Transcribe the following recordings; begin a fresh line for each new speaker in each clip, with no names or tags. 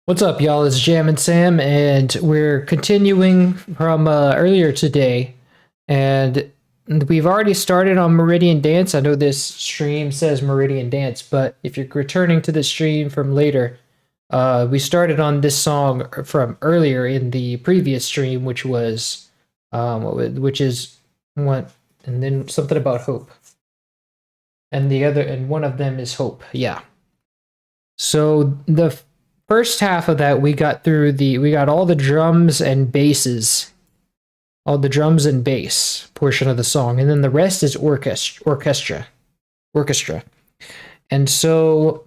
What's up, y'all? It's Jam and Sam, and we're continuing from earlier today. And we've already started on Meridian Dance. I know this stream says Meridian Dance, but if you're returning to the stream from later, we started on this song from earlier in the previous stream, which was, which is what, and then something about hope, and one of them is hope. Yeah. So the first half of that, we got all the drums and basses, all the drums and bass portion of the song, and then the rest is orchestra. And so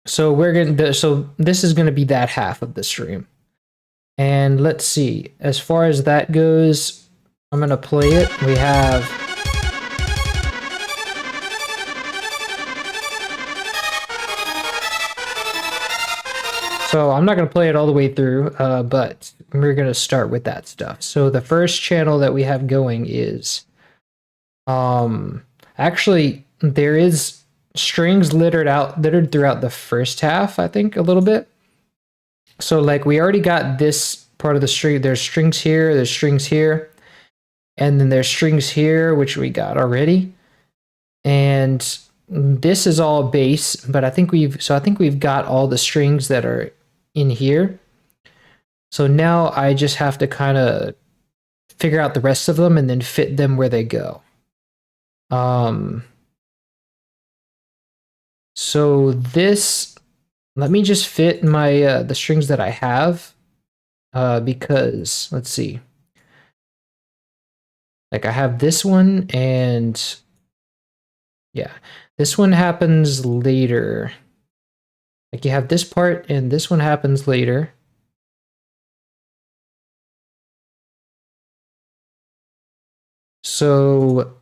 this is gonna be that half of the stream. And let's see, as far as that goes, I'm gonna play it. We have So I'm not going to play it all the way through, but we're going to start with that stuff. So the first channel that we have going is, actually there is strings littered throughout the first half, I think a little bit. So like we already got this part of the string. There's strings here, and then there's strings here, which we got already. And this is all bass, but I think we've got all the strings that are in here. So now I just have to kind of figure out the rest of them and then fit them where they go. So this, let me just fit my the strings that I have, because let's see, like I have this one, and yeah, this one happens later. Like you have this part, and this one happens later. So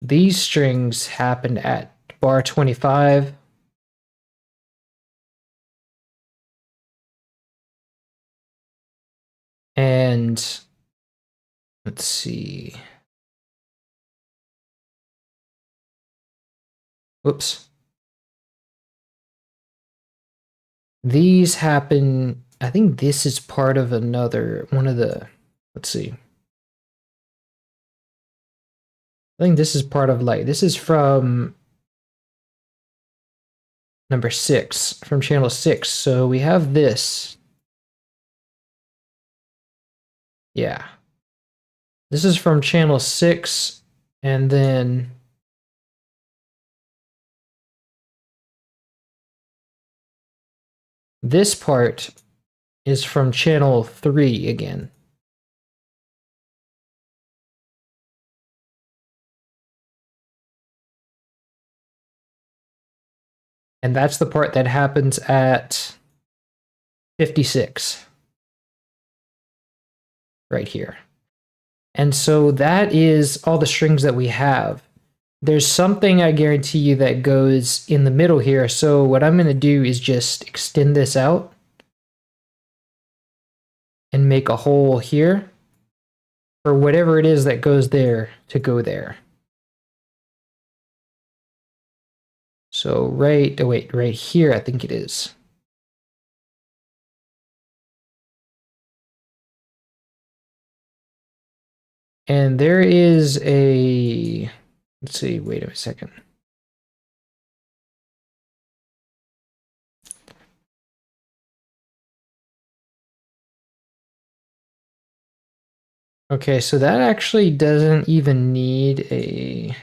these strings happen at bar 25. And let's see. Whoops. These happen, I think this is part of one of the, let's see. I think this is part of this is from number 6, from channel 6. So we have this. Yeah. This is from channel 6, and then this part is from channel 3 again. And that's the part that happens at 56. Right here. And so that is all the strings that we have. There's something, I guarantee you, that goes in the middle here. So what I'm going to do is just extend this out and make a hole here for whatever it is that goes there to go there. So right here, I think it is. And there is a, let's see, wait a second. Okay, so that actually doesn't even need a,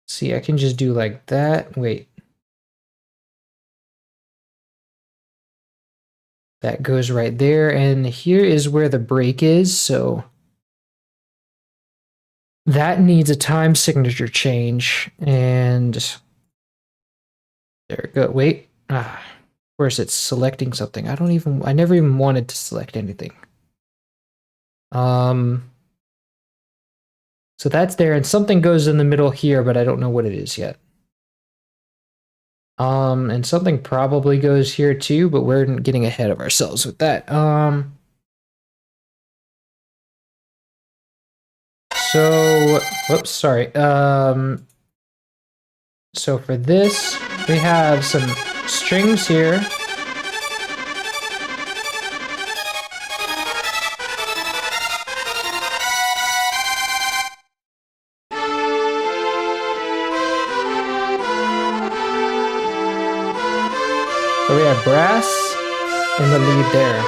see, I can just do like that. Wait. That goes right there, and here is where the break is, so that needs a time signature change, and there we go. Wait, of course it's selecting something. I never even wanted to select anything. So that's there, and something goes in the middle here, but I don't know what it is yet. And something probably goes here too, but we're getting ahead of ourselves with that. So, whoops, sorry. So for this, we have some strings here. So we have brass in the lead there.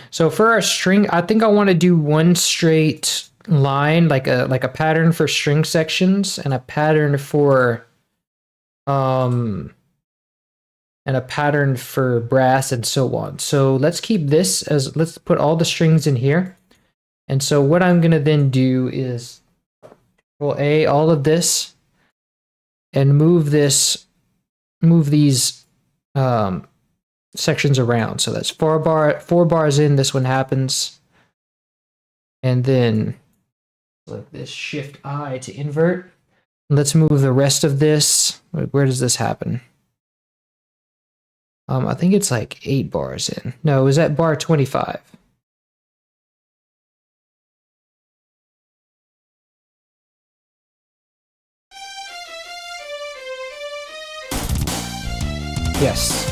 So for our string, I think I want to do one straight line, like a pattern for string sections and a pattern for and a pattern for brass and so on. So let's keep this as, let's put all the strings in here. And so what I'm gonna then do is Control A, all of this, and move these sections around. So that's four bars in, this one happens. And then like this, Shift I to invert. Let's move the rest of this. Where does this happen? I think it's like 8 bars in. No, it was at bar 25. Yes.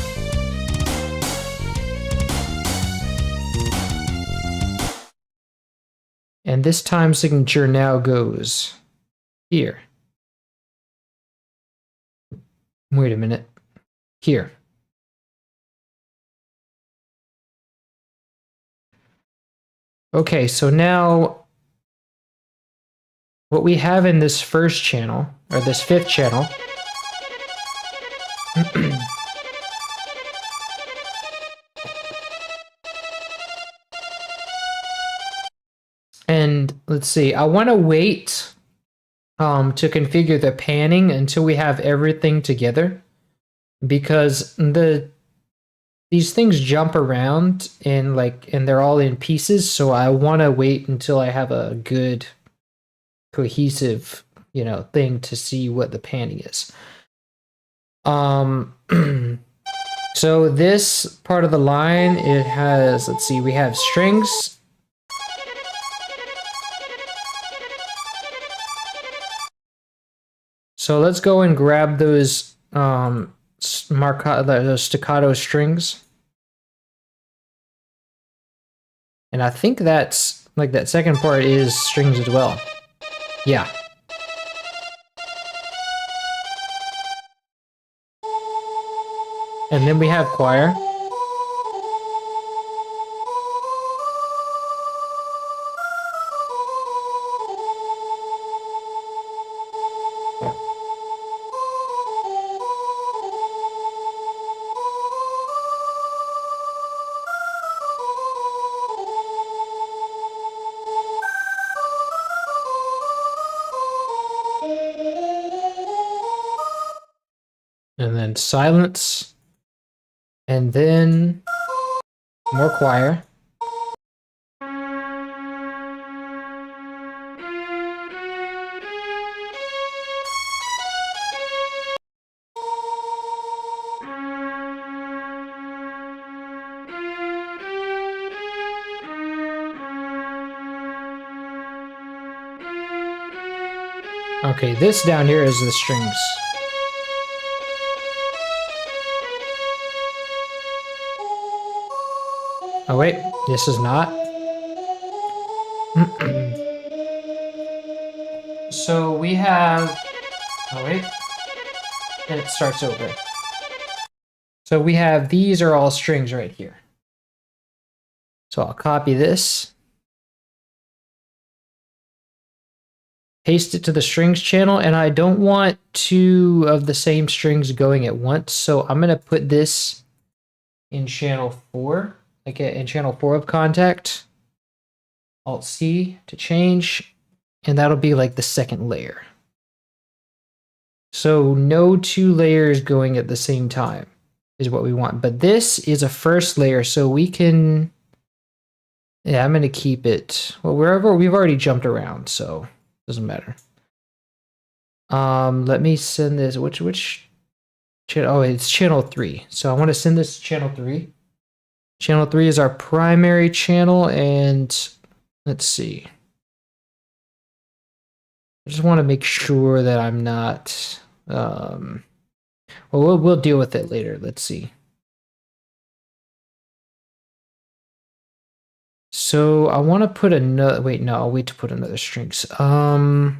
And this time signature now goes here. Wait a minute. Here. Okay, so now what we have in this first channel, or this fifth channel, and let's see, I want to wait to configure the panning until we have everything together, because these things jump around and they're all in pieces, so I want to wait until I have a good cohesive, thing to see what the panning is. So this part of the line, it has, let's see, we have strings. So let's go and grab those those staccato strings. And I think that's like that second part is strings as well. Yeah. And then we have choir. And then silence. And then more choir. Okay, this down here is the strings. Oh wait, this is not. So we have, oh wait, and it starts over. So we have, these are all strings right here. So I'll copy this, paste it to the strings channel, and I don't want 2 of the same strings going at once. So I'm gonna put this in channel 4, like in channel 4 of contact. Alt C to change, and that'll be like the second layer. So no 2 layers going at the same time is what we want. But this is a first layer, so we can, yeah, I'm gonna keep it, well, wherever, we've already jumped around, so it doesn't matter. Let me send this. Which channel? Oh, it's channel 3. So I want to send this to channel 3. Channel 3 is our primary channel, and let's see. I just want to make sure that I'm not. Well, we'll deal with it later. Let's see. So I want to put another. Wait, no, I'll wait to put another strings. I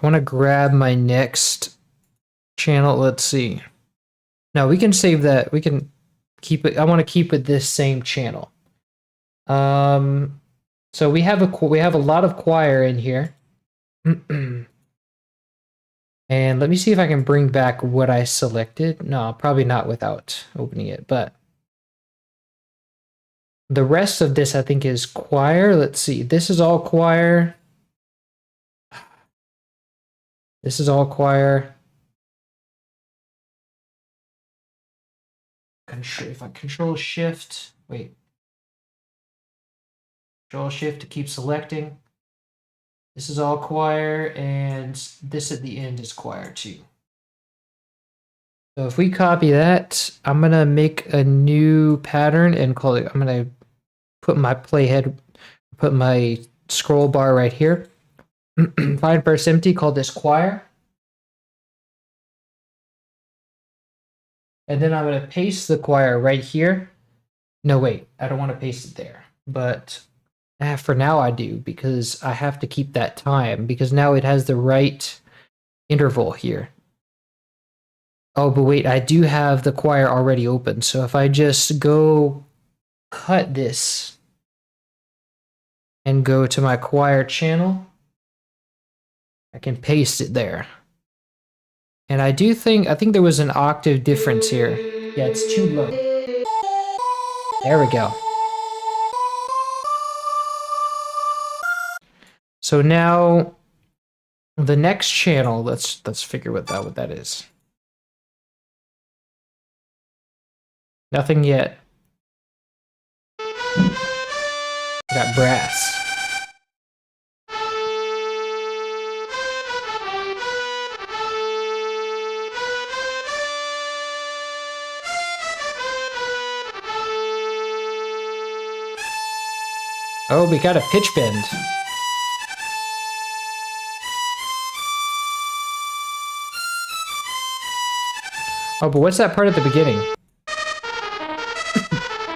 want to grab my next channel. Let's see. Now we can save that. We can keep it. I want to keep it this same channel. So we have a lot of choir in here. And let me see if I can bring back what I selected. No, probably not without opening it, but the rest of this I think is choir. Let's see. This is all choir. This is all choir. If I control shift, wait. Control shift to keep selecting. This is all choir, and this at the end is choir too. So if we copy that, I'm gonna make a new pattern and call it, I'm gonna put my playhead, put my scroll bar right here. Find first empty, call this choir. And then I'm gonna paste the choir right here. No, wait, I don't want to paste it there, but for now I do, because I have to keep that time, because now it has the right interval here. Oh, but wait, I do have the choir already open. So if I just go cut this and go to my choir channel, I can paste it there. And I think there was an octave difference here. Yeah, it's too low. There we go. So now the next channel, let's figure what that is. Nothing yet. Got brass. Oh, we got a pitch bend. Oh, but what's that part at the beginning?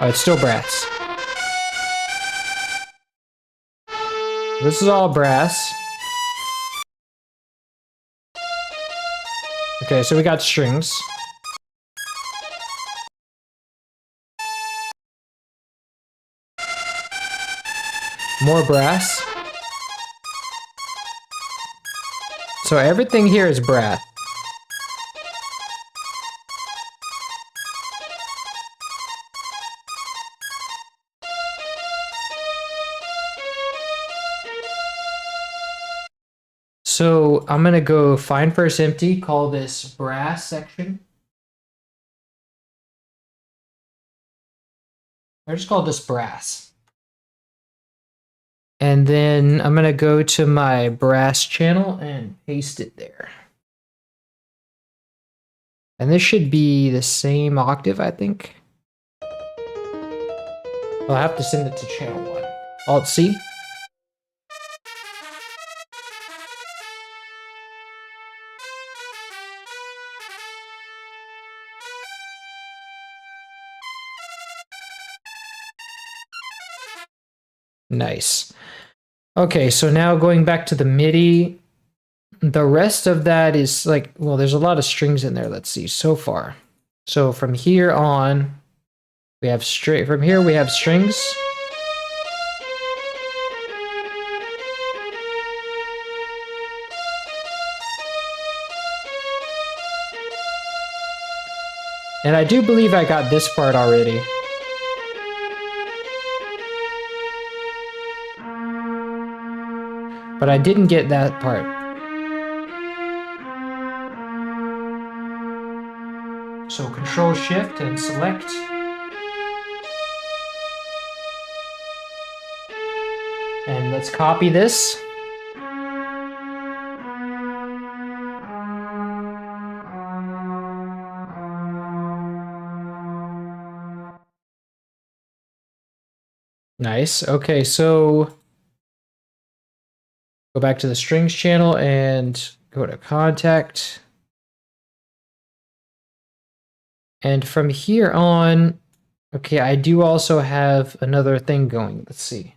Oh, it's still brass. This is all brass. Okay, so we got strings. More brass. So everything here is brass. So I'm gonna go find first empty, call this brass section. I just call this brass. And then I'm gonna go to my brass channel and paste it there. And this should be the same octave, I think. I'll have to send it to channel 1. Alt-C. Nice. Okay, so now going back to the MIDI, the rest of that is like, well, there's a lot of strings in there. Let's see, so far. So from here on, we have from here we have strings. And I do believe I got this part already. But I didn't get that part. So Control Shift and select. And let's copy this. Nice. Okay, so go back to the strings channel and go to contact. And from here on, okay, I do also have another thing going. Let's see.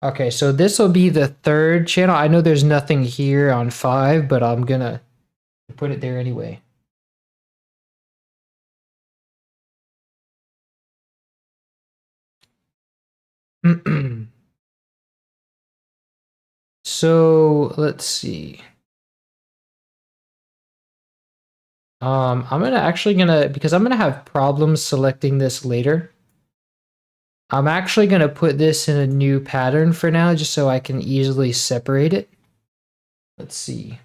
Okay, so this will be the third channel. I know there's nothing here on 5, but I'm gonna put it there anyway. So let's see. I'm because I'm gonna have problems selecting this later. I'm actually gonna put this in a new pattern for now, just so I can easily separate it. Let's see.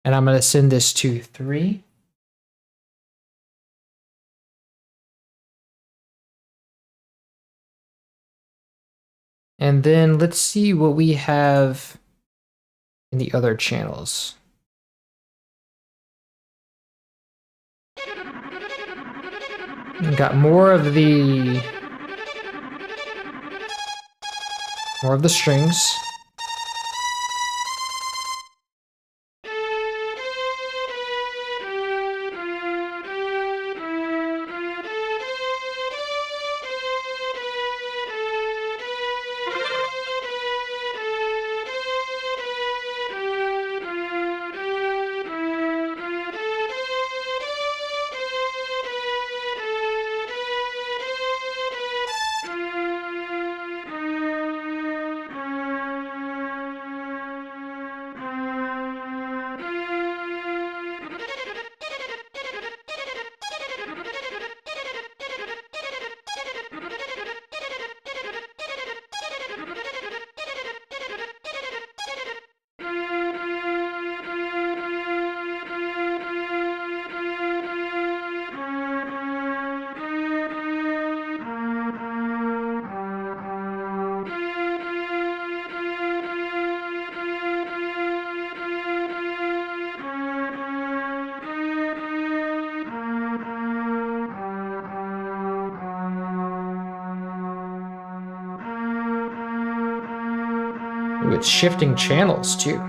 And I'm gonna send this to 3. And then let's see what we have in the other channels. We got more of the strings. With shifting channels too.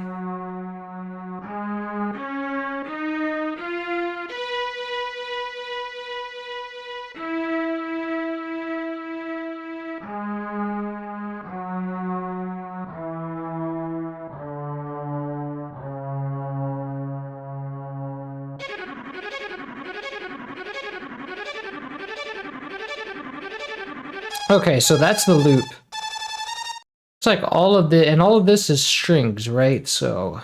Okay, so that's the loop. It's like all of this is strings, right? So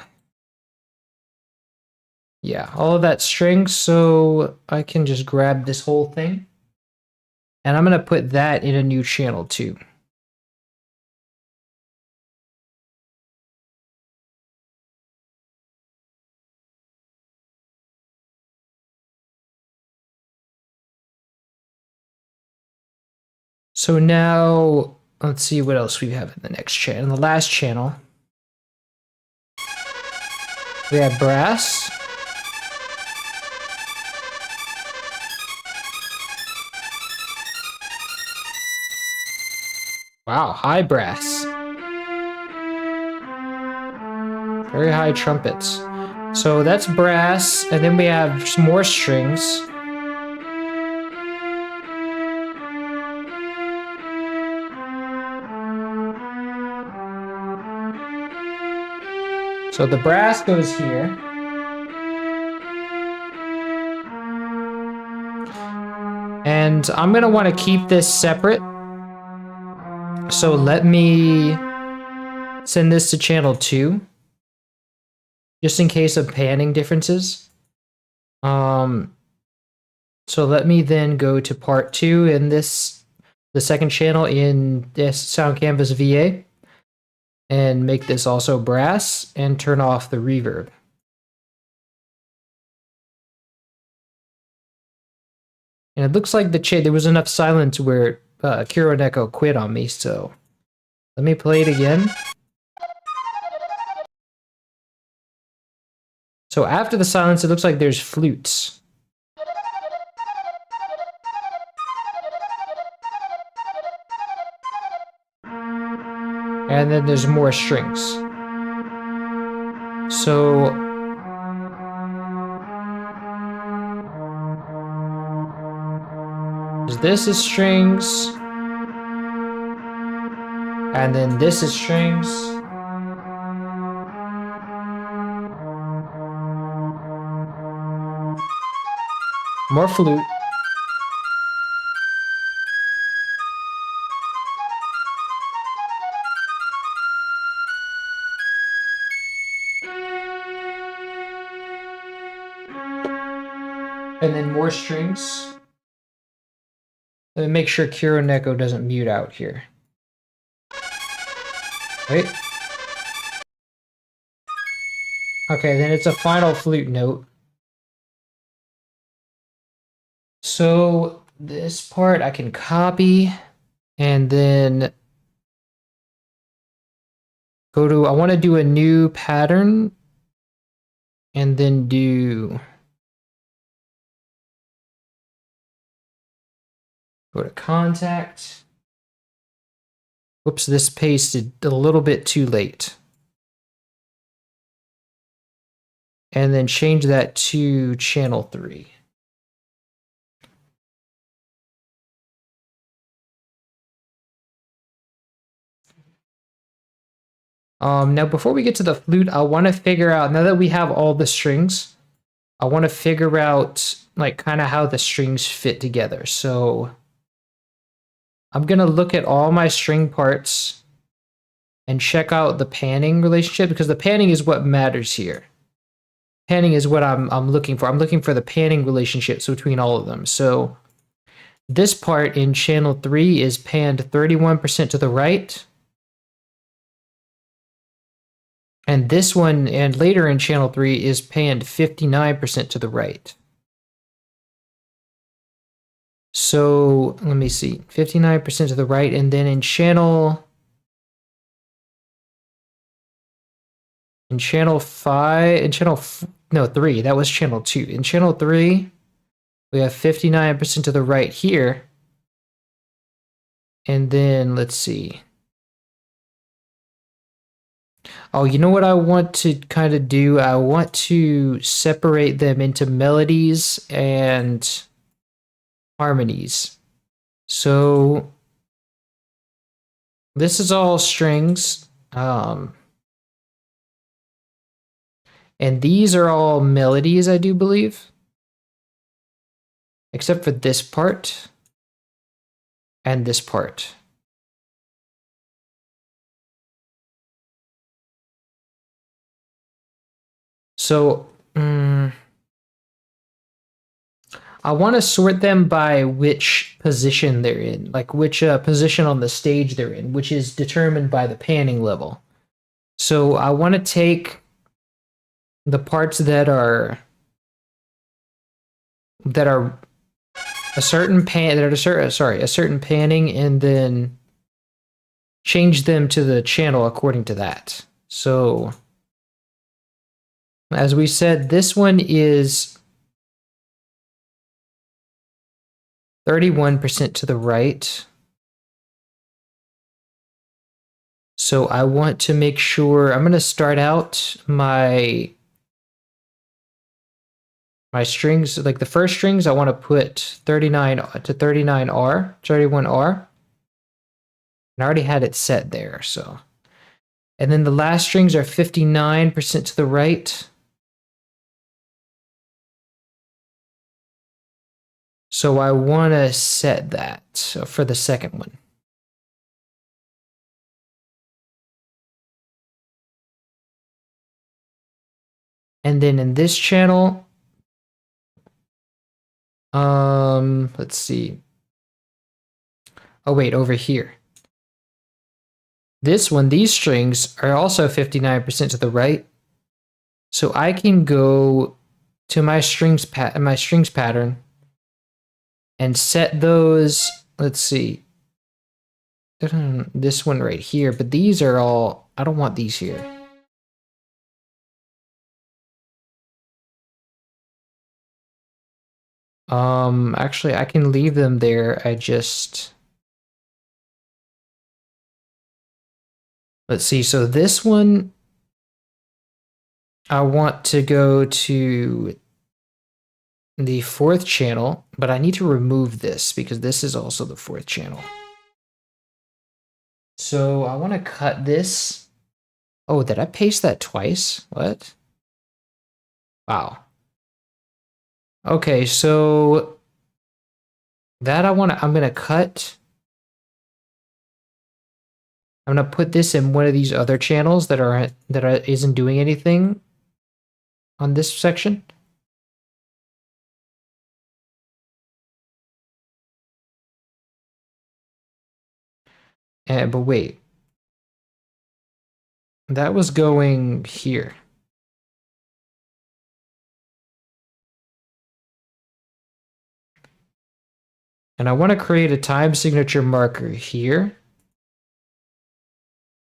yeah, all of that strings. So I can just grab this whole thing and I'm going to put that in a new channel too. So now let's see what else we have in the next channel. In the last channel, we have brass. Wow, high brass. Very high trumpets. So that's brass, and then we have some more strings. So the brass goes here. And I'm going to want to keep this separate. So let me send this to channel 2. Just in case of panning differences. So let me then go to part 2 in this, the second channel in this Sound Canvas VA. And make this also brass and turn off the reverb. And it looks like there was enough silence where Kuroneko quit on me, so let me play it again. So after the silence, it looks like there's flutes. And then there's more strings. So this is strings. And then this is strings. More flute. And then more strings. Let me make sure Kiro Neko doesn't mute out here. Right? Okay, then it's a final flute note. So this part I can copy and then go to, I want to do a new pattern and then go to contact. Whoops, this pasted a little bit too late. And then change that to channel 3. Now before we get to the flute, I want to figure out, now that we have all the strings, I want to figure out like kind of how the strings fit together. So I'm going to look at all my string parts and check out the panning relationship, because the panning is what matters here. Panning is what I'm looking for. I'm looking for the panning relationships between all of them. So this part in channel 3 is panned 31% to the right. And this one, and later in channel 3, is panned 59% to the right. So let me see, 59% to the right, and then in channel 3, that was channel 2. In channel 3, we have 59% to the right here. And then let's see. Oh, you know what I want to kind of do? I want to separate them into melodies and harmonies. So this is all strings. And these are all melodies, I do believe. Except for this part and this part. So I want to sort them by which position they're in, like which position on the stage they're in, which is determined by the panning level. So I want to take the parts that are a certain panning, and then change them to the channel according to that. So as we said, this one is 31% to the right. So I want to make sure, I'm going to start out my strings, like the first strings, I want to put 39 to 39R, 31R. And I already had it set there, so. And then the last strings are 59% to the right. So I want to set that for the second one. And then in this channel, let's see. Oh wait, over here. This one, these strings are also 59% to the right. So I can go to my strings pattern and set those, let's see. This one right here, but these are all, I don't want these here. Actually, I can leave them there. Let's see. So this one, I want to go to the fourth channel, but I need to remove this because this is also the fourth channel. So I want to cut this. Oh, did I paste that twice? What? Wow. Okay, so that I'm gonna cut. I'm gonna put this in one of these other channels isn't doing anything on this section. But wait, that was going here. And I want to create a time signature marker here.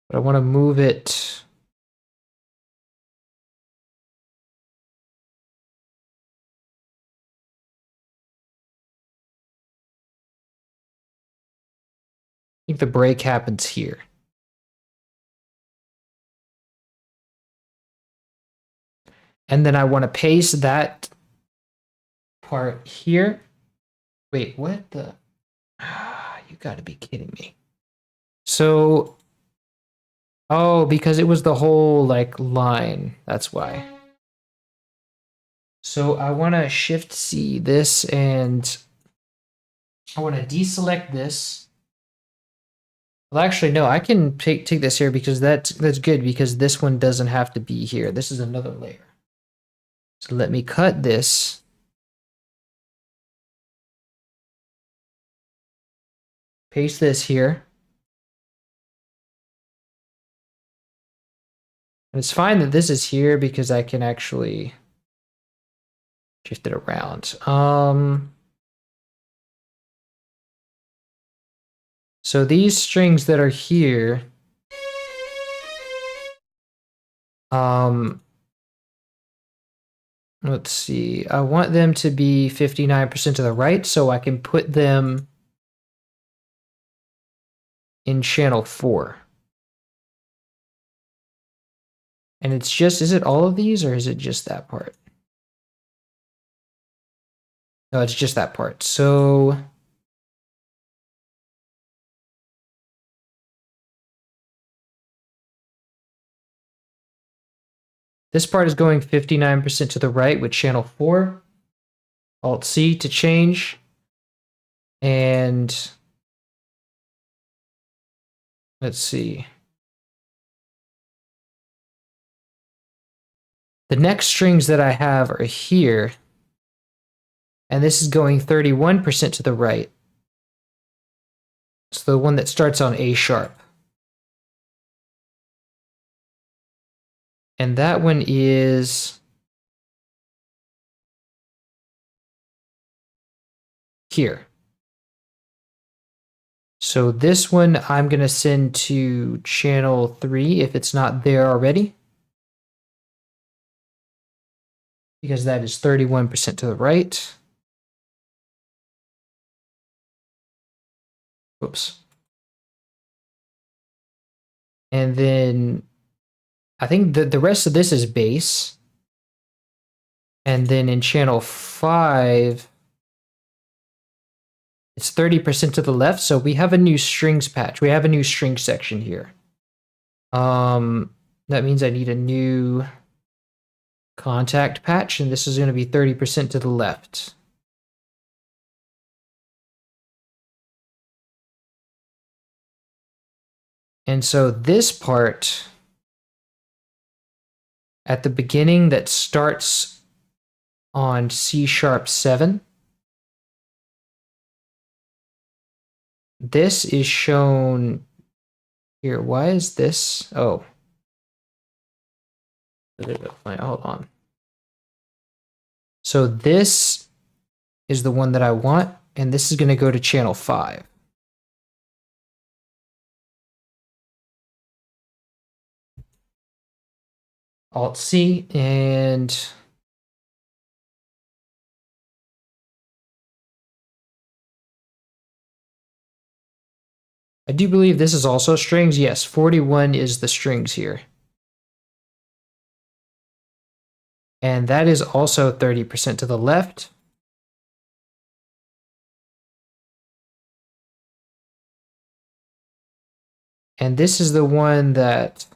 But I want to move it. I think the break happens here. And then I want to paste that part here. Wait, what the? You gotta be kidding me. So, oh, because it was the whole like line. That's why. So I want to Shift C this and I want to deselect this. Well, actually, no, I can take this here because that's good because this one doesn't have to be here. This is another layer. So let me cut this. Paste this here. And it's fine that this is here because I can actually shift it around. So these strings that are here, let's see. I want them to be 59% to the right so I can put them in channel 4. And it's just, is it all of these or is it just that part? No, it's just that part. So this part is going 59% to the right with channel 4. Alt C to change. And let's see. The next strings that I have are here. And this is going 31% to the right. It's the one that starts on A sharp. And that one is here. So this one I'm going to send to channel 3 if it's not there already. Because that is 31% to the right. Whoops. And then I think the rest of this is bass. And then in channel 5, it's 30% to the left. So we have a new strings patch. We have a new string section here. That means I need a new contact patch, and this is going to be 30% to the left. And so this part at the beginning that starts on C sharp 7, this is shown here. Why is this? Oh. Hold on. So this is the one that I want, and this is going to go to channel 5. Alt C, and I do believe this is also strings. Yes, 41 is the strings here. And that is also 30% to the left. And this is the one that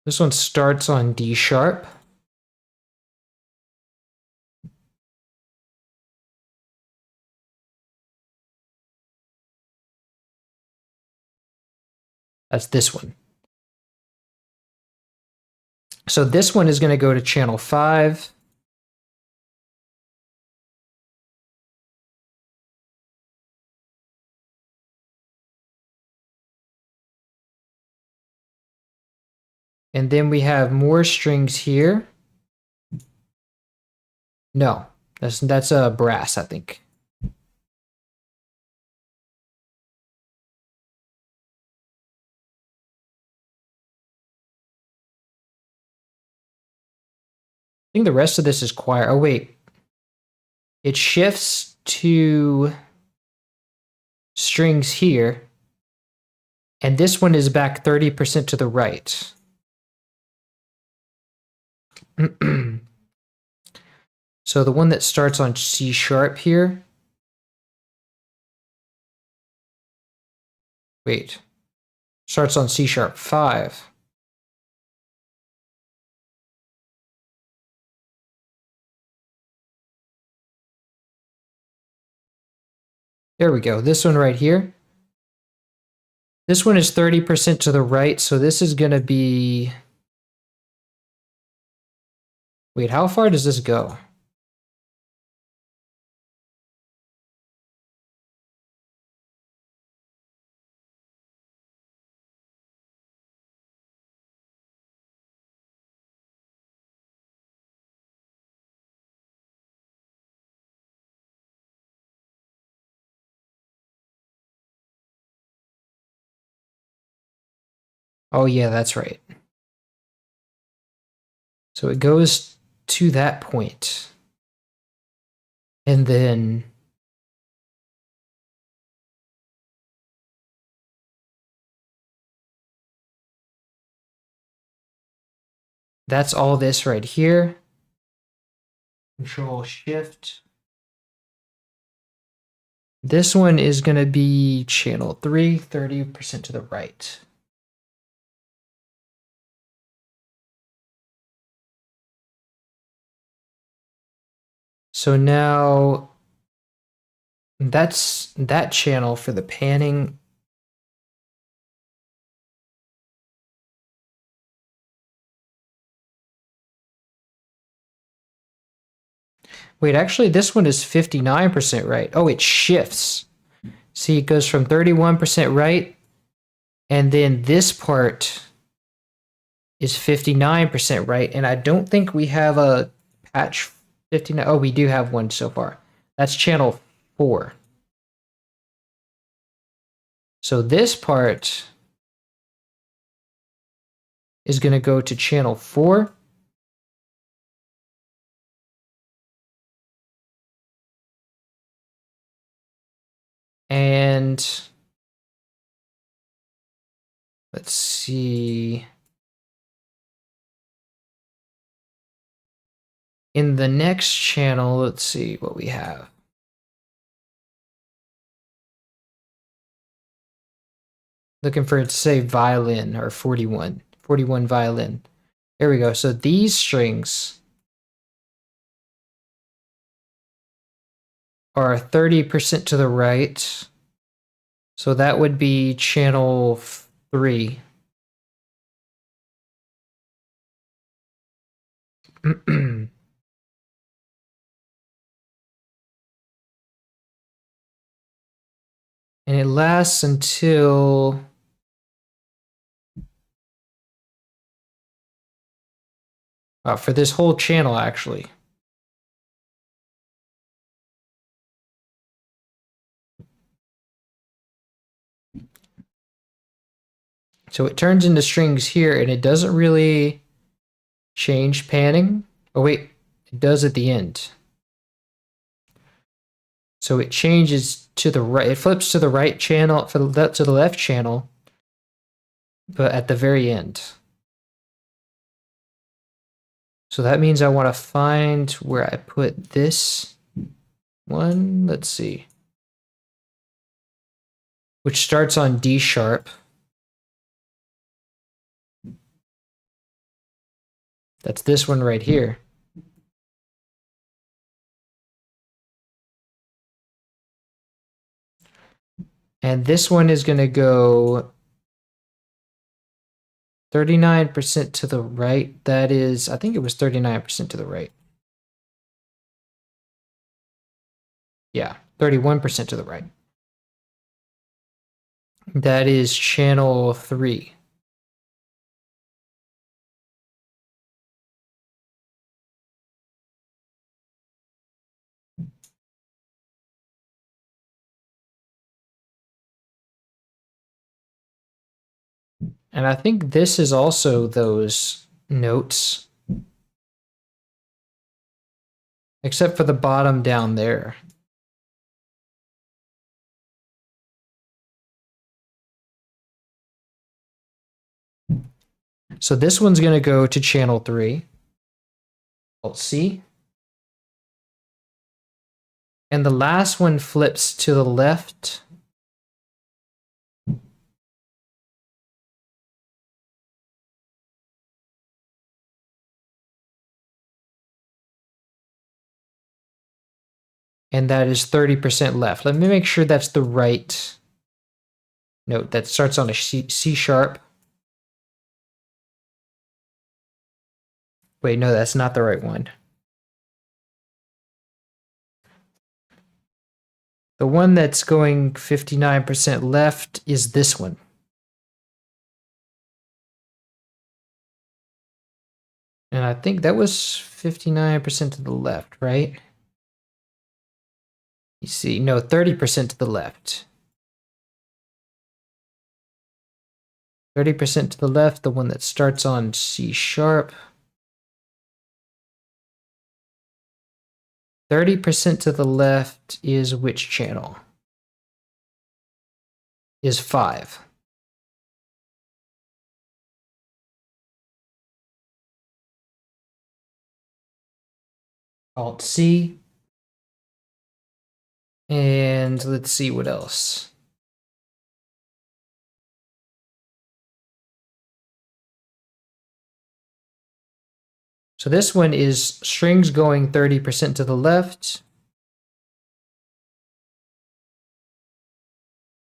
this one starts on D sharp. That's this one. So this one is going to go to channel 5. And then we have more strings here. No, that's a brass, I think. I think the rest of this is choir. Oh, wait. It shifts to strings here. And this one is back 30% to the right. So the one that starts on C sharp here. Wait. Starts on C sharp 5. There we go. This one right here. This one is 30% to the right, so this is going to be... Wait, how far does this go? Oh yeah, that's right. So it goes to that point. And then that's all this right here. Control Shift. This one is going to be channel 3, 30% to the right. So now that's that channel for the panning. Wait, actually this one is 59% right. Oh, it shifts. See, it goes from 31% right, and then this part is 59% right, and I don't think we have a patch 59. Oh, we do have one so far. That's channel 4. So this part is going to go to channel 4. And let's see. In the next channel, let's see what we have. Looking for it to say violin or 41. 41 violin. There we go. So these strings are 30% to the right. So that would be channel 3. And it lasts until for this whole channel, actually. So it turns into strings here, and it doesn't really change panning. Oh, wait. It does at the end. So it changes to the right. It flips to the right channel, to the left channel, but at the very end. So that means I want to find where I put this one. Let's see. Which starts on D sharp. That's this one right here. And this one is going to go 39% to the right. That is, I think it was 39% to the right. Yeah, 31% to the right. That is channel 3. And I think this is also those notes, except for the bottom down there. So this one's going to go to channel 3. Alt C. And the last one flips to the left. And that is 30% left. Let me make sure that's the right note. That starts on a C sharp. Wait, no, that's not the right one. The one that's going 59% left is this one. And I think that was 59% to the left, right? You see, no, 30% to the left. 30% to the left, the one that starts on C sharp. 30% to the left is which channel? Is 5. Alt C. And let's see what else. So this one is strings going 30% to the left.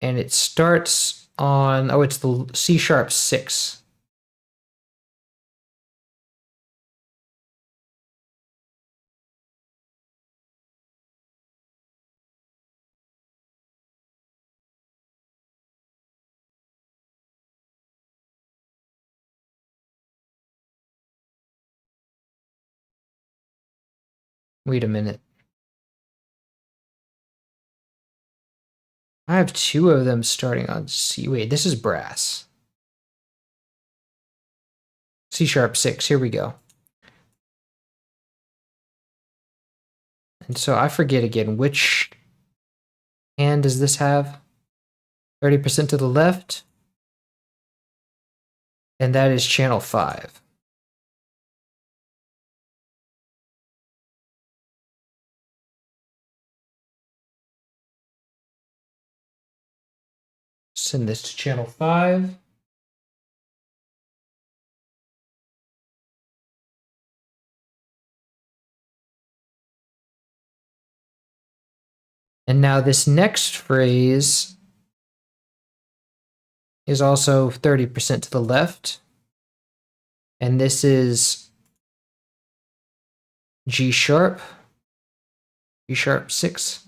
And it starts on, oh, it's the C sharp 6. Wait a minute. I have 2 of them starting on C. Wait, this is brass. C sharp 6, here we go. And so I forget again, which hand does this have? 30% to the left. And that is channel 5. Send this to channel 5. And now this next phrase is also 30% to the left. And this is G sharp 6.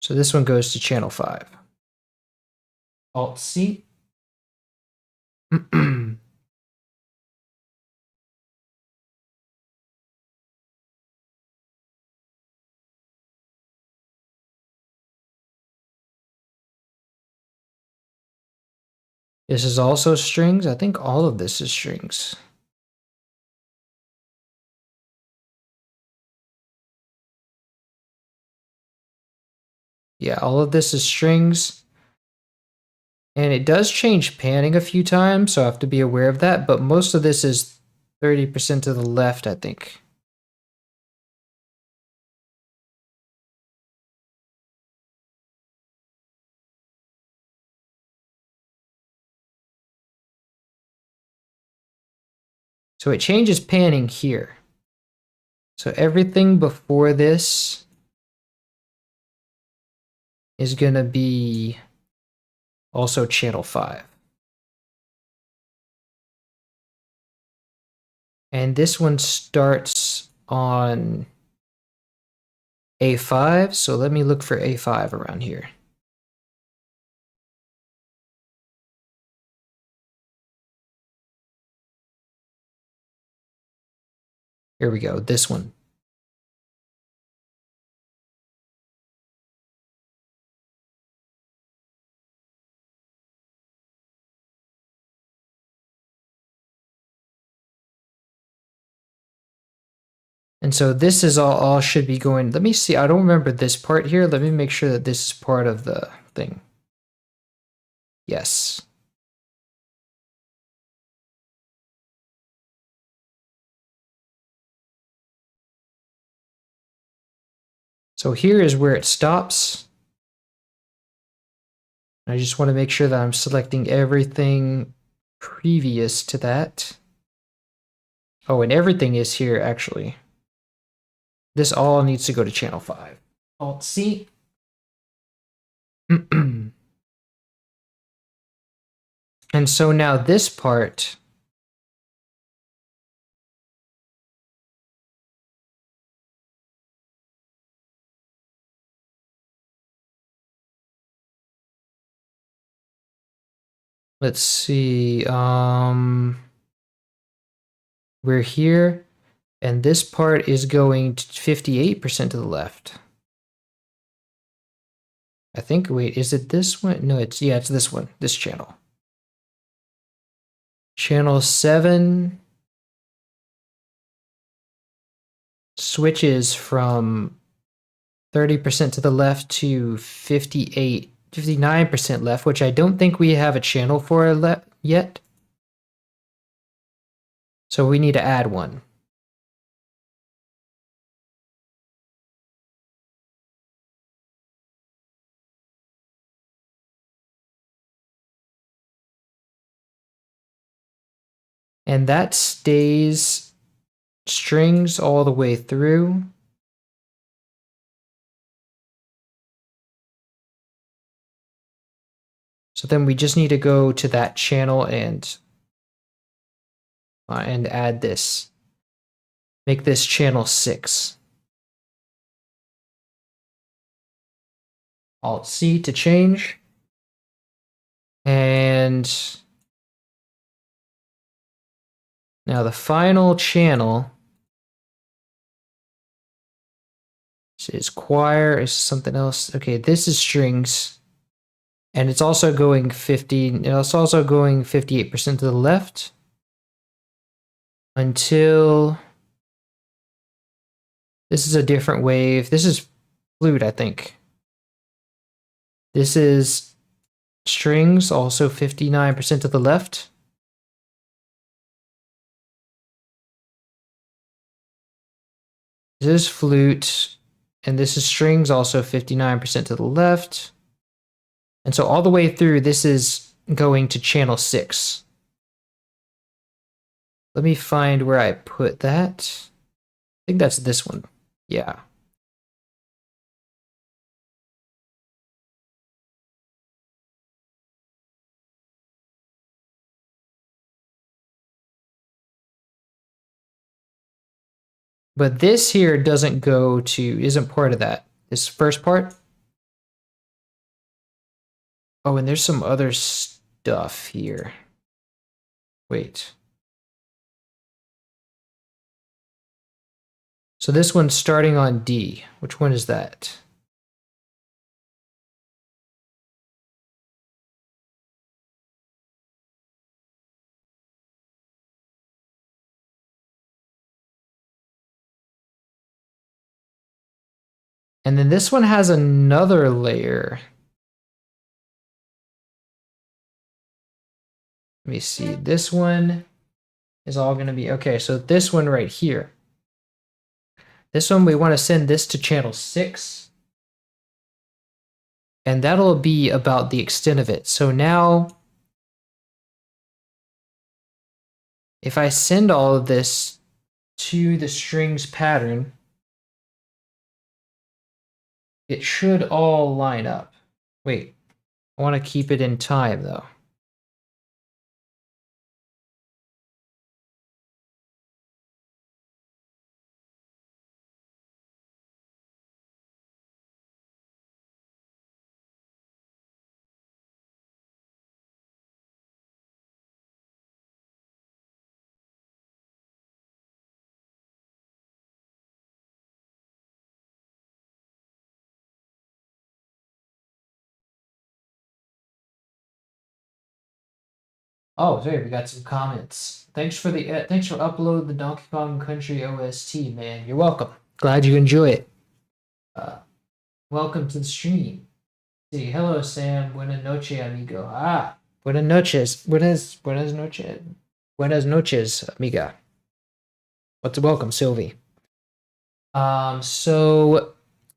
So this one goes to channel 5. Alt C. This is also strings. I think all of this is strings. Yeah, all of this is strings. And it does change panning a few times, so I have to be aware of that. But most of this is 30% to the left, I think. So it changes panning here. So everything before this is going to be also channel 5. And this one starts on A5, so let me look for A5 around here. Here we go, this one. And so this is all should be going. Let me see. I don't remember this part here. Let me make sure that this is part of the thing. Yes. So here is where it stops. I just want to make sure that I'm selecting everything previous to that. Oh, and everything is here actually. This all needs to go to channel 5. Alt C. And so now this part, let's see, we're here, and this part is going to 58% to the left. I think, wait, is it this one? No, it's this one, this channel. Channel 7 switches from 30% to the left to 59% left, which I don't think we have a channel for yet. So we need to add one. And that stays strings all the way through. So then we just need to go to that channel and add this. Make this channel 6. Alt C to change. And now the final channel is choir, is something else. Okay, this is strings. And it's also going 58% to the left until this is a different wave. This is flute, I think. This is strings, also 59% to the left. This is flute, and this is strings, also 59% to the left. And so all the way through, this is going to channel 6. Let me find where I put that. I think that's this one. Yeah. But this here isn't part of that. This first part. Oh, and there's some other stuff here. Wait. So this one's starting on D. Which one is that? And then this one has another layer. Let me see. This one is all going to be okay. So this one right here. This one, we want to send this to channel 6. And that'll be about the extent of it. So now, if I send all of this to the strings pattern, it should all line up. Wait, I want to keep it in time though. Oh, sorry, we got some comments. Thanks for upload the Donkey Kong Country OST, man. You're welcome. Glad you enjoy it. Welcome to the stream. See, hello Sam. Buenas noches, amigo. Buenas noches. Buenas noches. Buenas noches, amiga. Welcome, Sylvie. So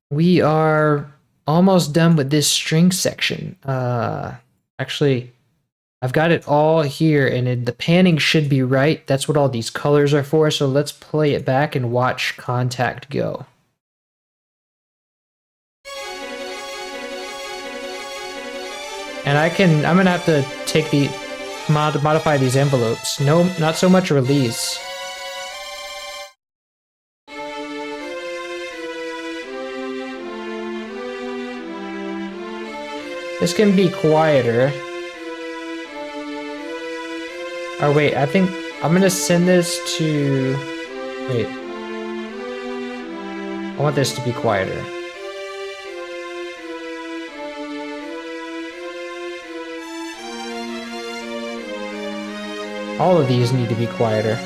we are almost done with this string section. Actually, I've got it all here, and the panning should be right. That's what all these colors are for. So let's play it back and watch contact go. And I'm gonna have to take modify these envelopes. No, not so much release. This can be quieter. Oh wait, I think I'm gonna send this to, wait. I want this to be quieter. All of these need to be quieter.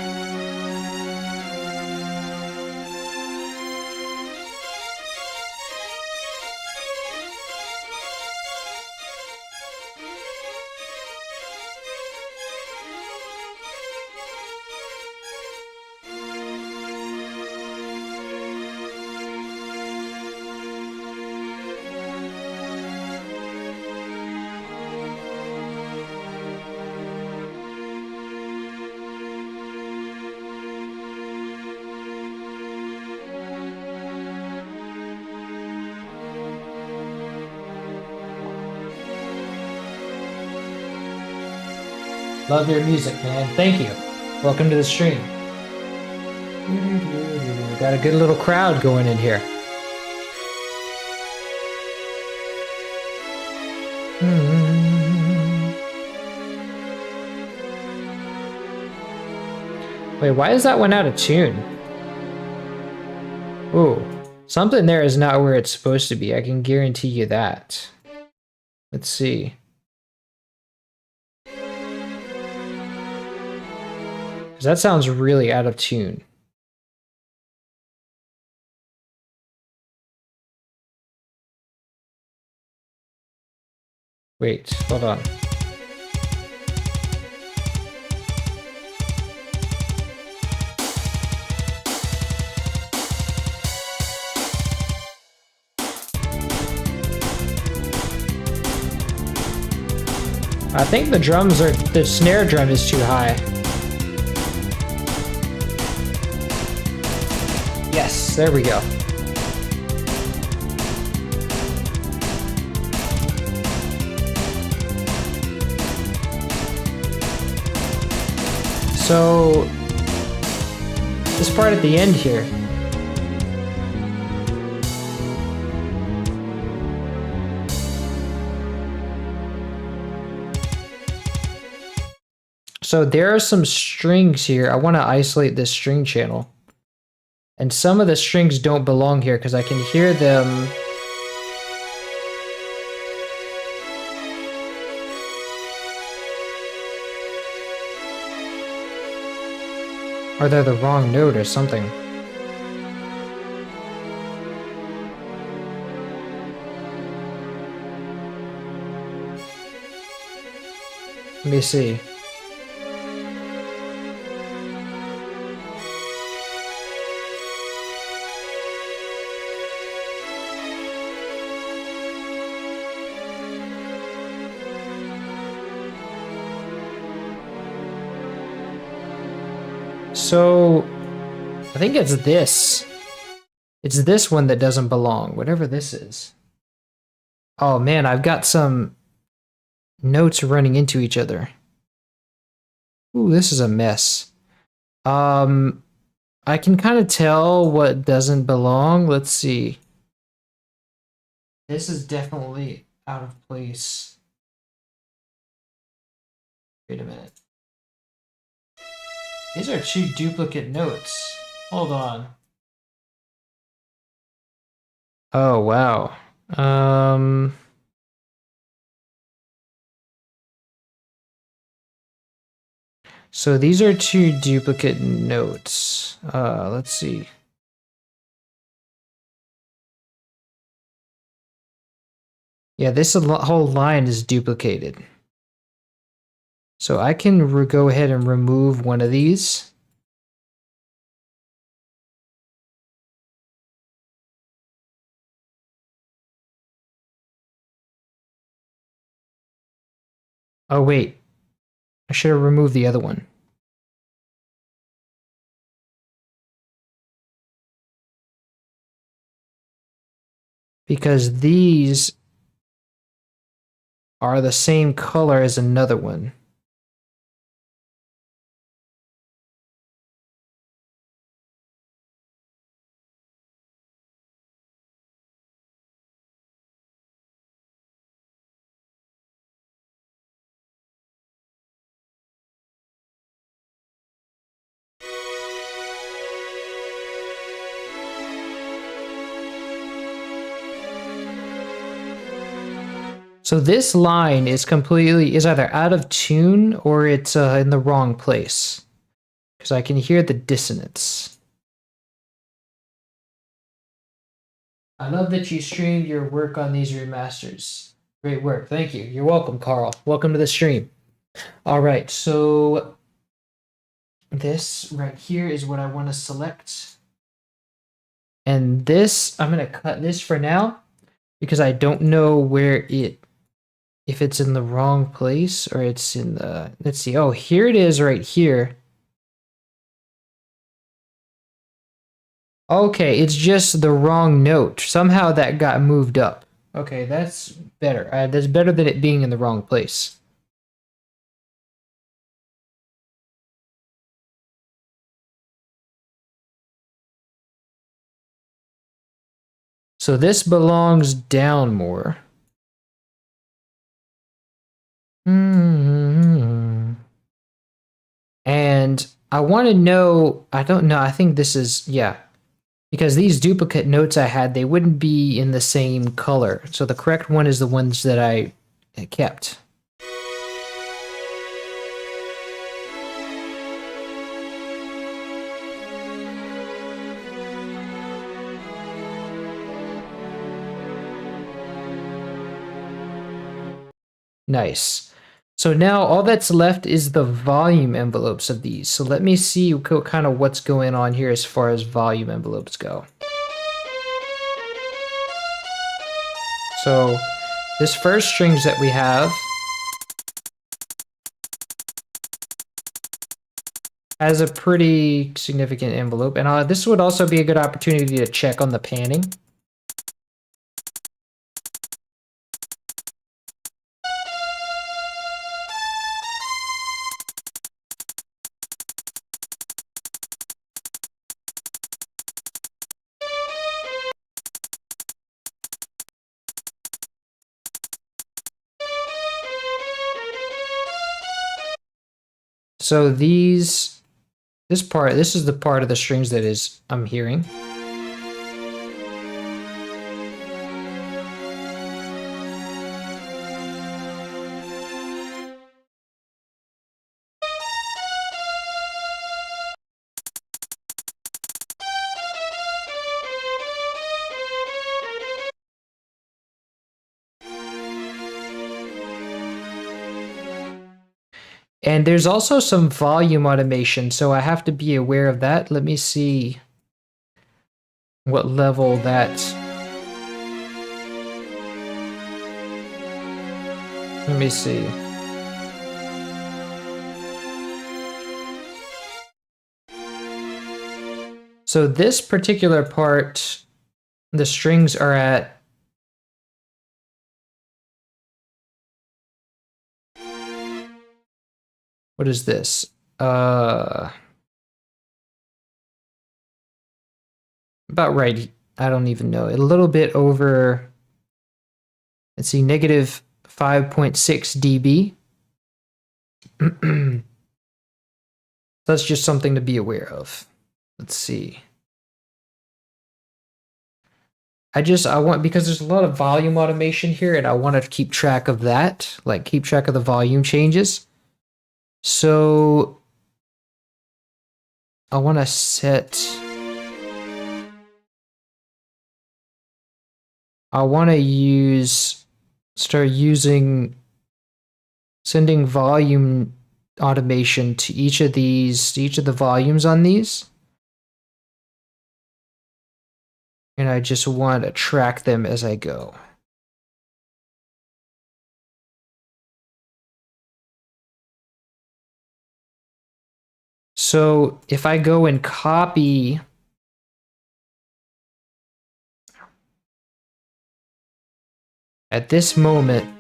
Love your music, man. Thank you. Welcome to the stream. Got a good little crowd going in here. Wait, why is that one out of tune? Ooh, something there is not where it's supposed to be. I can guarantee you that. Let's see. That sounds really out of tune. Wait, hold on. I think the snare drum is too high. Yes, there we go. So, this part at the end here. So there are some strings here. I want to isolate this string channel. And some of the strings don't belong here because I can hear them. Or they're the wrong note or something. Let me see. So, I think it's this. It's this one that doesn't belong, whatever this is. Oh man, I've got some notes running into each other. Ooh, this is a mess. I can kind of tell what doesn't belong. Let's see. This is definitely out of place. Wait a minute. These are two duplicate notes. Hold on. Oh, wow. So these are two duplicate notes. Let's see. Yeah, this whole line is duplicated. So I can go ahead and remove one of these. Oh, wait. I should have removed the other one. Because these are the same color as another one. So this line is either out of tune or it's in the wrong place. Because I can hear the dissonance. I love that you streamed your work on these remasters. Great work. Thank you. You're welcome, Carl. Welcome to the stream. All right, so this right here is what I want to select. And this, I'm going to cut this for now because I don't know if it's in the wrong place or it's in the, let's see. Oh, here it is right here. Okay, it's just the wrong note. Somehow that got moved up. Okay, that's better. That's better than it being in the wrong place. So this belongs down more. And I want to know, I don't know, I think this is, yeah. Because these duplicate notes I had, they wouldn't be in the same color. So the correct one is the ones that I kept. Nice. So now all that's left is the volume envelopes of these. So let me see kind of what's going on here as far as volume envelopes go. So this first strings that we have has a pretty significant envelope. And this would also be a good opportunity to check on the panning. So this is the part of the strings that I'm hearing. And there's also some volume automation, so I have to be aware of that. Let me see what level that. Let me see. So this particular part, the strings are at what is this? About right. I don't even know. A little bit over, let's see, negative 5.6 dB. That's just something to be aware of. Let's see. I want, because there's a lot of volume automation here and I want to keep track of that, like keep track of the volume changes. So I want to start using, sending volume automation to each of the volumes on these. And I just want to track them as I go. So if I go and copy at this moment,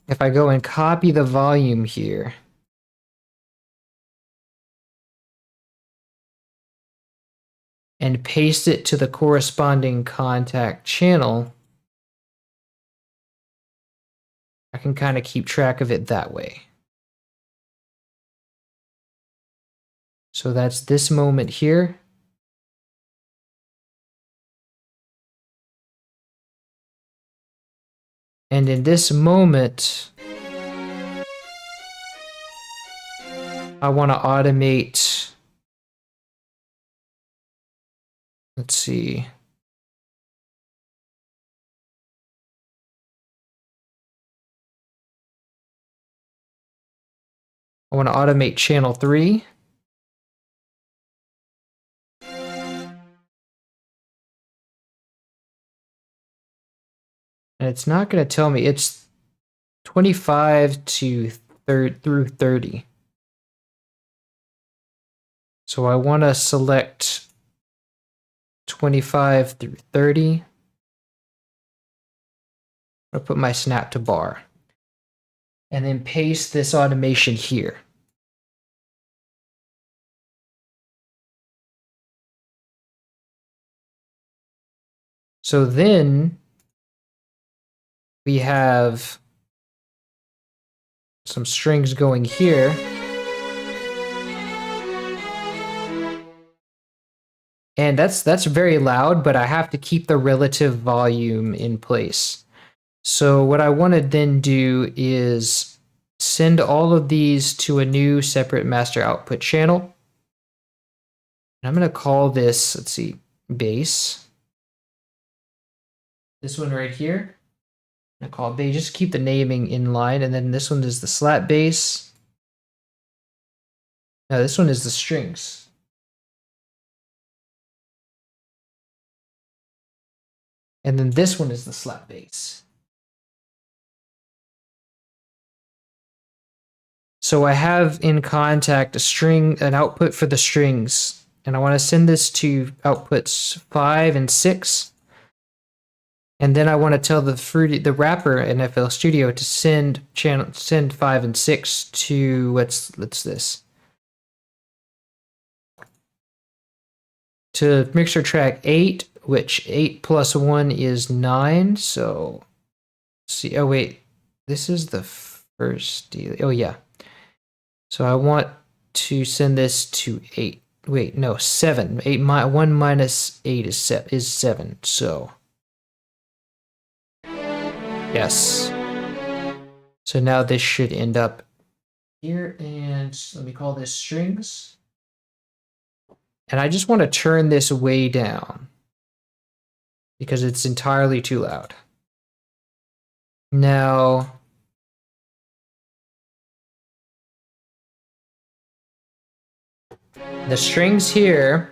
if I go and copy the volume here, and paste it to the corresponding contact channel, I can kind of keep track of it that way. So that's this moment here. And in this moment, I want to automate. Let's see. I want to automate channel 3. And it's not going to tell me. It's 25 to through 30. So I want to select 25 through 30. I'll put my snap to bar. And then paste this automation here. So then we have some strings going here. And that's very loud, but I have to keep the relative volume in place. So what I want to then do is send all of these to a new separate master output channel. And I'm going to call this, let's see, bass. This one right here. I call it bass. Just keep the naming in line. And then this one is the slap bass. Now this one is the strings. And then this one is the slap bass. So I have in contact an output for the strings, and I want to send this to outputs 5 and 6. And then I want to tell the wrapper in FL Studio to send 5 and 6 to what's this? To mixer track 8, which 8 plus 1 is 9. So see, oh wait, this is the first deal. Oh yeah. So I want to send this to 8. Wait, no, 7. 1 minus 8 is 7. So yes. So now this should end up here, and let me call this strings. And I just want to turn this way down because it's entirely too loud. Now The strings here.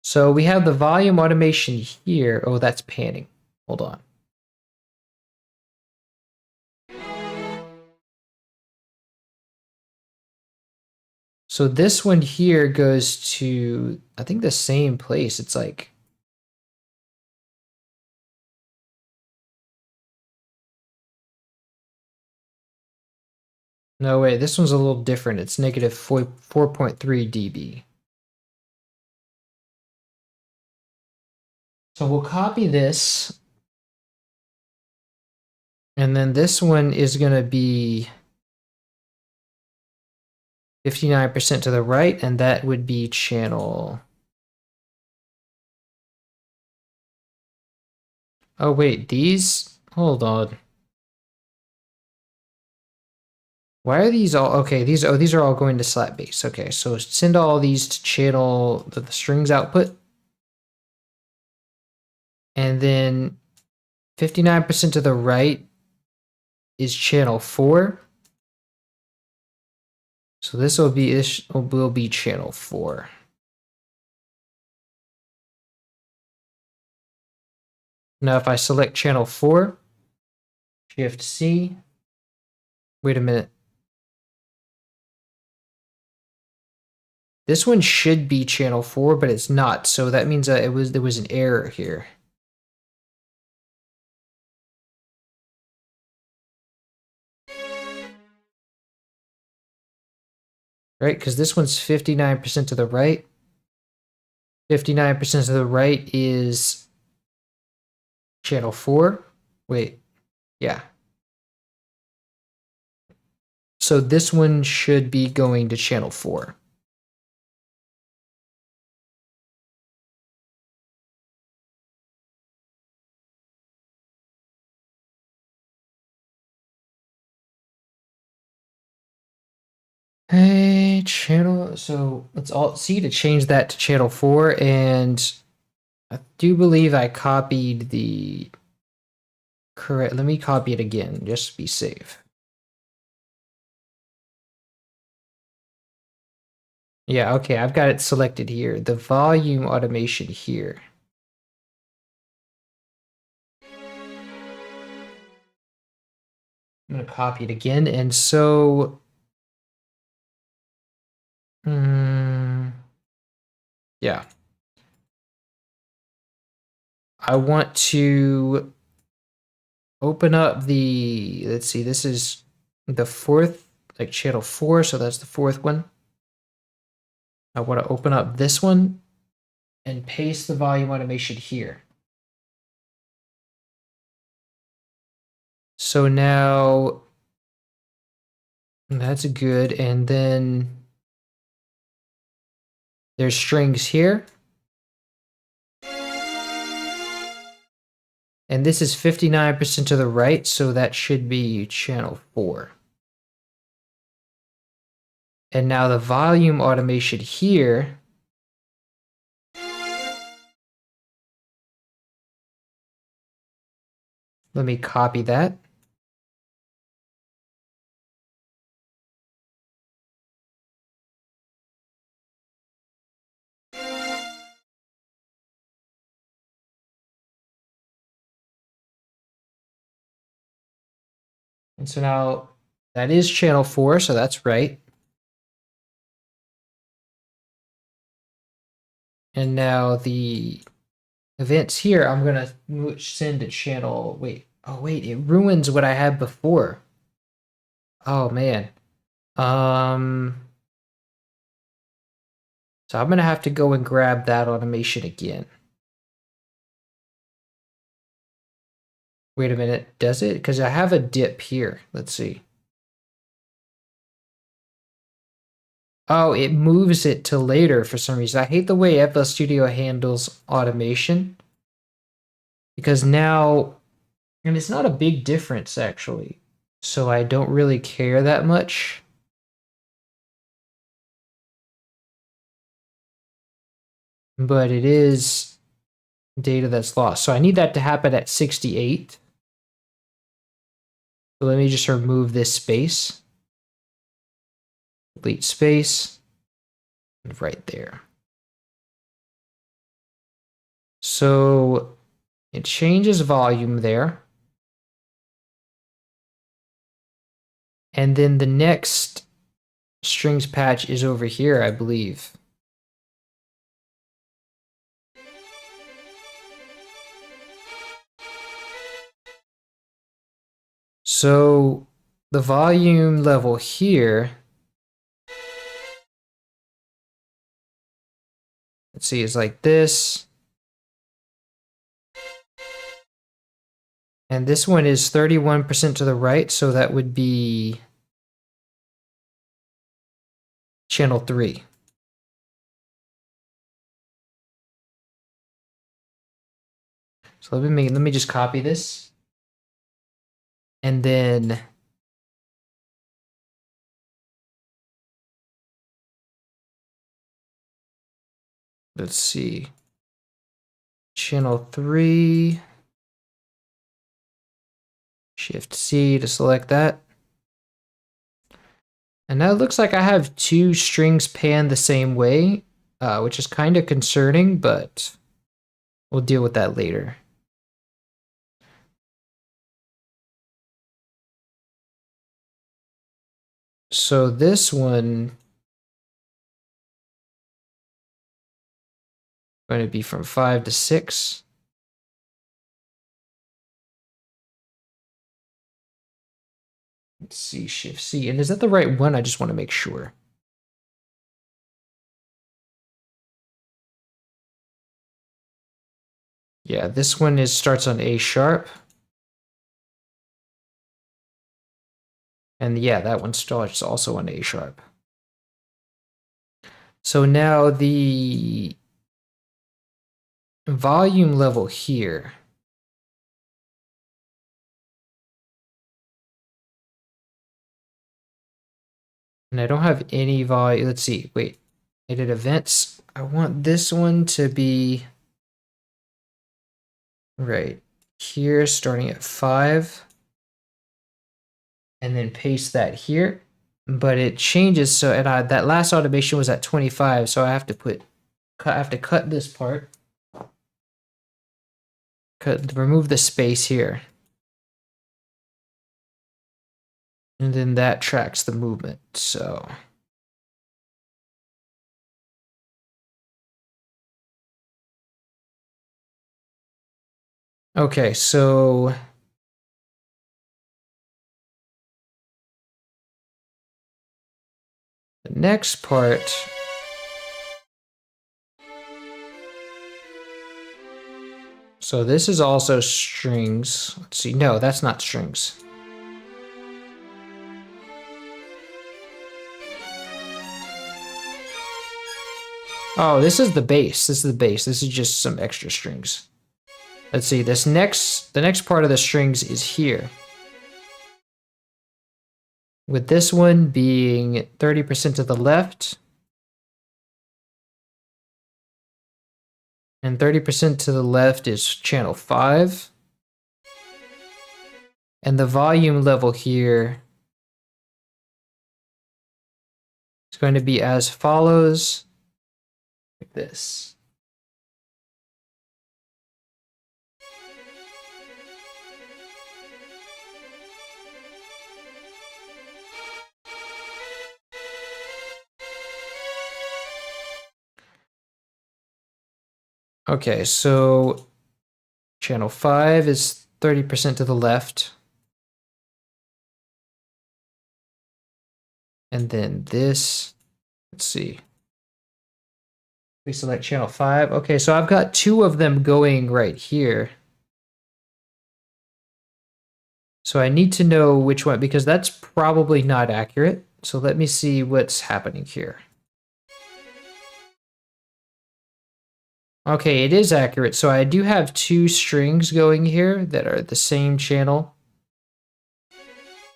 So we have the volume automation here. Oh, that's panning. Hold on. So this one here goes to, I think, the same place. It's like, no, wait, this one's a little different. It's negative 4.3 dB. So we'll copy this. And then this one is going to be 59% to the right, and that would be channel. Oh, wait, these? Hold on. Why are these all okay? These are all going to slap bass. Okay, so send all these to channel the strings output. And then 59% to the right is channel 4. So this will be channel 4. Now if I select channel 4, Shift C. Wait a minute. This one should be channel 4, but it's not. So that means there was an error here. Right? Because this one's 59% to the right. 59% to the right is channel 4. Wait. Yeah. So this one should be going to channel 4. Hey, channel. So let's Alt C to change that to channel 4. And I do believe I copied the correct. Let me copy it again, just to be safe. Yeah, okay, I've got it selected here. The volume automation here. I'm going to copy it again. And so, yeah. I want to open up the, let's see, this is the 4th, like channel 4, so that's the 4th one. I want to open up this one and paste the volume automation here. So now that's good. And then there's strings here. And this is 59% to the right, so that should be channel 4. And now the volume automation here. Let me copy that. And so now that is channel 4, so that's right. And now the events here, I'm going to send to channel, wait, oh wait, it ruins what I had before. Oh man. So I'm going to have to go and grab that automation again. Wait a minute, does it? Because I have a dip here. Let's see. Oh, it moves it to later for some reason. I hate the way FL Studio handles automation. Because now, and it's not a big difference actually. So I don't really care that much. But it is data that's lost. So I need that to happen at 68. So let me just remove this space. Delete space. Right there. So it changes volume there. And then the next strings patch is over here, I believe. So the volume level here, let's see, is like this. And this one is 31% to the right, so that would be channel 3. So let me just copy this. And then let's see. Channel 3. Shift C to select that. And now it looks like I have 2 strings panned the same way, which is kind of concerning, but we'll deal with that later. So this one going to be from 5 to 6. Let's see, Shift C. And is that the right one? I just want to make sure. Yeah, this one starts on A sharp. And yeah, that one starts also on A sharp. So now the volume level here. And I don't have any volume. Let's see. Wait. Edit events. I want this one to be right here, starting at 5. And then paste that here. But it changes. So that last automation was at 25. So I have to cut this part. Remove the space here. And then that tracks the movement. So okay, so the next part, so this is also strings. Let's see. No, that's not strings. Oh, this is the bass. This is the bass. This is just some extra strings. Let's see. The next part of the strings is here. With this one being 30% to the left. And 30% to the left is channel 5. And the volume level here is going to be as follows. Like this. Okay, so channel 5 is 30% to the left. And then this, let's see. We select channel 5. Okay, so I've got 2 of them going right here. So I need to know which one, because that's probably not accurate. So let me see what's happening here. Okay, it is accurate. So I do have 2 strings going here that are the same channel.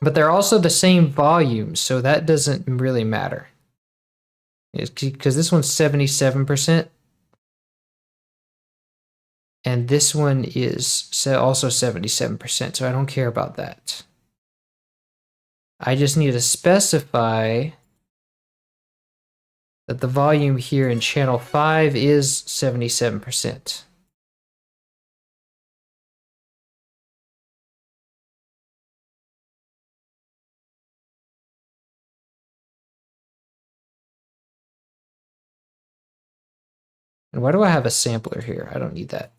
But they're also the same volume, so that doesn't really matter. Because this one's 77%. And this one is also 77%, so I don't care about that. I just need to specify that the volume here in channel 5 is 77%. And why do I have a sampler here? I don't need that.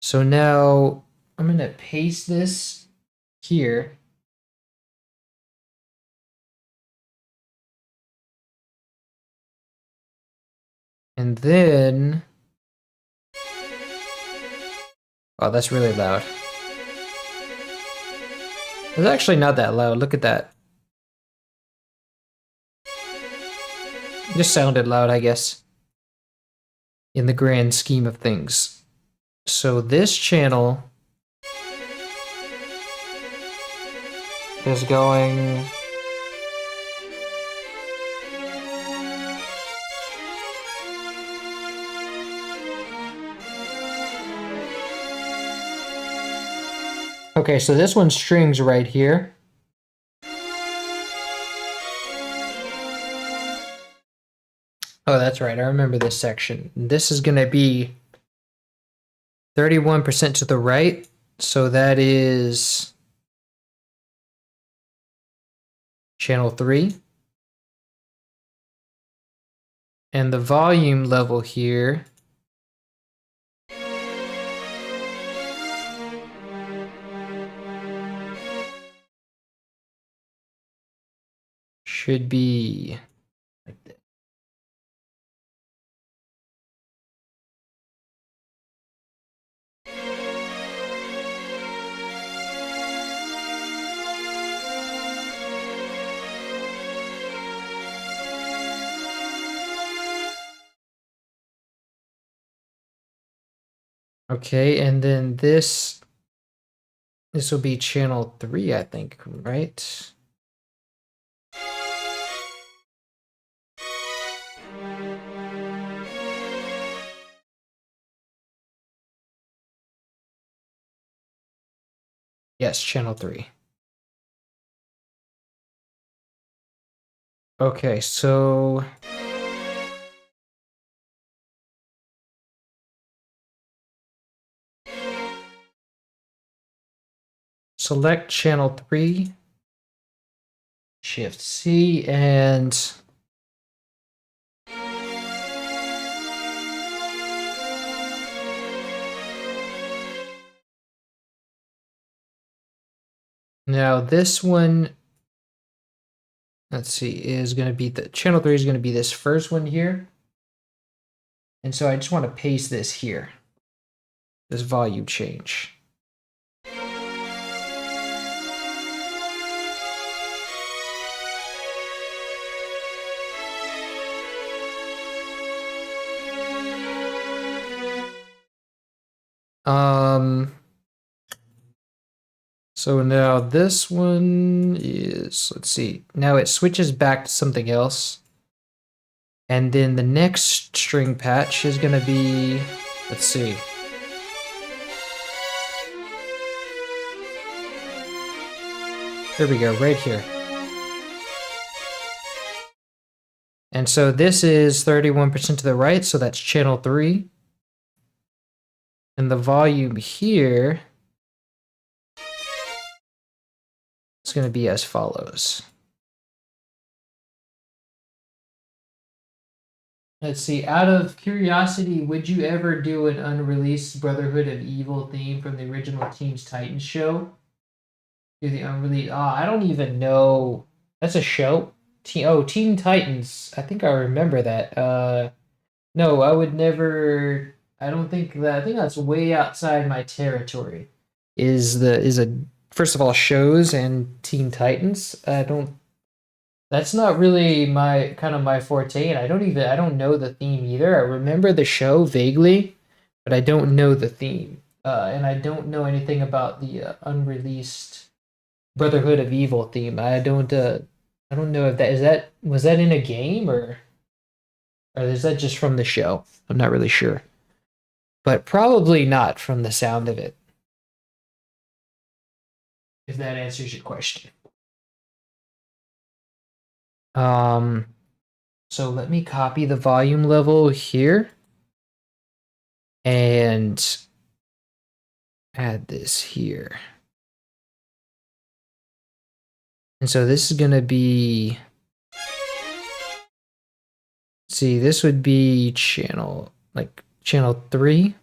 So now I'm going to paste this here. And then, oh, that's really loud. It's actually not that loud. Look at that. It just sounded loud, I guess, in the grand scheme of things. So this channel is going... Okay, so this one strings right here. Oh, that's right. I remember this section. This is going to be 31% to the right. So that is channel 3. And the volume level here should be like this. Okay, and then this will be channel 3, I think, right? Yes, channel 3. Okay, so select channel 3, Shift C, and now this one, let's see, is going to be the channel 3 is going to be this first one here. And so I just want to paste this here, this volume change. So now this one is, let's see, now it switches back to something else. And then the next string patch is going to be, let's see. There we go, right here. And so this is 31% to the right, so that's channel 3. And the volume here is going to be as follows. Let's see, out of curiosity, would you ever do an unreleased Brotherhood of Evil theme from the original Teen Titans show? Do the unreleased, I don't even know. That's a show? Teen Titans. I think I remember that. No, I would never. I don't think that. I think that's way outside my territory. First of all, shows and Teen Titans. That's not really my forte, and I don't know the theme either. I remember the show vaguely, but I don't know the theme. And I don't know anything about the unreleased Brotherhood of Evil theme. I don't I don't know if was that in a game or is that just from the show? I'm not really sure. But probably not from the sound of it. If that answers your question. Um so let me copy the volume level here and add this here. And so this is going to be, see, this would be channel 3.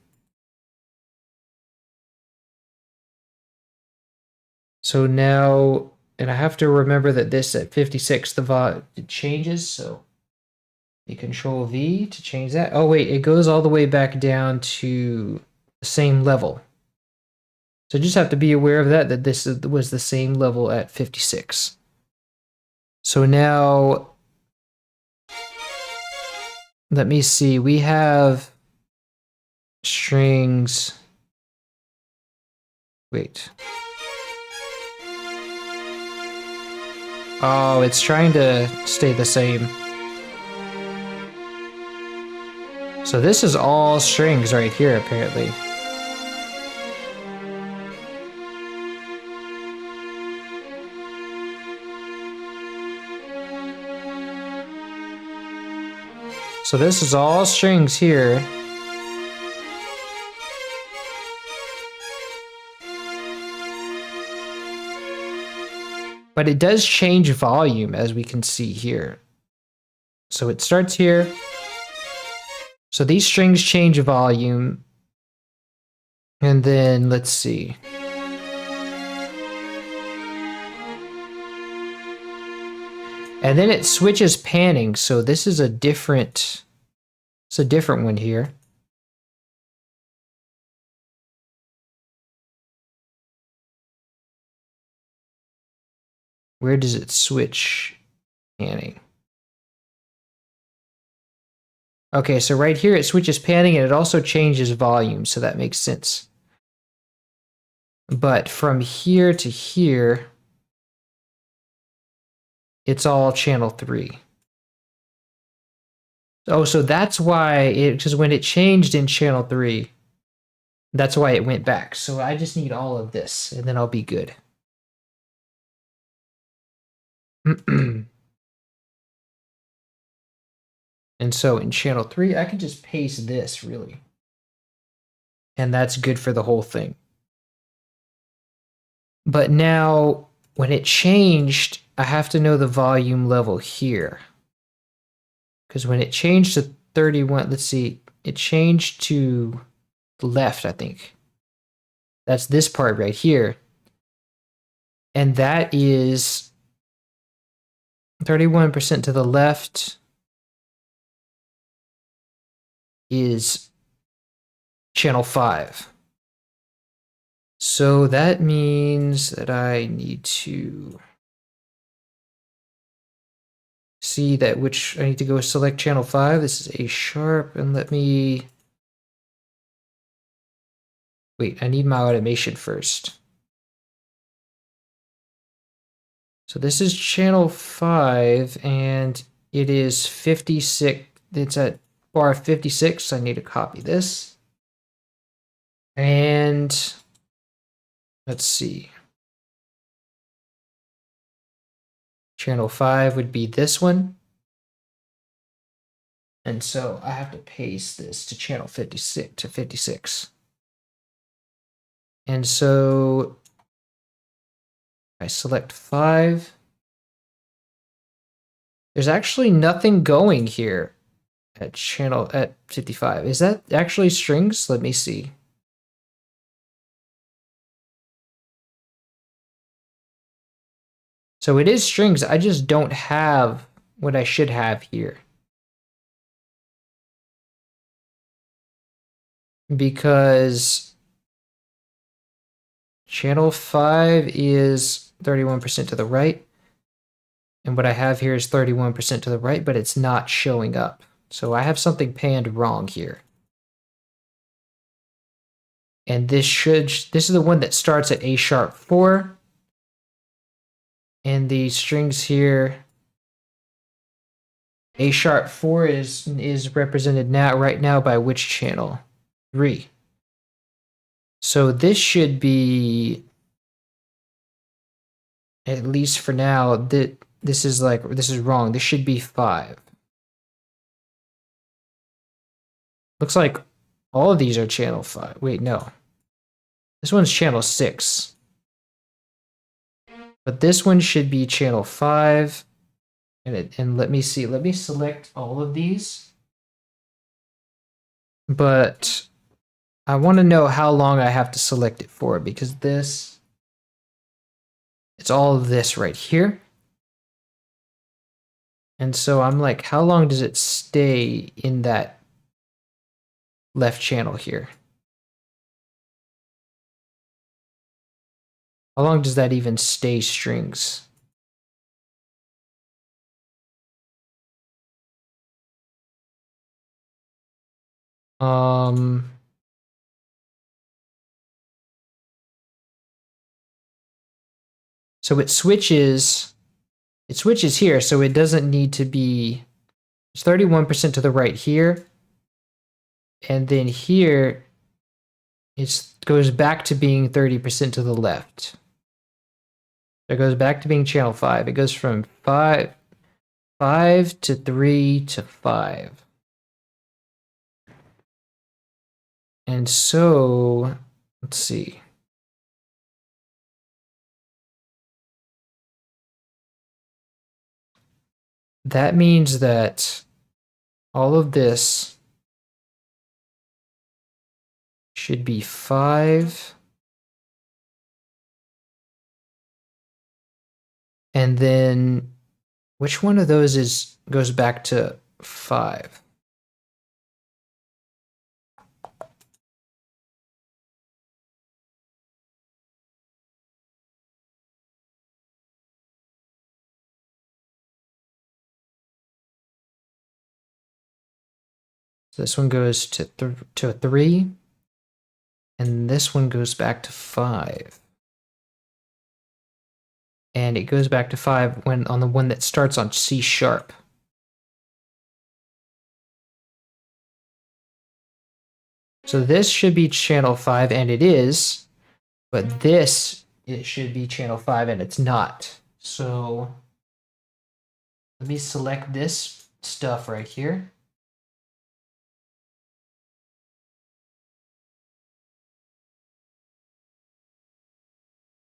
So now, and I have to remember that this at 56, it changes. So you Control V to change that. Oh wait, it goes all the way back down to the same level. So just have to be aware of that this was the same level at 56. So now, let me see, we have strings. Wait. Oh, it's trying to stay the same. So this is all strings right here, apparently. So this is all strings here. But it does change volume, as we can see here. So it starts here. So these strings change volume. And then, let's see. And then it switches panning, so this is a different, it's a different one here. Where does it switch panning? Okay, so right here it switches panning and it also changes volume, so that makes sense. But from here to here, it's all channel 3. Oh, so that's why because when it changed in channel 3, that's why it went back. So I just need all of this and then I'll be good. And so in channel 3, I can just paste this really. And that's good for the whole thing. But now when it changed, I have to know the volume level here. Because when it changed to 31, let's see, it changed to the left, I think. That's this part right here. And that is 31% to the left is channel 5. So that means that I need to see that which I need to go select channel 5. This is A sharp, and let me wait, I need my automation first. So this is channel 5 and it is 56. It's at bar 56. I need to copy this. And let's see. Channel 5 would be this one. And so I have to paste this to channel 56. And so I select 5. There's actually nothing going here at 55. Is that actually strings? Let me see. So it is strings. I just don't have what I should have here. Because channel 5 is 31% to the right. And what I have here is 31% to the right, but it's not showing up. So I have something panned wrong here. And this is the one that starts at A sharp 4. And the strings here A sharp 4 is represented now right now by which channel? 3. So this should be, at least for now, this is wrong. This should be 5. Looks like all of these are channel 5. Wait, no. This one's channel 6. But this one should be channel 5. And let me see. Let me select all of these. But I want to know how long I have to select it for, because it's all of this right here. And so I'm like, how long does it stay in that left channel here? How long does that even stay strings? So it switches here, so it doesn't need to be, it's 31% to the right here. And then here, it goes back to being 30% to the left. It goes back to being channel 5. It goes from 5 to 3 to 5. And so, let's see. That means that all of this should be 5. And then which one of those goes back to 5? So this one goes to 3, and this one goes back to 5. And it goes back to 5 when on the one that starts on C sharp. So this should be channel 5, and it is, but it should be channel 5, and it's not. So let me select this stuff right here.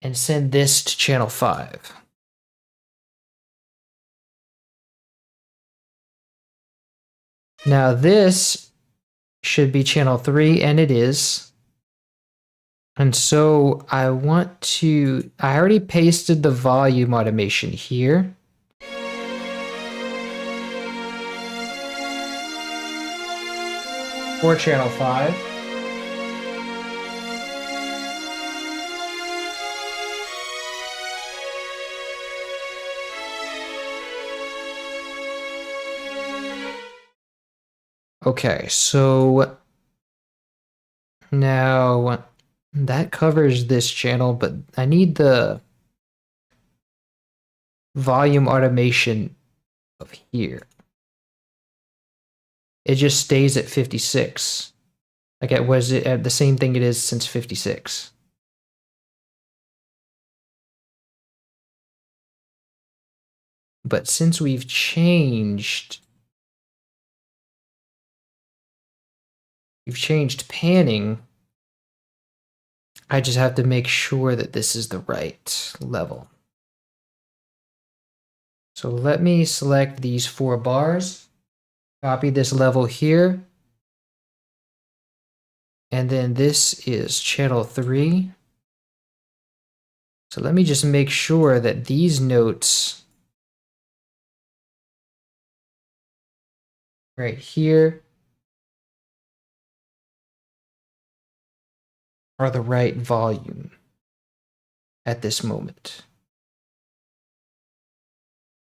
And send this to channel 5. Now this should be channel 3, and it is. And so I already pasted the volume automation here. For channel 5. Okay, so now that covers this channel, but I need the volume automation of here. It just stays at 56. Like it was at the same thing it is since 56. But since we've changed panning, I just have to make sure that this is the right level. So let me select these 4 bars, copy this level here, and then this is channel 3. So let me just make sure that these notes right here are the right volume at this moment.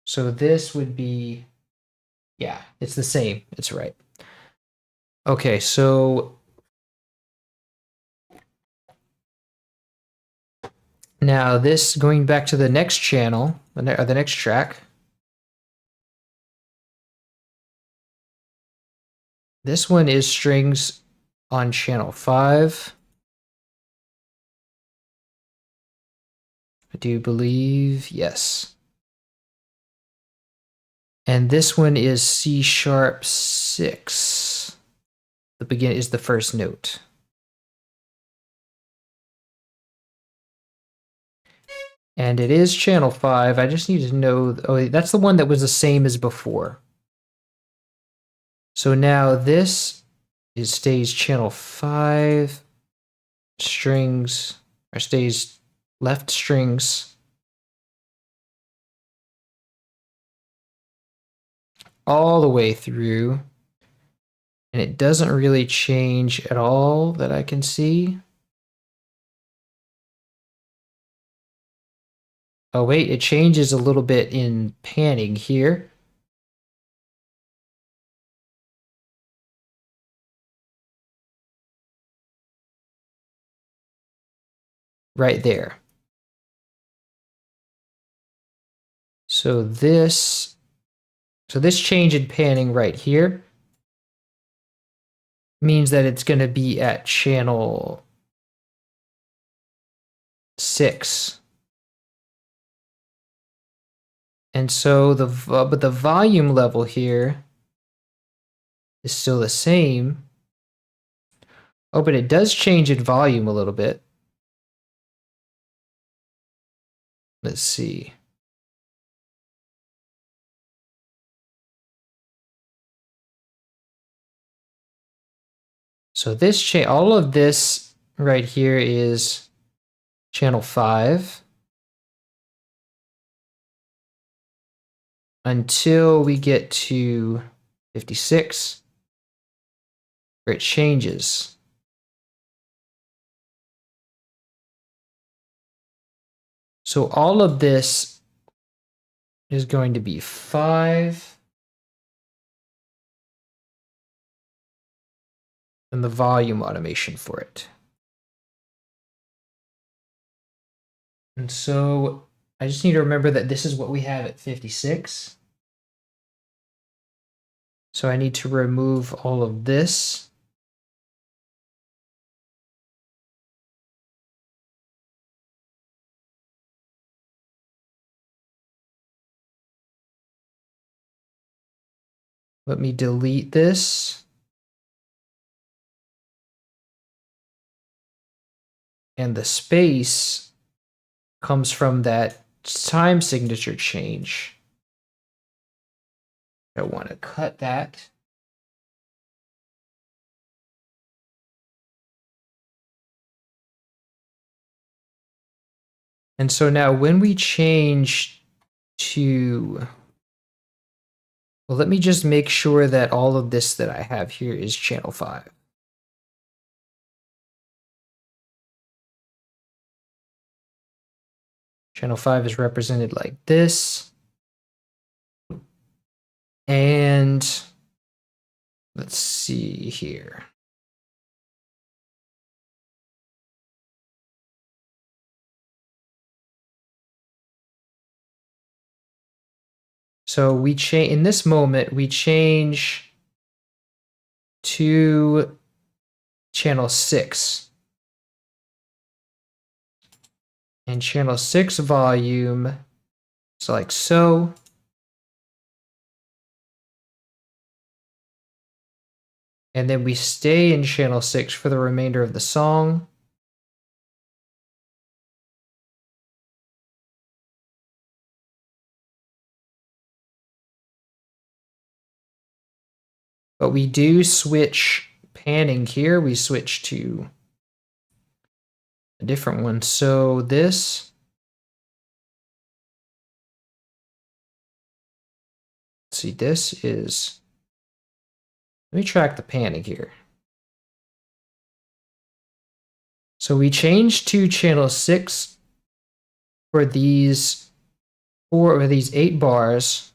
So this would be, yeah, it's the same. It's right. Okay, so now this, going back to the next channel, or the next track. This one is strings on channel 5. I do believe, yes. And this one is C sharp 6. The begin is the first note. And it is channel 5. I just need to know, oh, that's the one that was the same as before. So now this is stays channel 5 strings, or stays left strings all the way through. And it doesn't really change at all that I can see. Oh wait, it changes a little bit in panning here. Right there. So this change in panning right here means that it's going to be at channel 6. And so but the volume level here is still the same. Oh, but it does change in volume a little bit. Let's see. So this all of this right here is channel 5 until we get to 56, where it changes. So all of this is going to be 5, and the volume automation for it. And so I just need to remember that this is what we have at 56. So I need to remove all of this. Let me delete this. And the space comes from that time signature change. I want to cut that. And so now when we change to, well, let me just make sure that all of this that I have here is channel 5. Channel 5 is represented like this. And let's see here. So we change in this moment, we change to channel 6. And channel 6 volume is like so. And then we stay in channel 6 for the remainder of the song. But we do switch panning here. We switch to a different one. So this, let's see, this is, let me track the panning here. So we change to channel 6 for these 8 bars.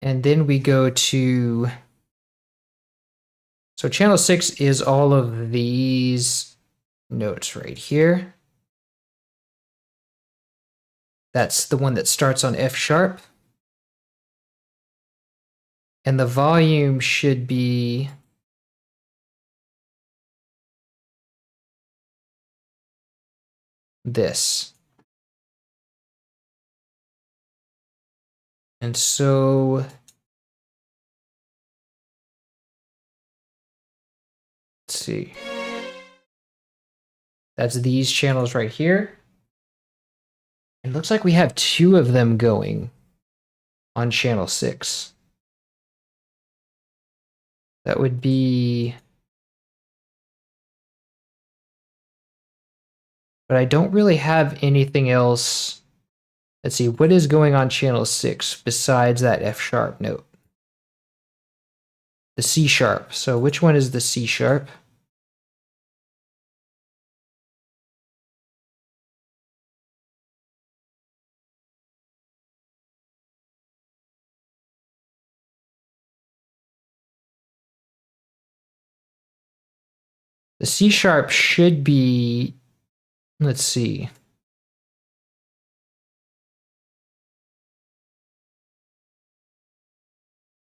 And then we go to, so channel 6 is all of these notes right here. That's the one that starts on F sharp. And the volume should be this. And so let's see. That's these channels right here. It looks like we have 2 of them going on channel 6. That would be... But I don't really have anything else. Let's see, what is going on channel 6 besides that F sharp note? The C sharp. So which one is the C sharp? The C sharp should be, let's see.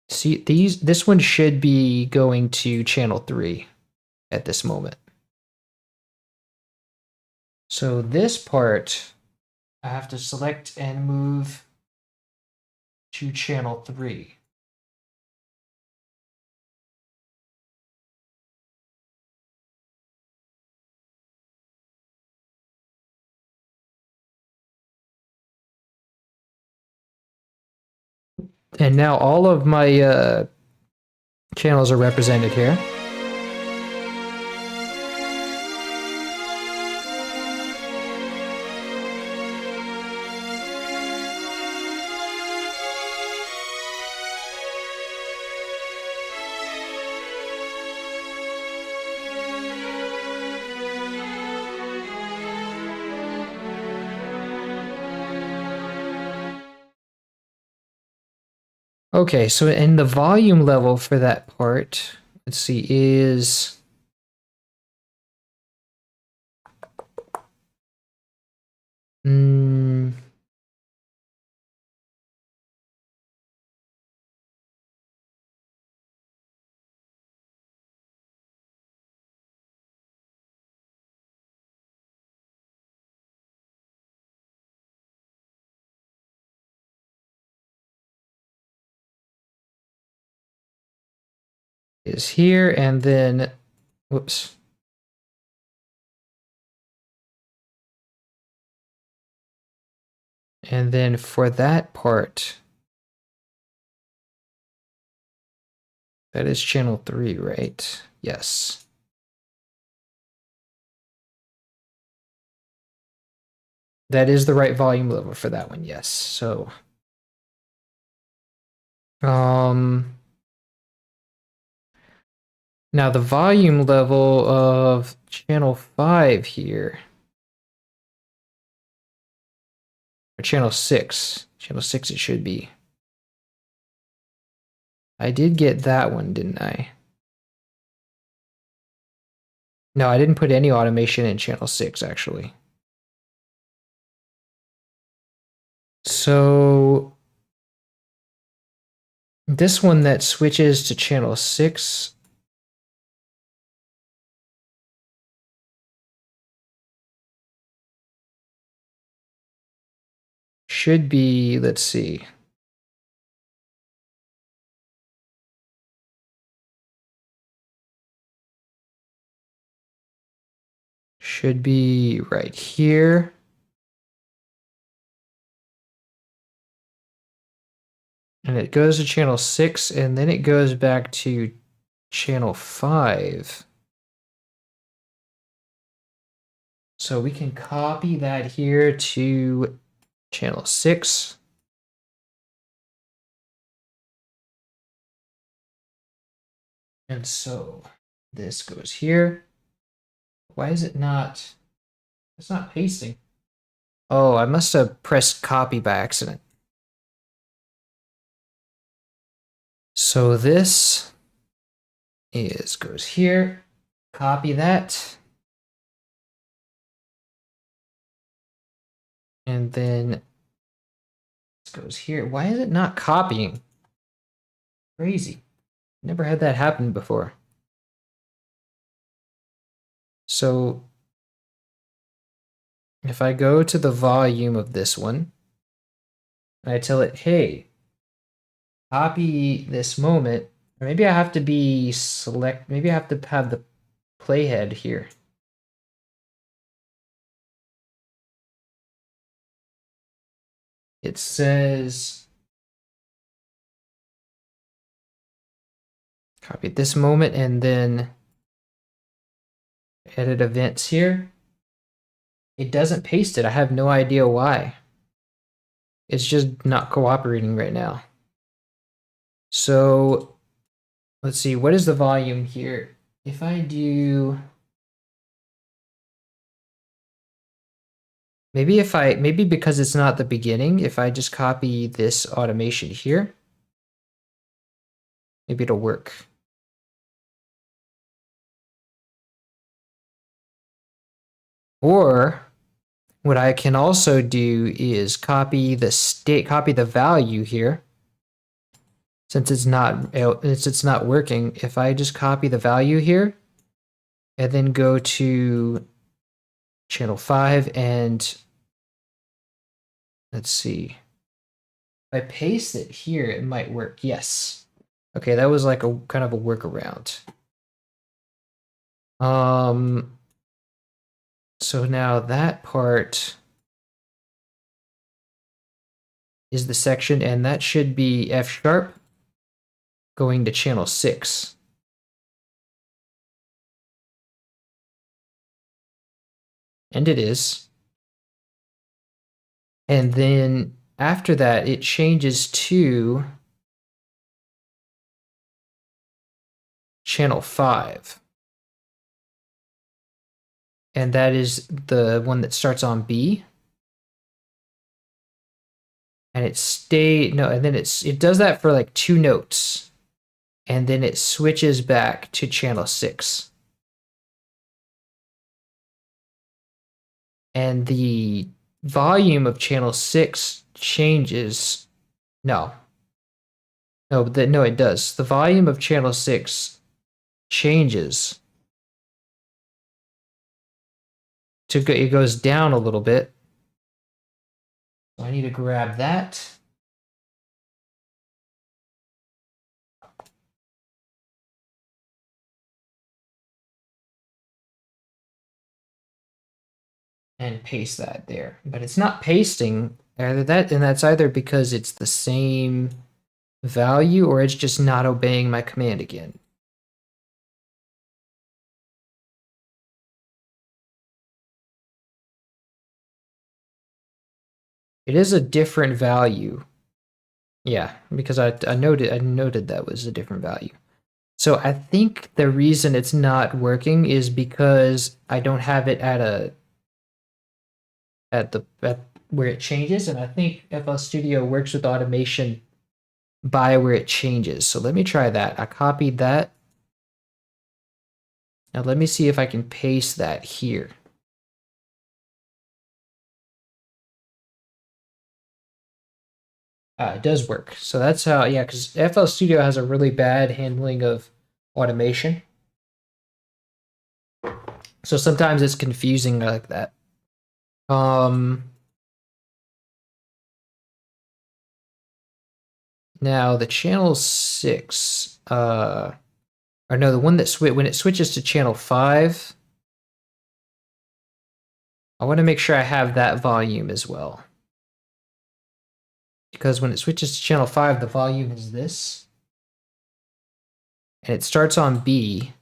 See, this one should be going to channel 3 at this moment. So this part, I have to select and move to channel 3. And now all of my channels are represented here. Okay, so in the volume level for that part, let's see, is here, and then, whoops. And then for that part, that is channel 3, right? Yes. That is the right volume level for that one, yes. So, now the volume level of channel 5 here, or channel 6 it should be. I did get that one, didn't I? No, I didn't put any automation in channel 6, actually. So this one that switches to channel 6 should be, let's see. Should be right here. And it goes to channel 6, and then it goes back to channel 5. So we can copy that here to channel 6. And so this goes here. Why is it not? It's not pasting. Oh, I must have pressed copy by accident. So this goes here. Copy that. And then this goes here. Why is it not copying? Crazy. Never had that happen before. So if I go to the volume of this one, and I tell it, hey, copy this moment, or maybe I have to maybe I have to have the playhead here. It says, copy this moment and then edit events here. It doesn't paste it. I have no idea why. It's just not cooperating right now. So let's see, what is the volume here? If I do, maybe because it's not the beginning, if I just copy this automation here, maybe it'll work. Or what I can also do is copy the value here. Since it's not working, if I just copy the value here and then go to channel 5 and let's see. If I paste it here, it might work. Yes. Okay, that was like a kind of a workaround. So now that part is the section, and that should be F sharp going to channel 6. And it is. And then after that, it changes to channel 5. And that is the one that starts on B. And and then it does that for like 2 notes. And then it switches back to channel 6. And the volume of channel 6 changes. No, it does. The volume of channel 6 changes. It goes down a little bit. So I need to grab that. And paste that there. But it's not pasting. And that's either because it's the same value or it's just not obeying my command again. It is a different value. Yeah, because I noted that was a different value. So I think the reason it's not working is because I don't have it at where it changes, and I think FL Studio works with automation by where it changes. So let me try that. I copied that. Now let me see if I can paste that here. It does work. So that's how, yeah, because FL Studio has a really bad handling of automation. So sometimes it's confusing like that. Now the channel 6, or no, the one that when it switches to channel 5, I want to make sure I have that volume as well. Because when it switches to channel 5, the volume is this. And it starts on B.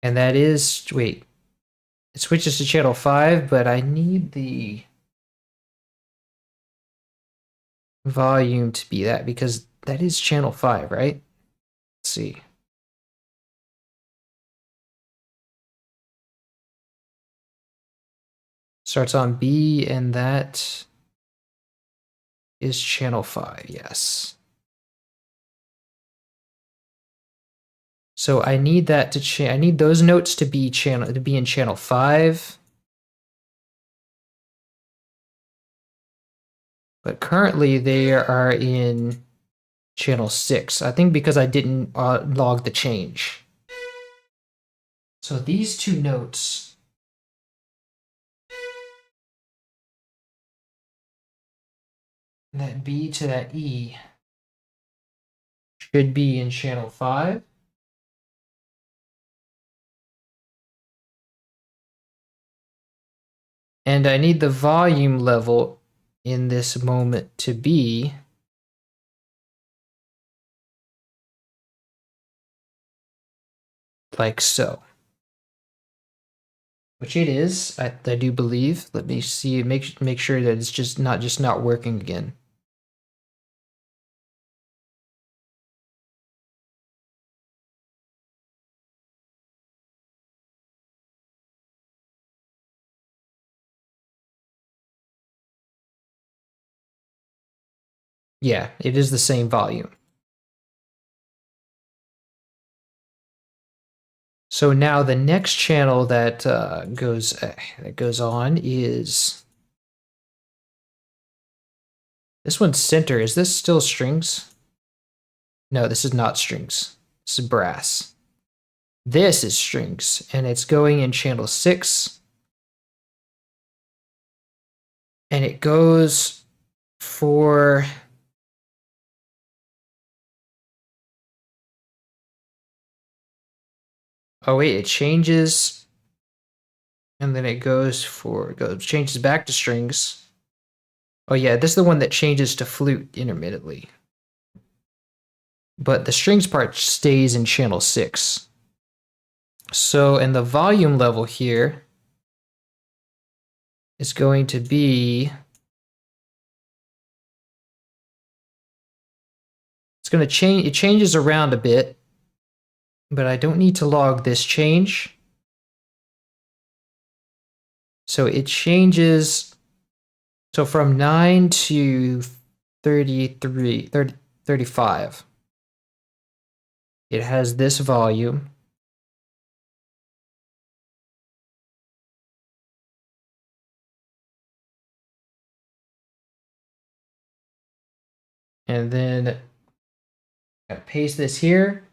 And that is, wait, it switches to channel 5, but I need the volume to be that because that is channel 5, right? Let's see. Starts on B, and that is channel 5, yes. So I need that to I need those notes to be in channel 5. but currently they are in channel 6. I think because I didn't log the change. So these two notes that B to that E should be in channel 5. And I need the volume level in this moment to be like so. Which it is, I do believe. Let me see, make sure that it's just not working again. Yeah, it is the same volume. So now the next channel that goes on is this one's center. Is this still strings? No, this is not strings. This is brass. This is strings, and it's going in channel 6. And it goes for oh wait, it changes, and then it changes back to strings. Oh yeah, this is the one that changes to flute intermittently. But the strings part stays in channel 6. So, and the volume level here is going to be, it's going to change, it changes around a bit, but I don't need to log this change. So it changes, so from 9 to 35. It has this volume. And then I paste this here,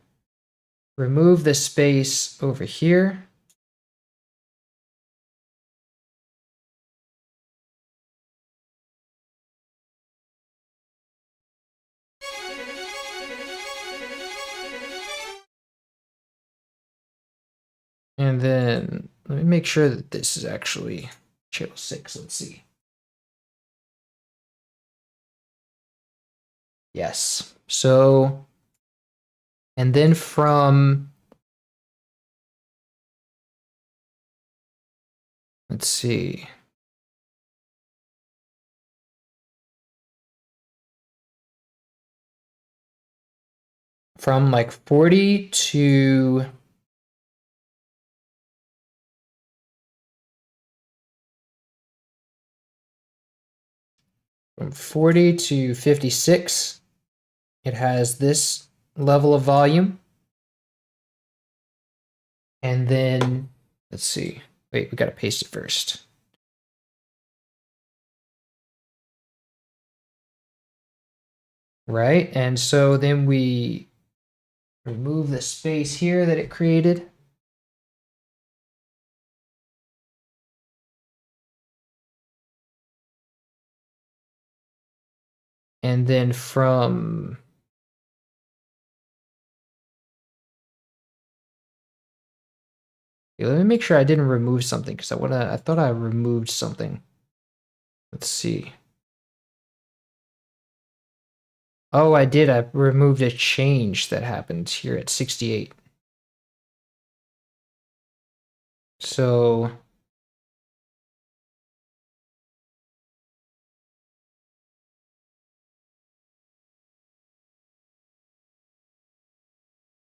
remove the space over here. And then let me make sure that this is actually channel 6. Let's see. Yes. So, and then let's see. From like 40 to from 40 to 56, it has this level of volume. And then, let's see. Wait, we got to paste it first. Right? And so then we remove the space here that it created. And then from let me make sure I didn't remove something because I thought I removed something. Let's see. Oh, I did. I removed a change that happened here at 68. So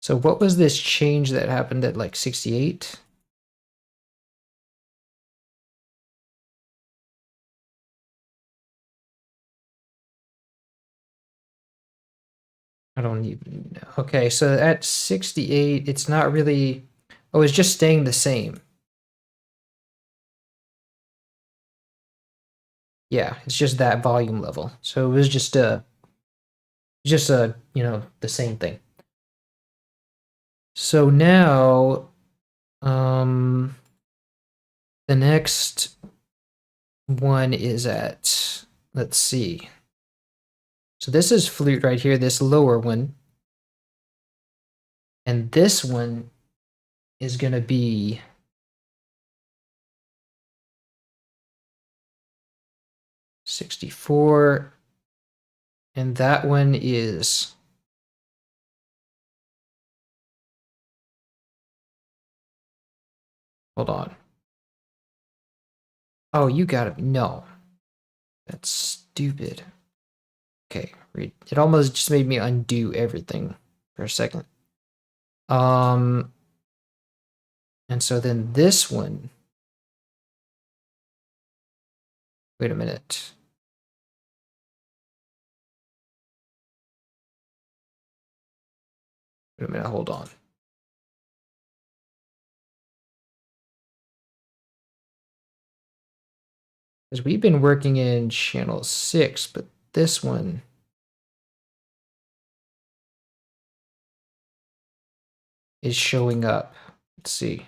what was this change that happened at like 68? I don't even know. Okay, so at 68, it's not really, oh, it's just staying the same. Yeah, it's just that volume level. So it was just a the same thing. So now the next one is at, let's see. So this is flute right here, this lower one. And this one is going to be $64. And that one is hold on. Oh, you gotta no. That's stupid. Okay, it almost just made me undo everything for a second. And so then this one. Wait a minute. Wait a minute, hold on. Because we've been working in channel 6, but this one is showing up. Let's see.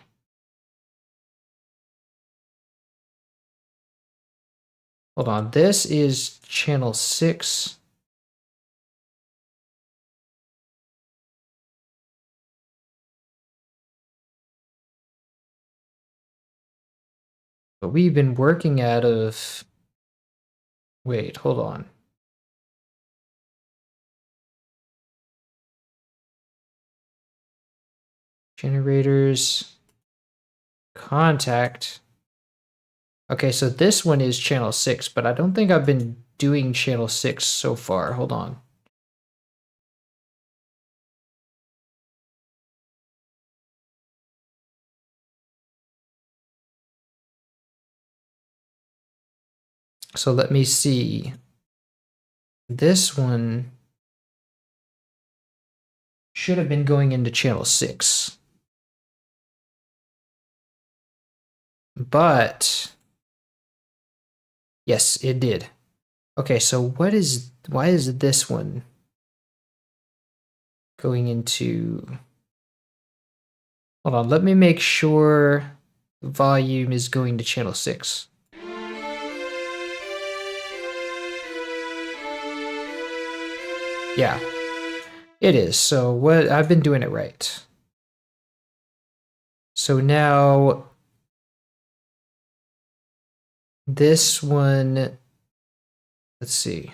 Hold on, this is channel 6. But we've been working out of... Wait, hold on. Generators. Contact. Okay, so this one is channel 6, but I don't think I've been doing channel 6 so far. Hold on. So let me see. This one should have been going into channel 6. But yes, it did. Okay, so why is this one going into... Hold on, let me make sure the volume is going to channel 6. Yeah, it is. So what I've been doing it right. So now this one, let's see.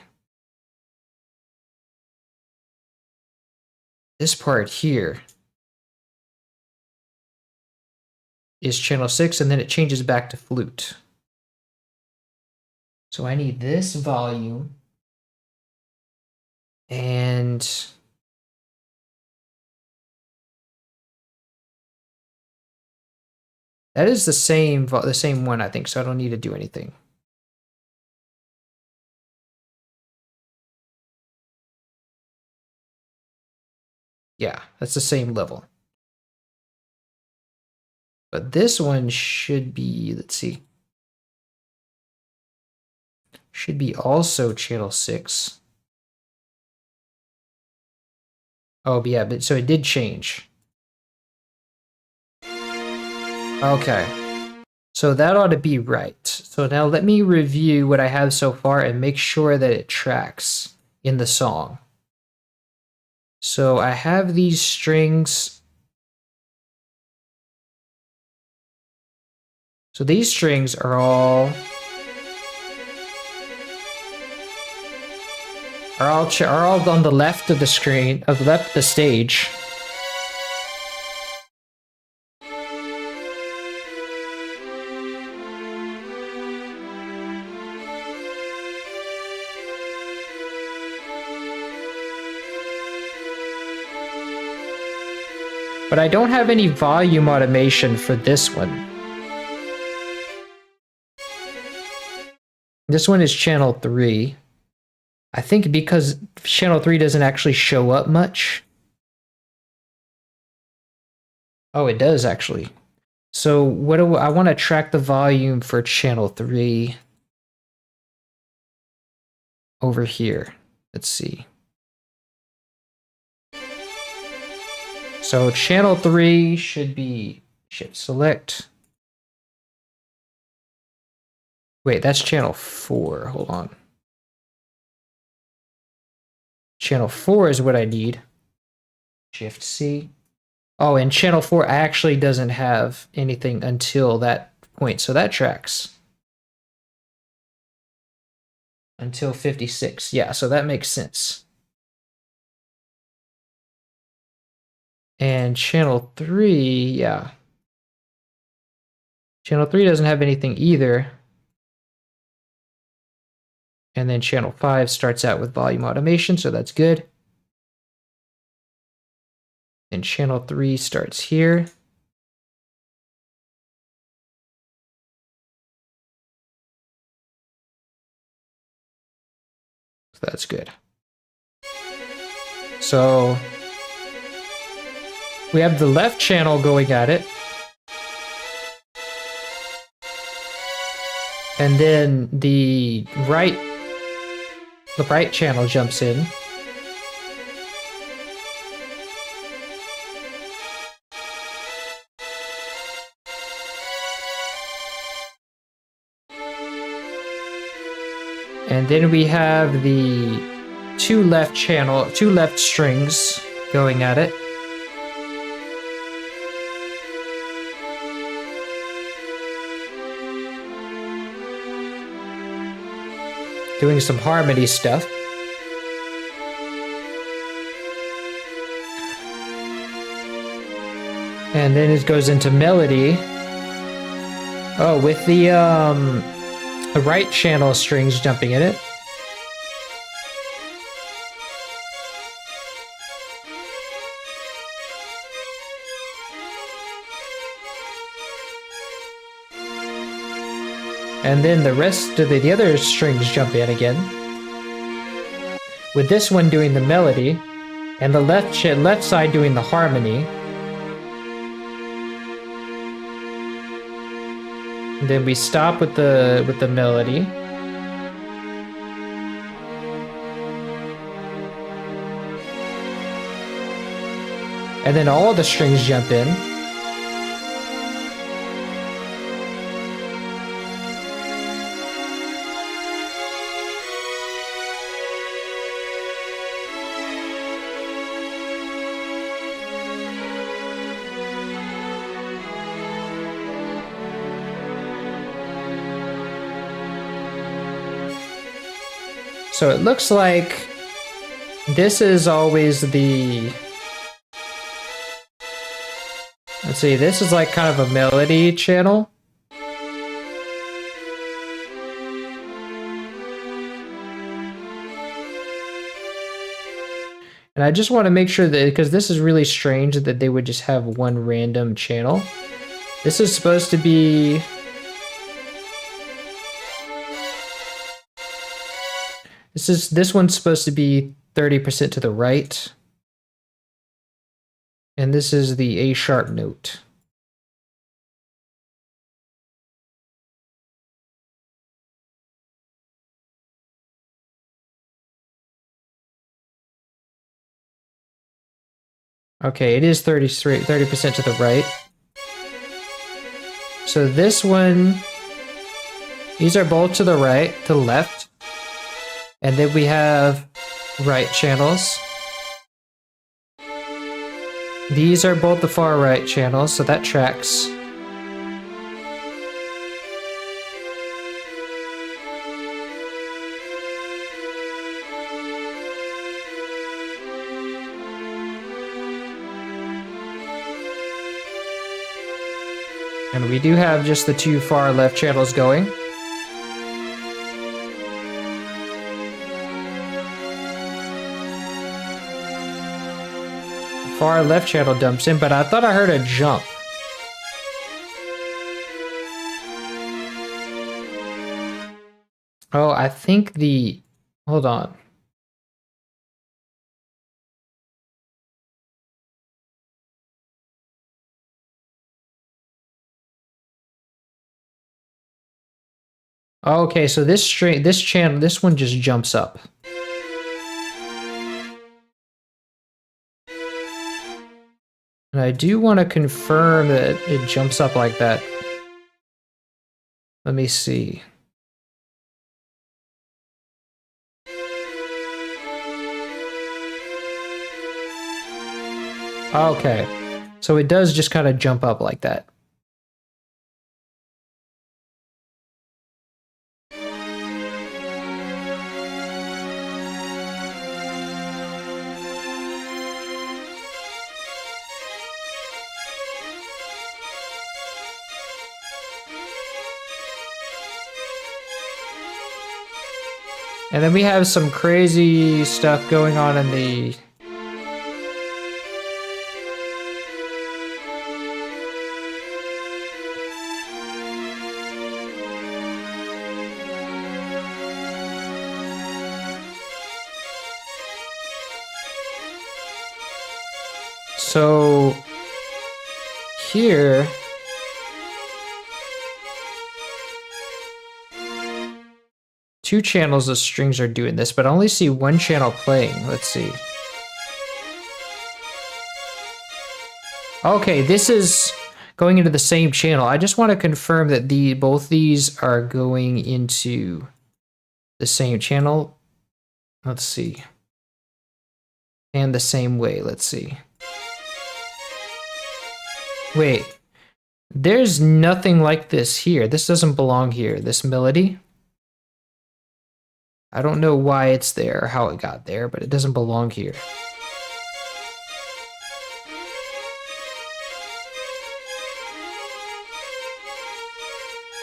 This part here is channel 6, and then it changes back to flute. So I need this volume, and that is the same one, I think, so I don't need to do anything. Yeah, that's the same level. But this one should be, let's see, should be also channel 6. Oh, yeah, but so it did change. Okay. So that ought to be right. So now let me review what I have so far and make sure that it tracks in the song. So I have these strings. So these strings are all on the left of the screen, of the left of the stage. But I don't have any volume automation for this one. This one is channel 3. I think because channel 3 doesn't actually show up much. Oh, it does actually. So what do I want to track the volume for channel 3? over here. Let's see. So channel 3 should be shift select. Wait, that's channel 4. Hold on. Channel 4 is what I need. Shift C. Oh, and channel 4 actually doesn't have anything until that point, so that tracks. Until 56. Yeah, so that makes sense. And channel 3, yeah. Channel 3 doesn't have anything either. And then channel 5 starts out with volume automation, so that's good. And channel 3 starts here. So that's good. So we have the left channel going at it. And then the right channel jumps in. And then we have the two left strings going at it. Doing some harmony stuff. And then it goes into melody. Oh, with the right channel strings jumping in it. And then the rest of the other strings jump in again. With this one doing the melody, and the left side doing the harmony. And then we stop with the melody. And then all the strings jump in. So it looks like this is always the... Let's see, this is like kind of a melody channel. And I just want to make sure that, because this is really strange that they would just have one random channel. This is supposed to be... This one's supposed to be 30% to the right. And this is the A sharp note. Okay, it is 30% to the right. So this one, these are both to the right, to the left. And then we have right channels. These are both the far right channels, so that tracks. And we do have just the two far left channels going. Far left channel dumps in, but I thought I heard a jump. Oh, I think the... Hold on. Okay, so this channel, this one just jumps up. And I do want to confirm that it jumps up like that. Let me see. Okay, so it does just kind of jump up like that. And then we have some crazy stuff going on in the... So here, two channels of strings are doing this, but I only see one channel playing. Let's see. Okay, this is going into the same channel. I just want to confirm that both these are going into the same channel. Let's see. And the same way, let's see. Wait, there's nothing like this here. This doesn't belong here, this melody. I don't know why it's there or how it got there, but it doesn't belong here.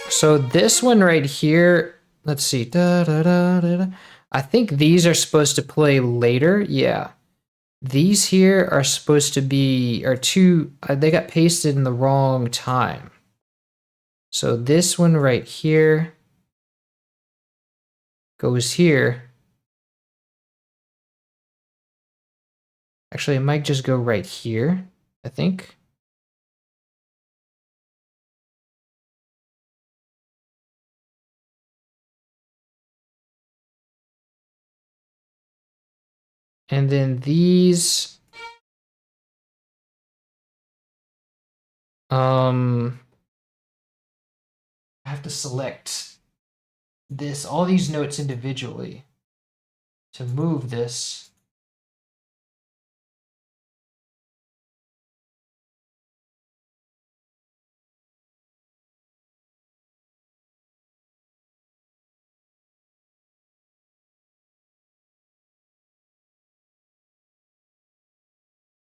So this one right here, let's see. Da, da, da, da, da. I think these are supposed to play later. Yeah. These here are supposed to be, they got pasted in the wrong time. So this one right here goes here. Actually, it might just go right here, I think. And then these, I have to select all these notes individually to move this.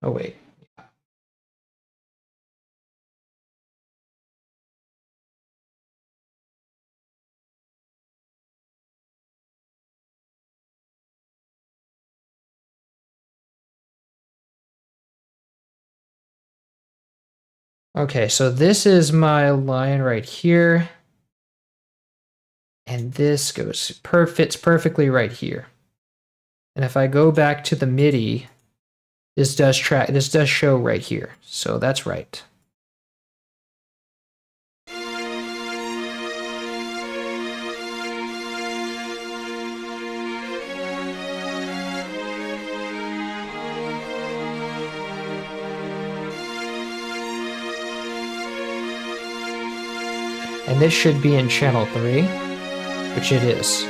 Oh, wait. Okay, so this is my line right here. And this fits perfectly right here. And if I go back to the MIDI, this does show right here. So that's right. And this should be in channel 3, which it is.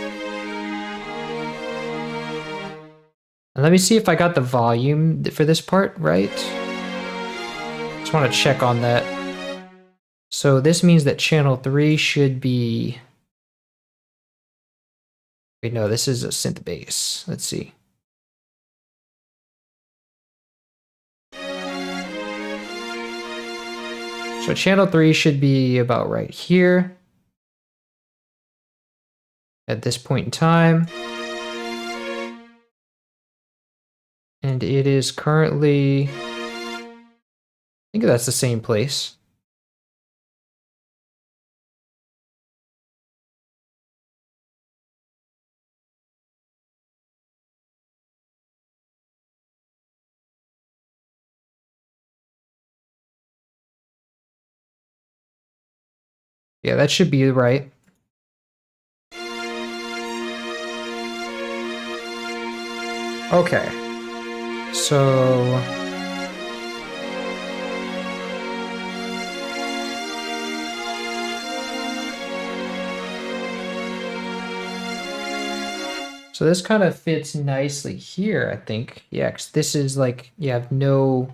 And let me see if I got the volume for this part right. Just want to check on that. So this means that channel 3 should be... Wait, no, this is a synth bass. Let's see. So channel 3 should be about right here at this point in time. And it is currently... I think that's the same place. Yeah, that should be right. Okay. So this kind of fits nicely here, I think. Yeah, 'cause this is like you have no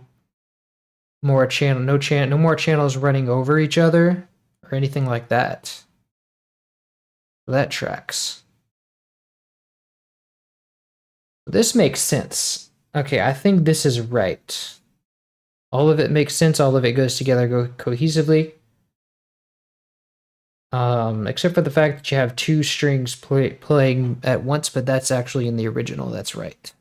more no more channels running over each other or anything like that. That tracks. This makes sense. Okay, I think this is right. All of it makes sense. All of it goes together cohesively. Except for the fact that you have two strings playing at once, but that's actually in the original. That's right.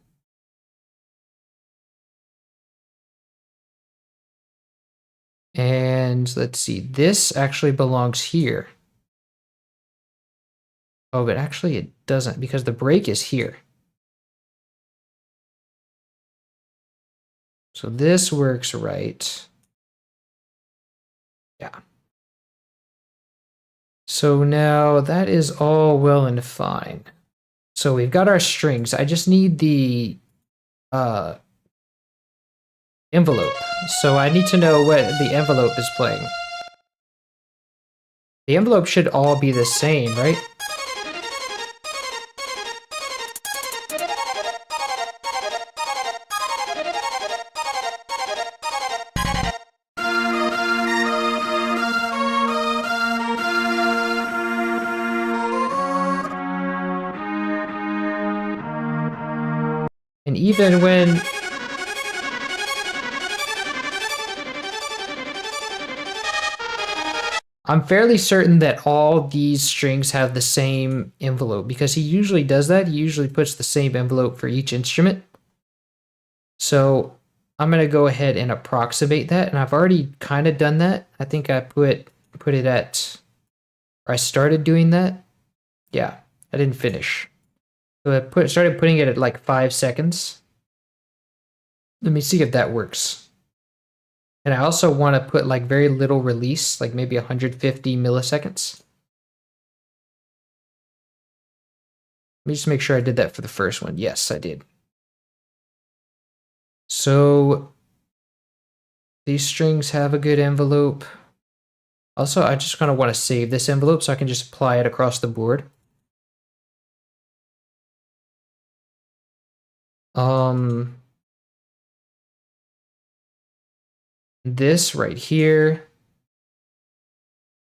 And let's see, this actually belongs here. Oh, but actually it doesn't because the break is here. So this works right. Yeah. So now that is all well and fine. So we've got our strings. I just need the uh, envelope. So I need to know what the envelope is playing. The envelope should all be the same, right? And even when I'm fairly certain that all these strings have the same envelope because he usually does that. He usually puts the same envelope for each instrument. So I'm going to go ahead and approximate that. And I've already kind of done that. I think I put it at, or I started doing that. Yeah, I didn't finish. So I started putting it at like 5 seconds. Let me see if that works. And I also want to put like very little release, like maybe 150 milliseconds. Let me just make sure I did that for the first one. Yes, I did. So these strings have a good envelope. Also, I just kind of want to save this envelope so I can just apply it across the board. This right here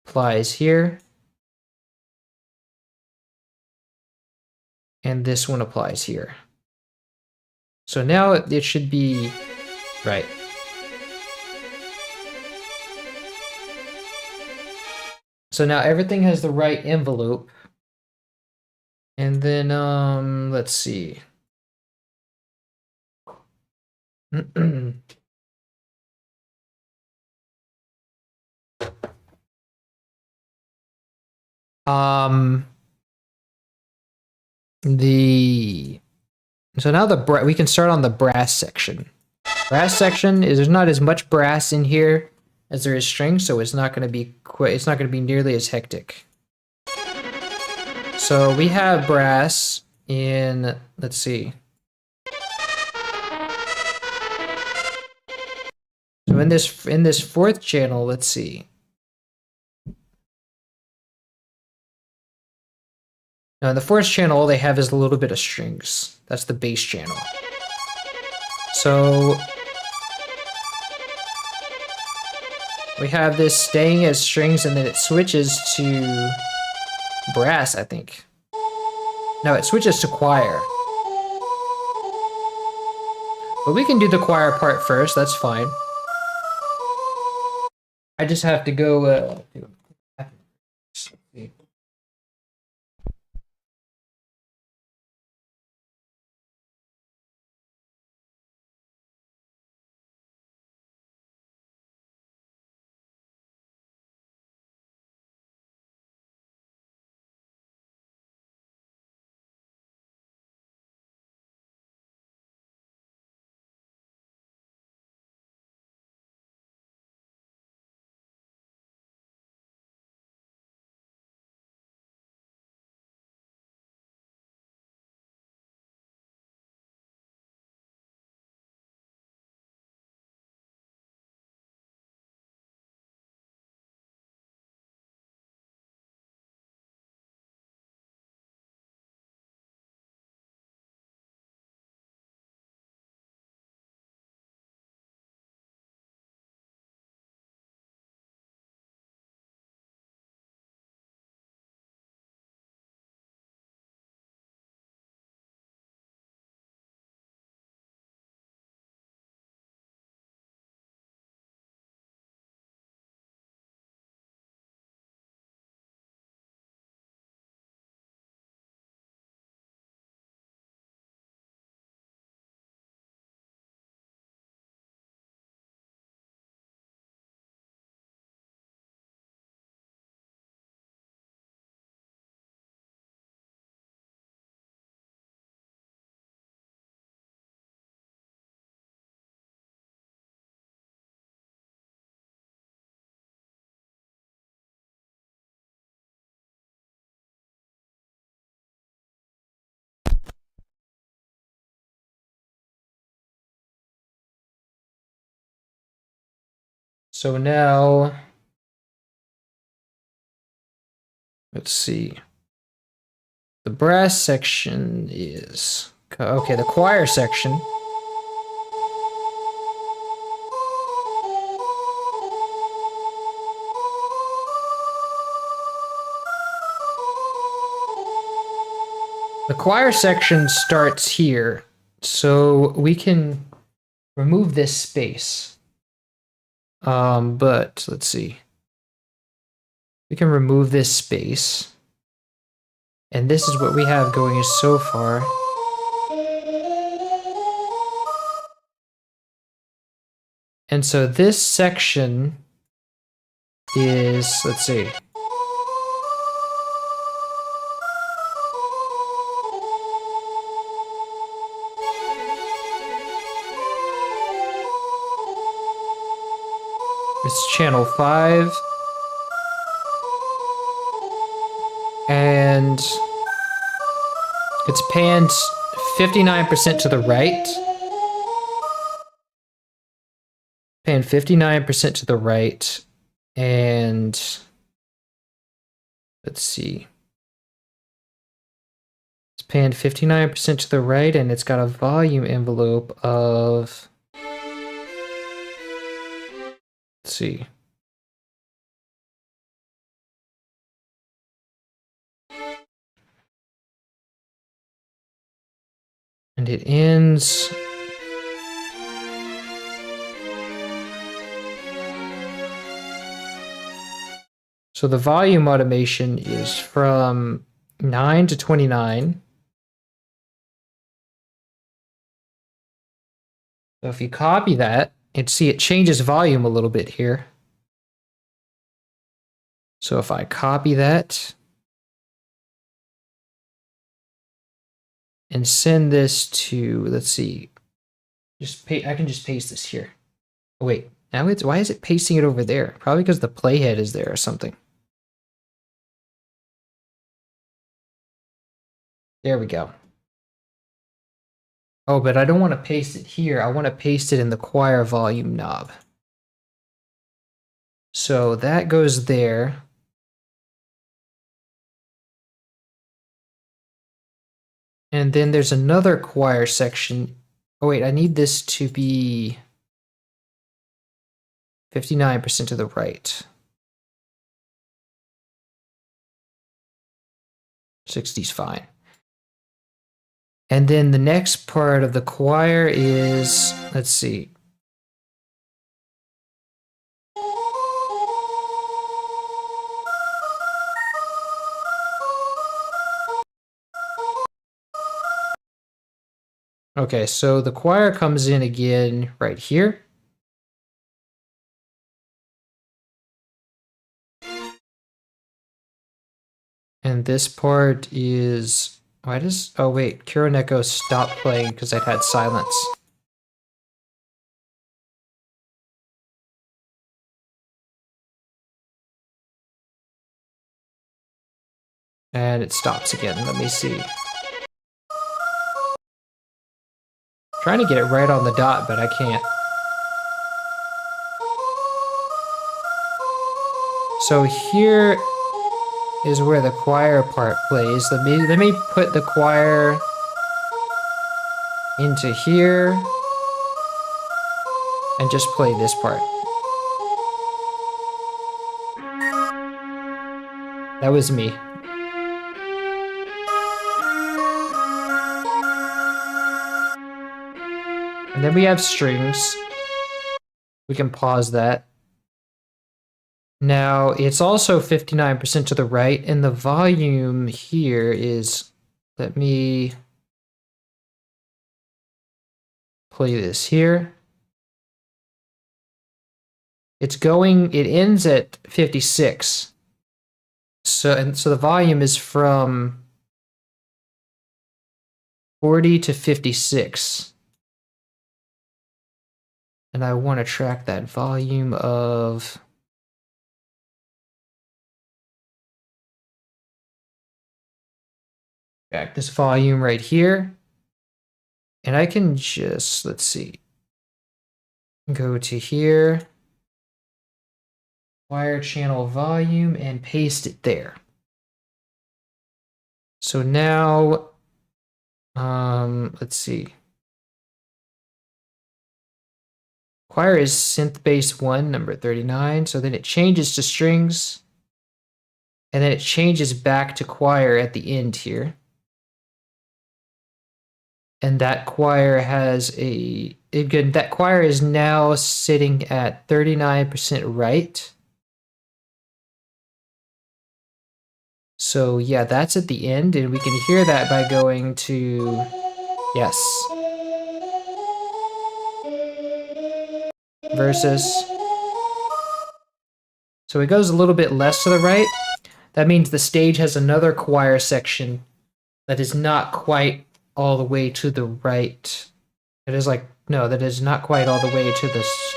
applies here. And this one applies here. So now it should be right. So now everything has the right envelope. And then let's see. um the so now we can start on the brass section. Brass section is there's not as much brass in here as there is strings, so it's not going to be nearly as hectic. So we have brass in, let's see. So in this fourth channel, let's see. Now in the fourth channel, all they have is a little bit of strings. That's the bass channel. So we have this staying as strings and then it switches to brass, I think. No, it switches to choir. But we can do the choir part first, that's fine. I just have to go So now, let's see. The brass section is, okay, the choir section. The choir section starts here, so we can remove this space. But let's see. We can remove this space. And this is what we have going so far. And so this section is, let's see. It's channel 5. And it's panned 59% to the right. Panned 59% to the right. And let's see. It's panned 59% to the right, and it's got a volume envelope of, let's see. And it ends. So the volume automation is from 9 to 29. So if you copy that, and see it changes volume a little bit here. So if I copy that and send this to, let's see, I can just paste this here. Oh wait, now why is it pasting it over there? Probably because the playhead is there or something. There we go. Oh, but I don't want to paste it here. I want to paste it in the choir volume knob. So that goes there. And then there's another choir section. Oh wait, I need this to be 59% to the right. 60's fine. And then the next part of the choir is, let's see. Okay, so the choir comes in again right here. And this part is, oh wait, Kuroneko stopped playing because it had silence. And it stops again, let me see. Trying to get it right on the dot, but I can't. So here is where the choir part plays. Let me put the choir into here and just play this part. That was me. And then we have strings. We can pause that. Now, it's also 59% to the right, and the volume here is, let me play this here. It ends at 56. So the volume is from 40 to 56. And I want to track that volume of, back this volume right here. And I can just, let's see, go to here. choir channel volume, and paste it there. So now, let's see. Choir is synth bass 1, number 39. So then it changes to strings. And then it changes back to choir at the end here. And that choir has that choir is now sitting at 39% right. So yeah, that's at the end, and we can hear that by going to, yes. Versus. So it goes a little bit less to the right. That means the stage has another choir section that is not quite all the way to the right. It is like, no, that is not quite all the way to this.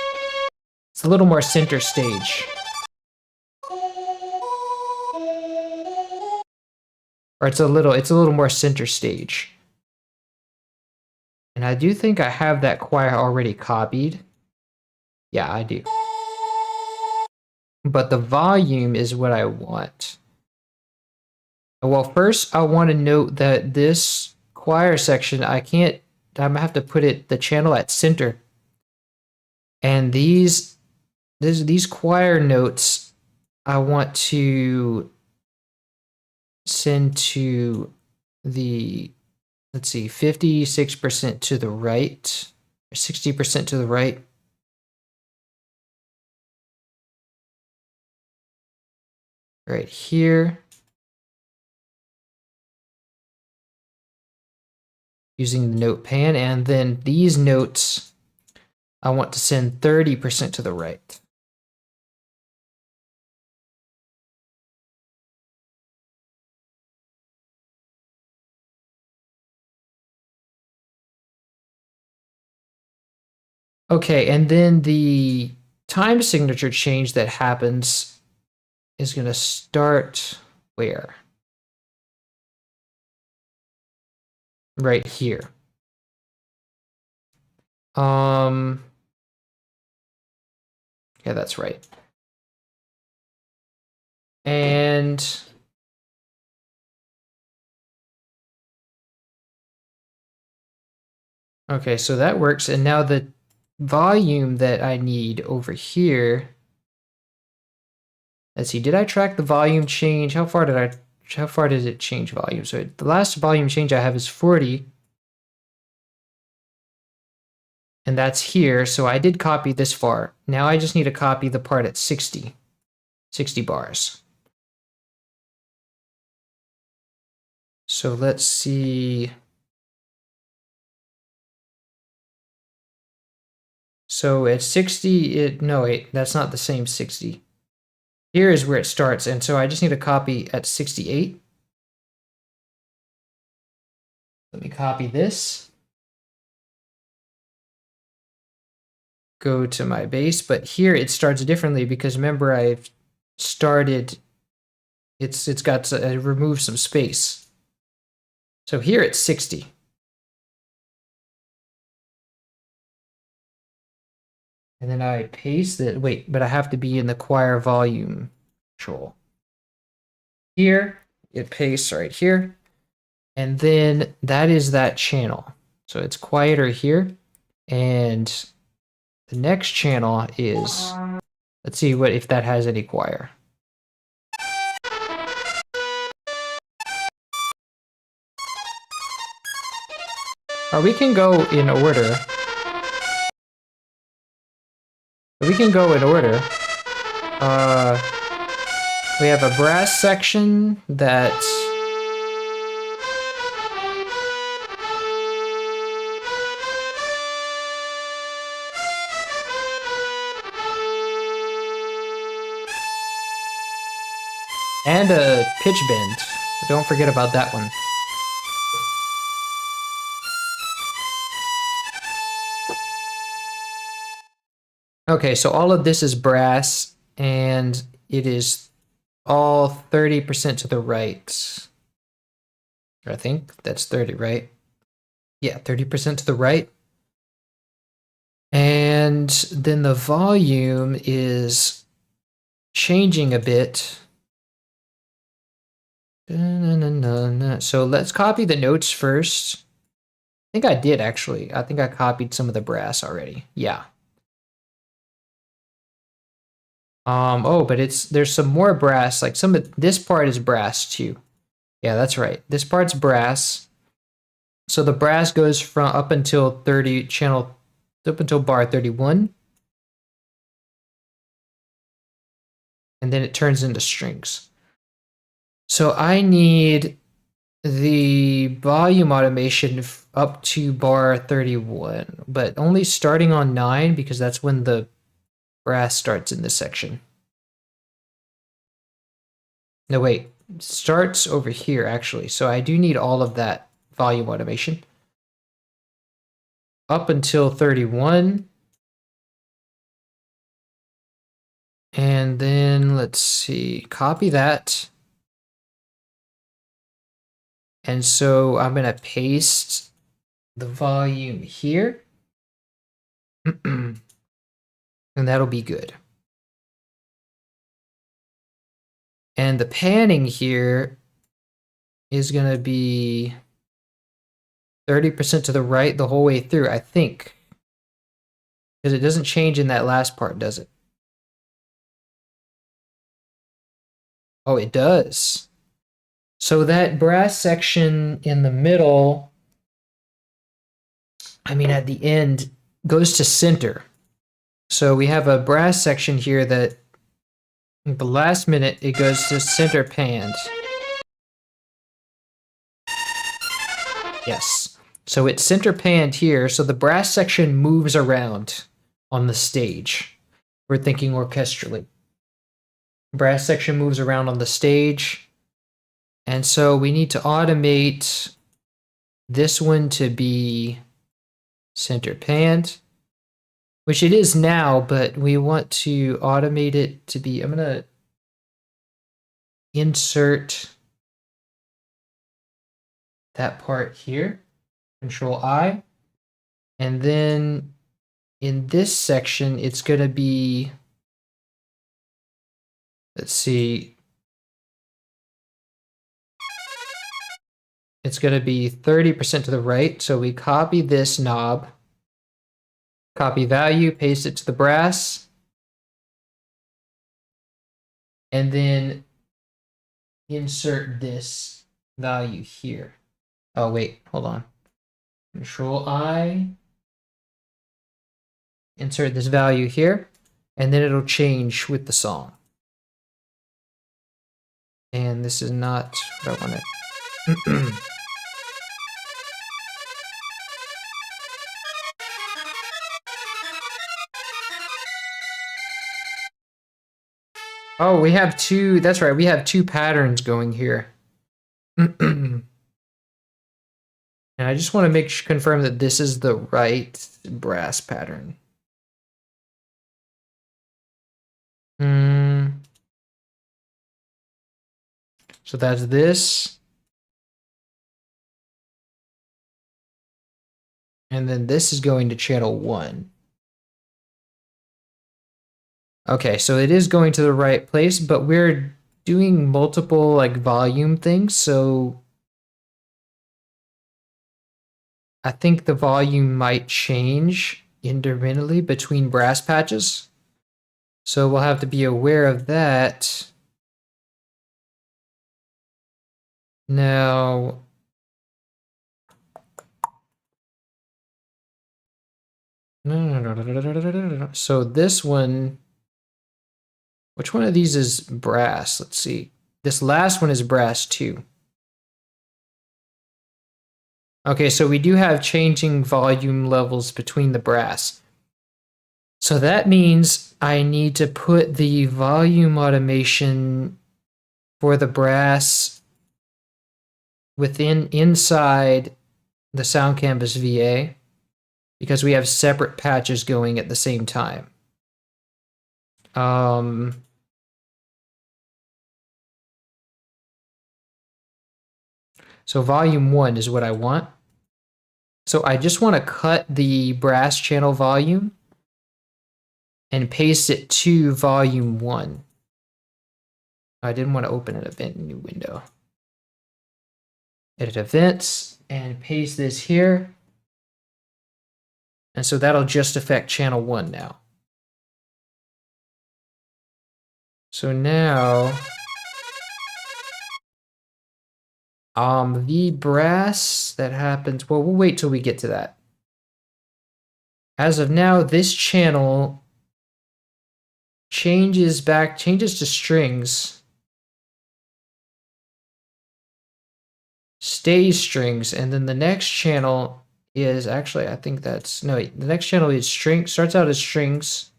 It's a little more center stage. Or it's a little more center stage. And I do think I have that choir already copied. Yeah, I do. But the volume is what I want. Well, first I want to note that this choir section, I'm gonna have to put the channel at center. And these choir notes, I want to send to the, let's see, 56% to the right, or 60% to the right. Right here. Using the note pan, and then these notes, I want to send 30% to the right. Okay, and then the time signature change that happens is going to start where? Right here. Yeah, that's right. And okay, so that works. And now the volume that I need over here. Let's see, did I track the volume change? How far did it change volume? So the last volume change I have is 40. And that's here, so I did copy this far. Now I just need to copy the part at 60 bars. So let's see. So at 60, no wait, that's not the same 60. Here is where it starts, and so I just need to copy at 68. Let me copy this. Go to my bass, but here it starts differently because remember I've started, it's got to remove some space. So here it's 60. And then I paste it. Wait, but I have to be in the choir volume control. Here, it pastes right here. And then that is that channel. So it's quieter here. And the next channel is, let's see what if that has any choir. Or we can go in order. We can go in order. We have a brass section that and a pitch bend. Don't forget about that one. Okay, so all of this is brass, and it is all 30% to the right. I think that's 30, right? Yeah, 30% to the right. And then the volume is changing a bit. So let's copy the notes first. I think I did actually. I think I copied some of the brass already. Yeah. Oh, but there's some more brass. Like some of this part is brass too. Yeah, that's right. This part's brass. So the brass goes from up until up until bar 31. And then it turns into strings. So I need the volume automation up to bar 31, but only starting on 9 because that's when the brass starts in this section. No, wait, starts over here actually. So I do need all of that volume automation up until 31. And then let's see, copy that. And so I'm going to paste the volume here. And that'll be good. And the panning here is going to be 30% to the right the whole way through, I think. Because it doesn't change in that last part, does it? Oh, it does. So that brass section in the middle, I mean at the end, goes to center. So we have a brass section here that at the last minute it goes to center panned. Yes. So it's center panned here, so the brass section moves around on the stage. We're thinking orchestrally. Brass section moves around on the stage. And so we need to automate this one to be center panned, which it is now, but we want to automate it to be, I'm going to insert that part here, Control I, and then in this section, it's going to be, let's see, it's going to be 30% to the right. So we copy this knob, copy value, paste it to the brass, and then insert this value here. Oh, wait, hold on. Control I, insert this value here, and then it'll change with the song. And this is not what I want to. Oh, we have two, that's right, we have two patterns going here. And I just want to confirm that this is the right brass pattern. So that's this. And then this is going to channel 1. Okay, so it is going to the right place, but we're doing multiple like volume things, so I think the volume might change intermittently between brass patches. So we'll have to be aware of that. Now, so this one, which one of these is brass? Let's see. This last one is brass too. Okay, so we do have changing volume levels between the brass. So that means I need to put the volume automation for the brass inside the Sound Canvas VA because we have separate patches going at the same time. So volume 1 is what I want. So I just want to cut the brass channel volume and paste it to volume 1. I didn't want to open an event in new window. Edit events and paste this here. And so that'll just affect channel 1 now. So now, the brass that happens, well, we'll wait till we get to that. As of now, this channel changes to strings, stays strings, and then the next channel is actually, I think that's, no, wait, the next channel is string, starts out as strings.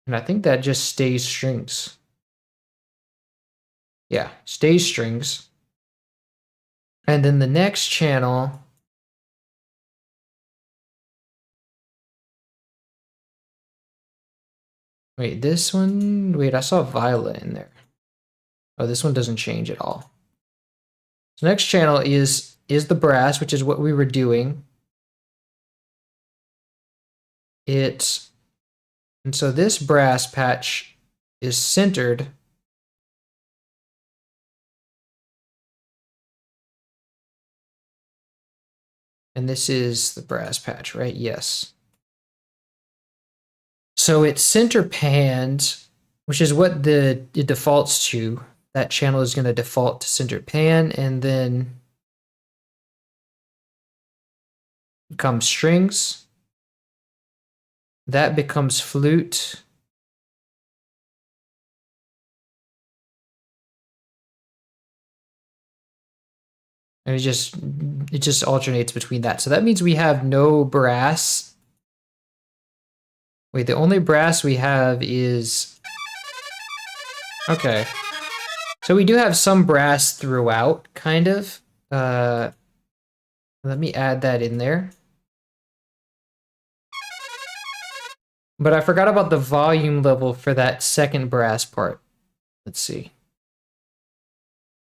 And I think that just stays strings. Yeah, stays strings. And then the next channel, wait, this one, wait, I saw violet in there. Oh, this one doesn't change at all. So next channel is the brass, which is what we were doing. And so this brass patch is centered. And this is the brass patch, right? Yes. So it's center panned, which is what it defaults to. That channel is going to default to center pan, and then comes strings. That becomes flute. And it just alternates between that. So that means we have no brass. Wait, the only brass we have is, okay. So we do have some brass throughout, kind of. Let me add that in there. But I forgot about the volume level for that second brass part. Let's see.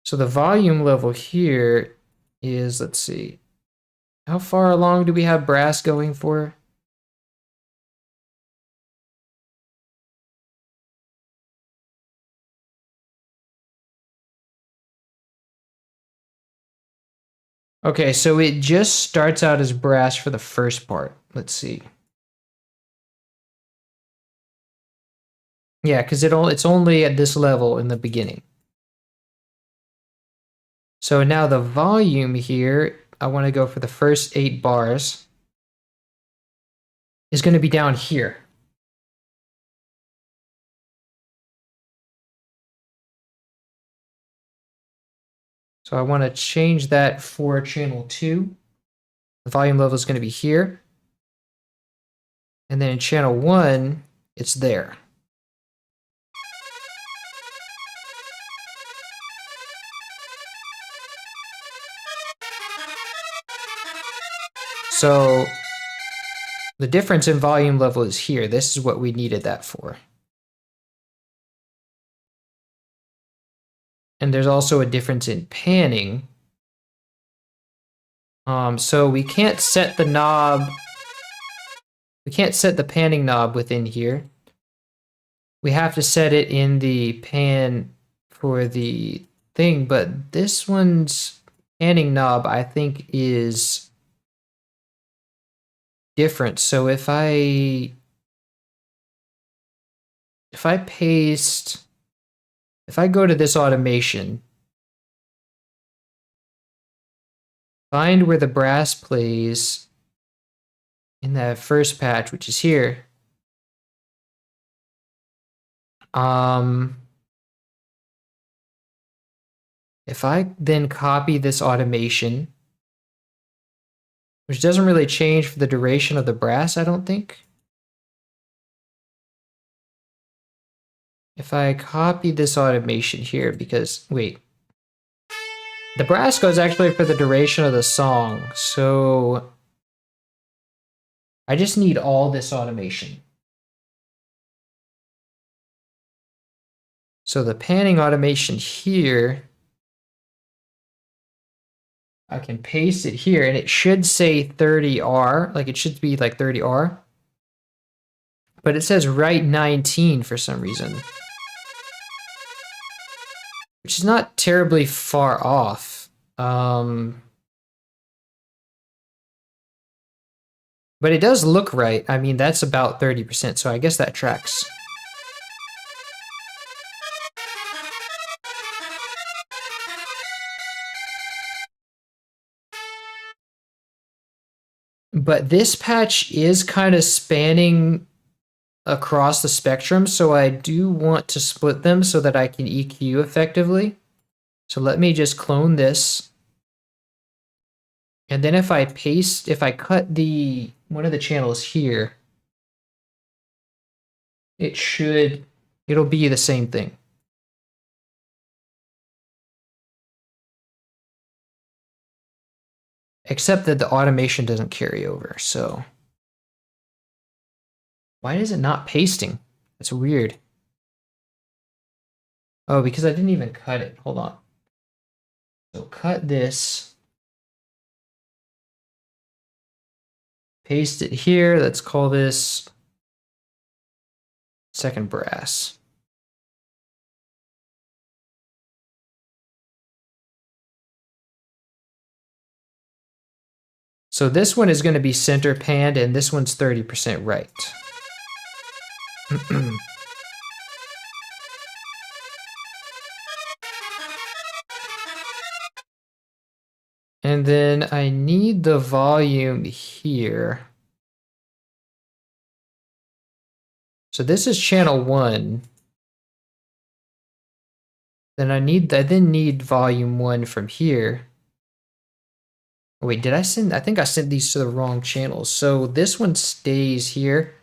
So the volume level here is, let's see. How far along do we have brass going for? Okay, so it just starts out as brass for the first part. Let's see. Yeah, because it's only at this level in the beginning. So now the volume here, I want to go for the first 8 bars, is going to be down here. So I want to change that for channel 2. The volume level is going to be here. And then in channel 1, it's there. So the difference in volume level is here. This is what we needed that for. And there's also a difference in panning. So we can't set the knob. We can't set the panning knob within here. We have to set it in the pan for the thing, but this one's panning knob, I think, is different. So if I go to this automation, find where the brass plays in that first patch, which is here. If I then copy this automation, which doesn't really change for the duration of the brass, I don't think. If I copy this automation here, because, wait. The brass goes actually for the duration of the song, so I just need all this automation. So the panning automation here, I can paste it here, and it should say 30R, like it should be like 30R. But it says right 19 for some reason. Which is not terribly far off. But it does look right. I mean, that's about 30%, so I guess that tracks. But this patch is kind of spanning across the spectrum, so I do want to split them so that I can EQ effectively. So let me just clone this. And then if I cut one of the channels here, it'll be the same thing. Except that the automation doesn't carry over, so. Why is it not pasting? That's weird. Oh, because I didn't even cut it. Hold on. So cut this. Paste it here. Let's call this second brass. So this one is going to be center panned, and this one's 30% right. And then I need the volume here. So this is channel 1. Then I then need volume 1 from here. Wait, I think I sent these to the wrong channels. So this one stays here.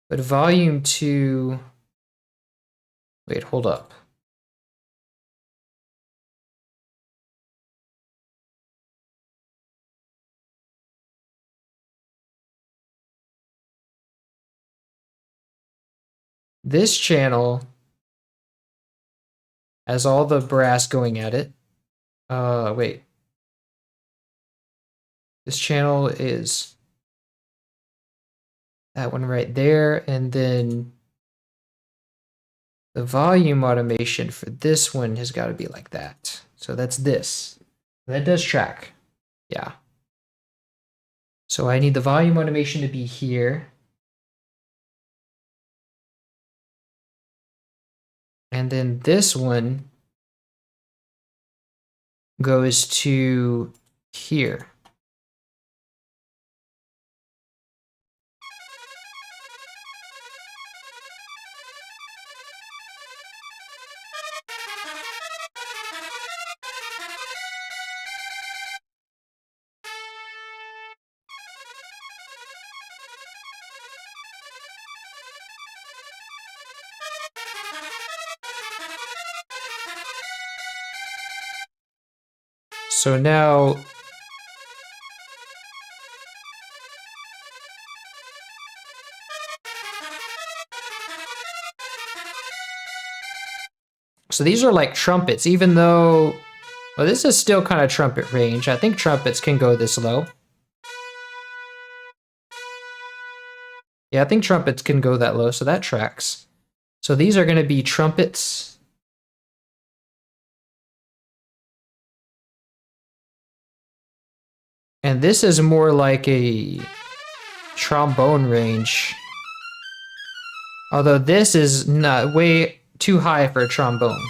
But volume 2, wait, hold up. This channel has all the brass going at it. Wait. This channel is that one right there, and then the volume automation for this one has got to be like that. So that's this. That does track. Yeah. So I need the volume automation to be here. And then this one goes to here. So now these are like trumpets, even though, well, this is still kind of trumpet range. I think trumpets can go this low. Yeah, I think trumpets can go that low, so that tracks. So these are going to be trumpets. And this is more like a trombone range. Although this is not way too high for a trombone.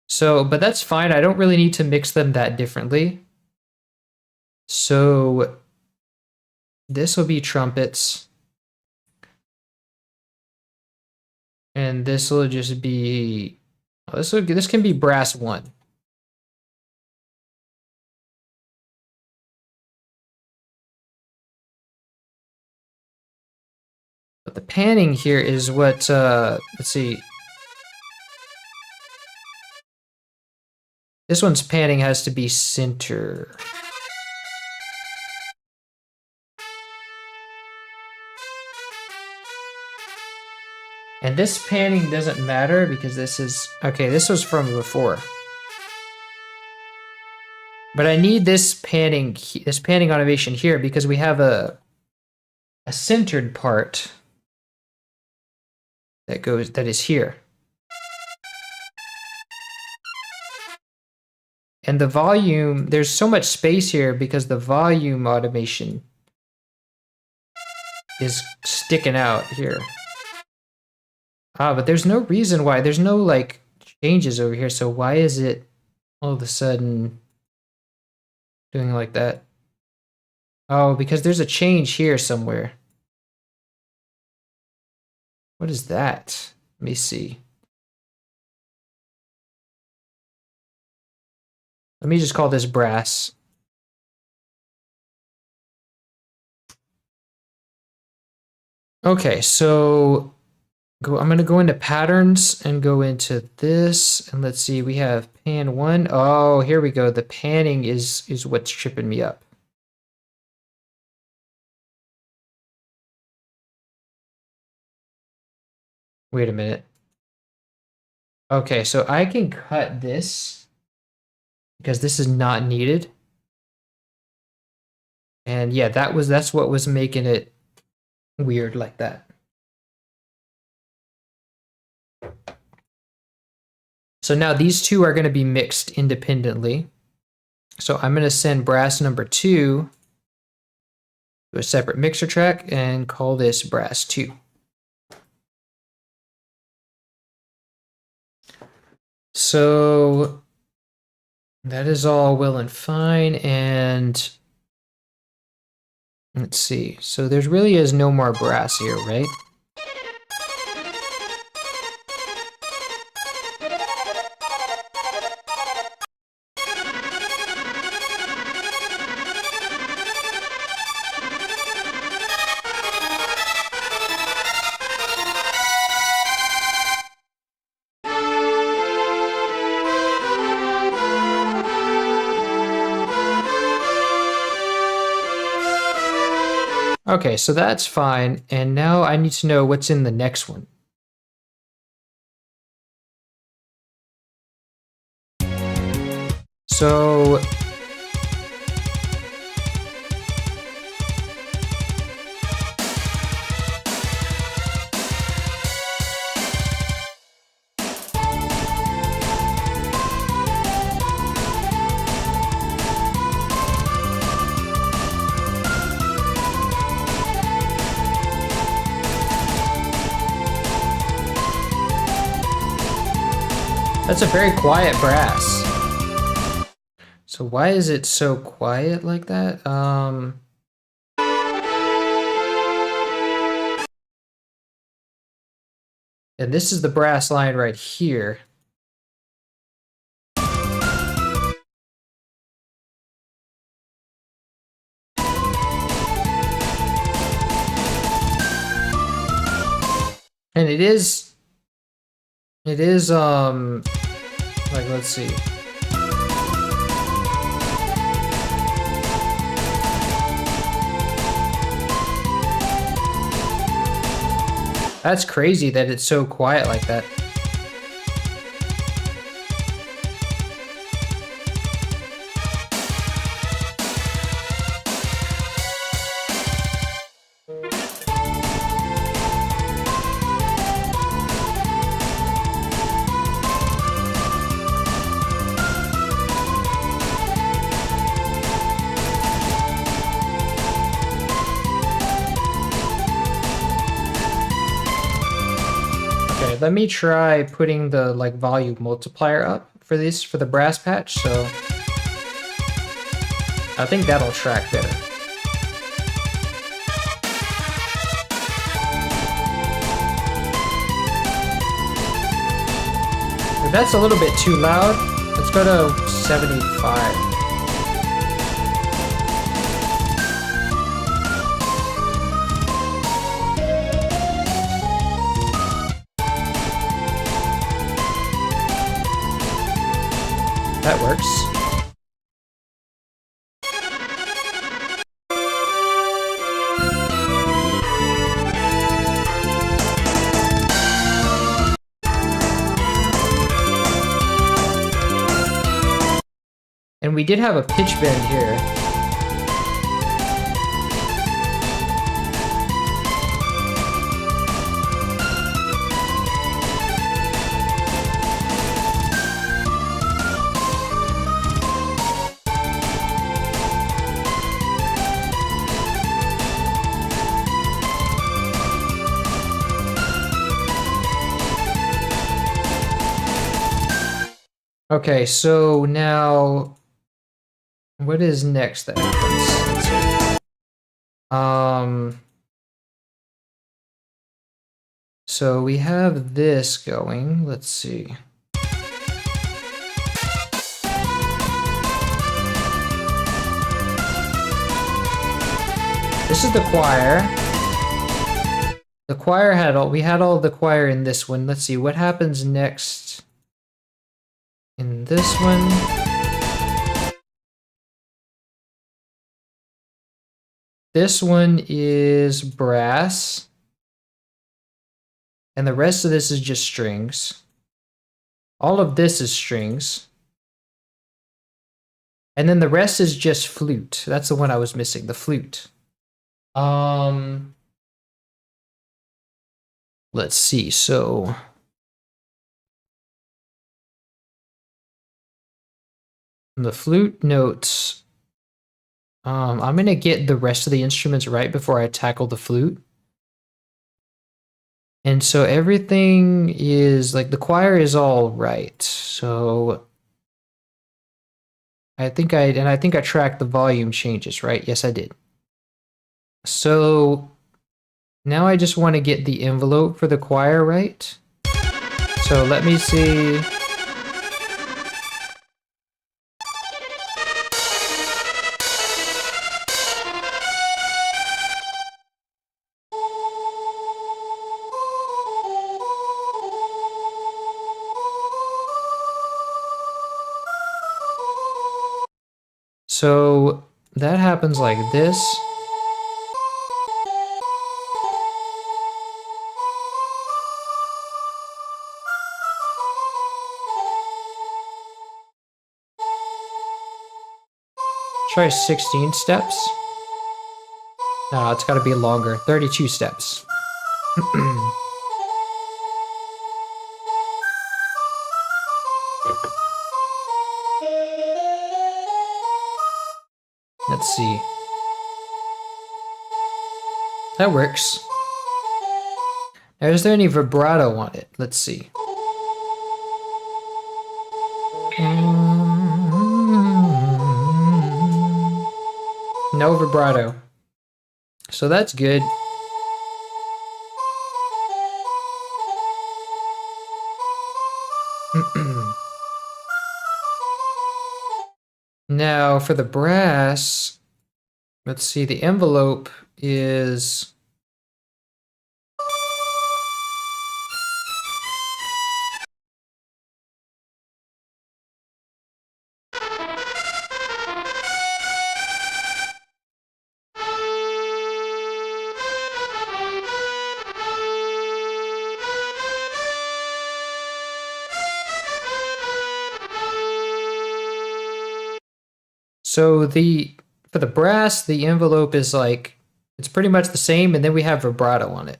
So, but that's fine. I don't really need to mix them that differently. So this will be trumpets. And this will just be, this can be brass 1. But the panning here is what, let's see. This one's panning has to be center. And this panning doesn't matter because this is, okay, this was from before. But I need this panning automation here because we have a centered part that is here. And the volume, there's so much space here because the volume automation is sticking out here. Ah, but there's no reason why. There's no like changes over here. So why is it all of a sudden doing like that? Oh, because there's a change here somewhere. What is that? Let me see. Let me just call this brass. Okay, so I'm going to go into patterns and go into this. And let's see, we have pan 1. Oh, here we go. The panning is what's tripping me up. Wait a minute. Okay, so I can cut this because this is not needed. And yeah, that's what was making it weird like that. So now these two are going to be mixed independently. So I'm going to send brass number 2 to a separate mixer track and call this brass 2. So that is all well and fine. And let's see. So there really is no more brass here, right? Okay, so that's fine. And now I need to know what's in the next one. So that's a very quiet brass. So why is it so quiet like that? And this is the brass line right here. And it is like, let's see. That's crazy that it's so quiet like that. Let me try putting the like volume multiplier up for this, for the brass patch. So I think that'll track better. If that's a little bit too loud, let's go to 75. That works. And And we did have a pitch bend here. Okay, so now what is next that happens? So we have this going. Let's see. This is the choir. The choir had all, we had all the choir in this one. Let's see what happens next in this one. This one is brass. And the rest of this is just strings. All of this is strings. And then the rest is just flute. That's the one I was missing, the flute. Let's see, so the flute notes, I'm gonna get the rest of the instruments right before I tackle the flute. And so everything is, like, the choir is all right. So I think I tracked the volume changes, right? Yes, I did. So now I just want to get the envelope for the choir right. So let me see. So that happens like this. Try 16 steps. No, it's got to be longer. 32 steps. Let's see. That works. Now, is there any vibrato on it? Let's see. No vibrato. So that's good. Now for the brass, let's see, the envelope is so for the brass, the envelope is like, it's pretty much the same, and then we have vibrato on it.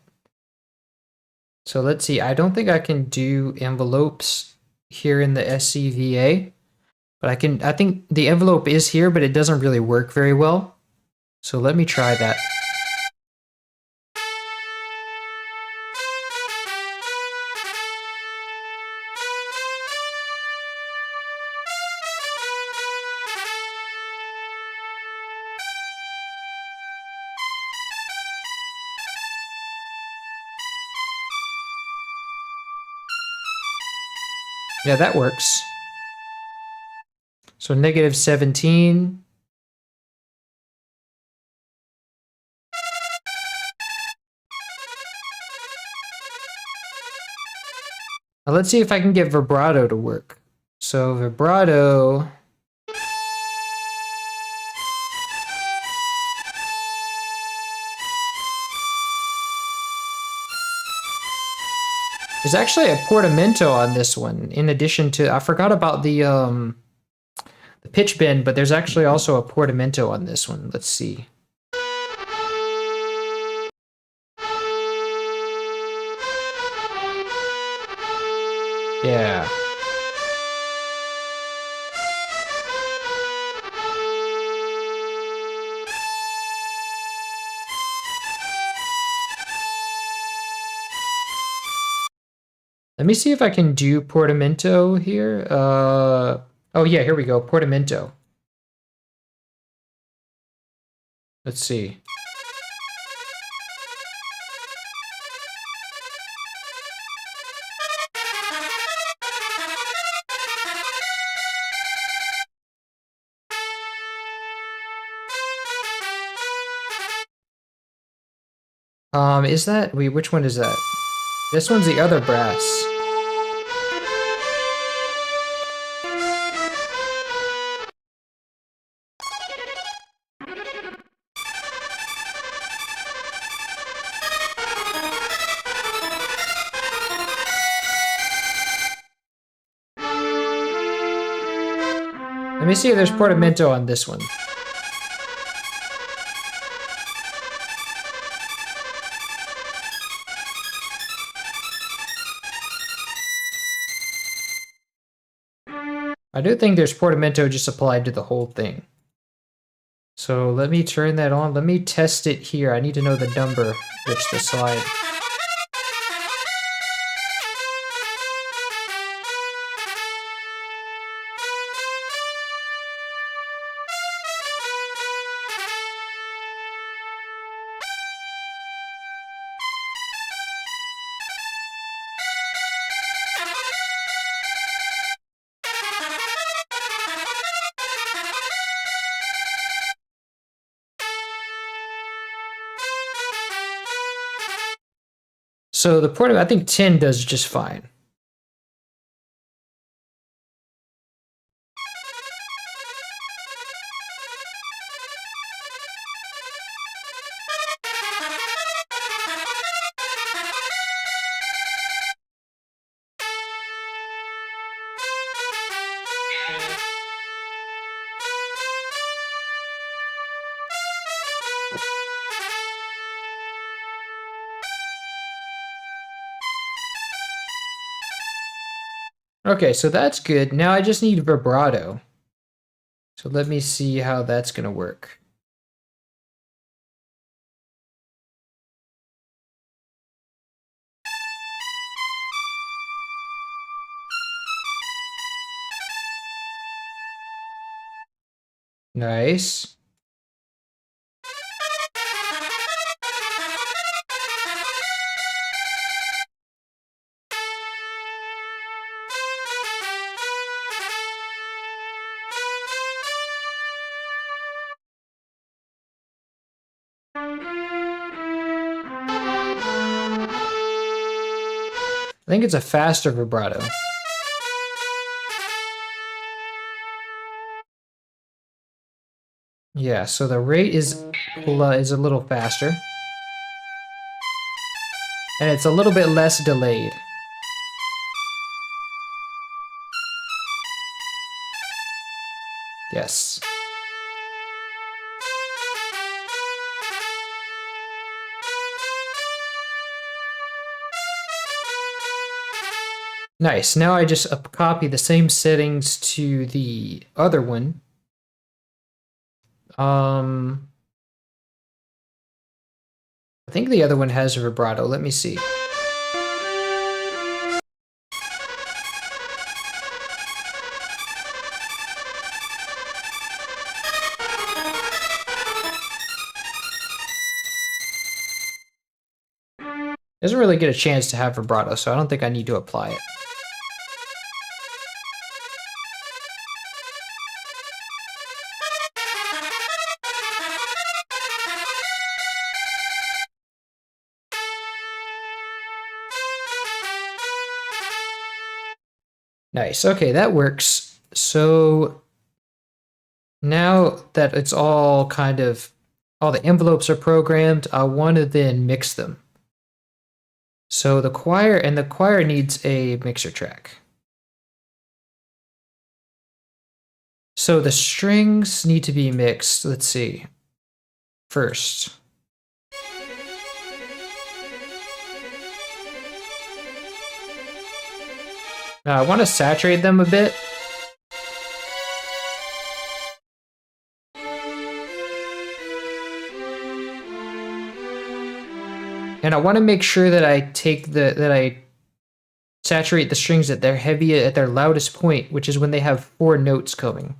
So let's see, I don't think I can do envelopes here in the SCVA, but I think the envelope is here, but it doesn't really work very well. So let me try that. Yeah, that works. So -17. Now let's see if I can get vibrato to work. So vibrato. There's actually a portamento on this one, in addition to, I forgot about the the pitch bend, but there's actually also a portamento on this one. Let's see. Yeah. Let me see if I can do portamento here. Oh yeah, here we go, portamento. Let's see. Is that, wait, which one is that? This one's the other brass. Let me see if there's portamento on this one. I do think there's portamento just applied to the whole thing. So let me turn that on. Let me test it here. I need to know the number, which the slide. So the portamento, I think 10 does just fine. Okay, so that's good. Now I just need vibrato. So let me see how that's going to work. Nice. I think it's a faster vibrato. Yeah, so the rate is a little faster. And it's a little bit less delayed. Yes. Nice. Now I just copy the same settings to the other one. I think the other one has a vibrato. Let me see. Doesn't really get a chance to have vibrato, so I don't think I need to apply it. Nice. Okay, that works. So now that it's all kind of, all the envelopes are programmed, I want to then mix them. So the choir, needs a mixer track. So the strings need to be mixed. Let's see. First. Now I want to saturate them a bit. And I want to make sure that I saturate the strings at their heaviest, at their loudest point, which is when they have 4 notes coming.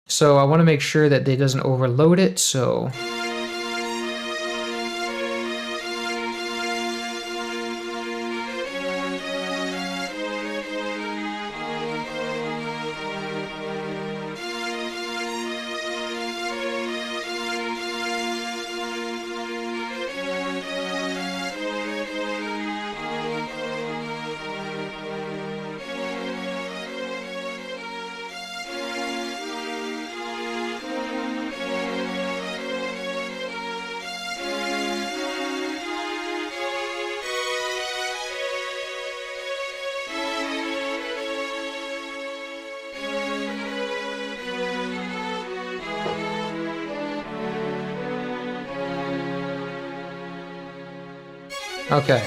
So I want to make sure that it doesn't overload it, so... Okay,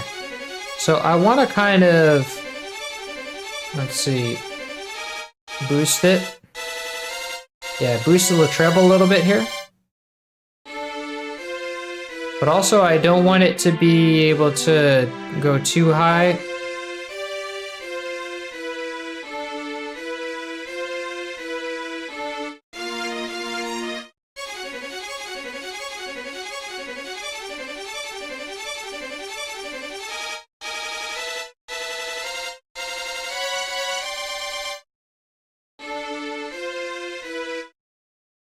so I want to kind of, let's see, boost it. Yeah, boost the treble a little bit here. But also I don't want it to be able to go too high.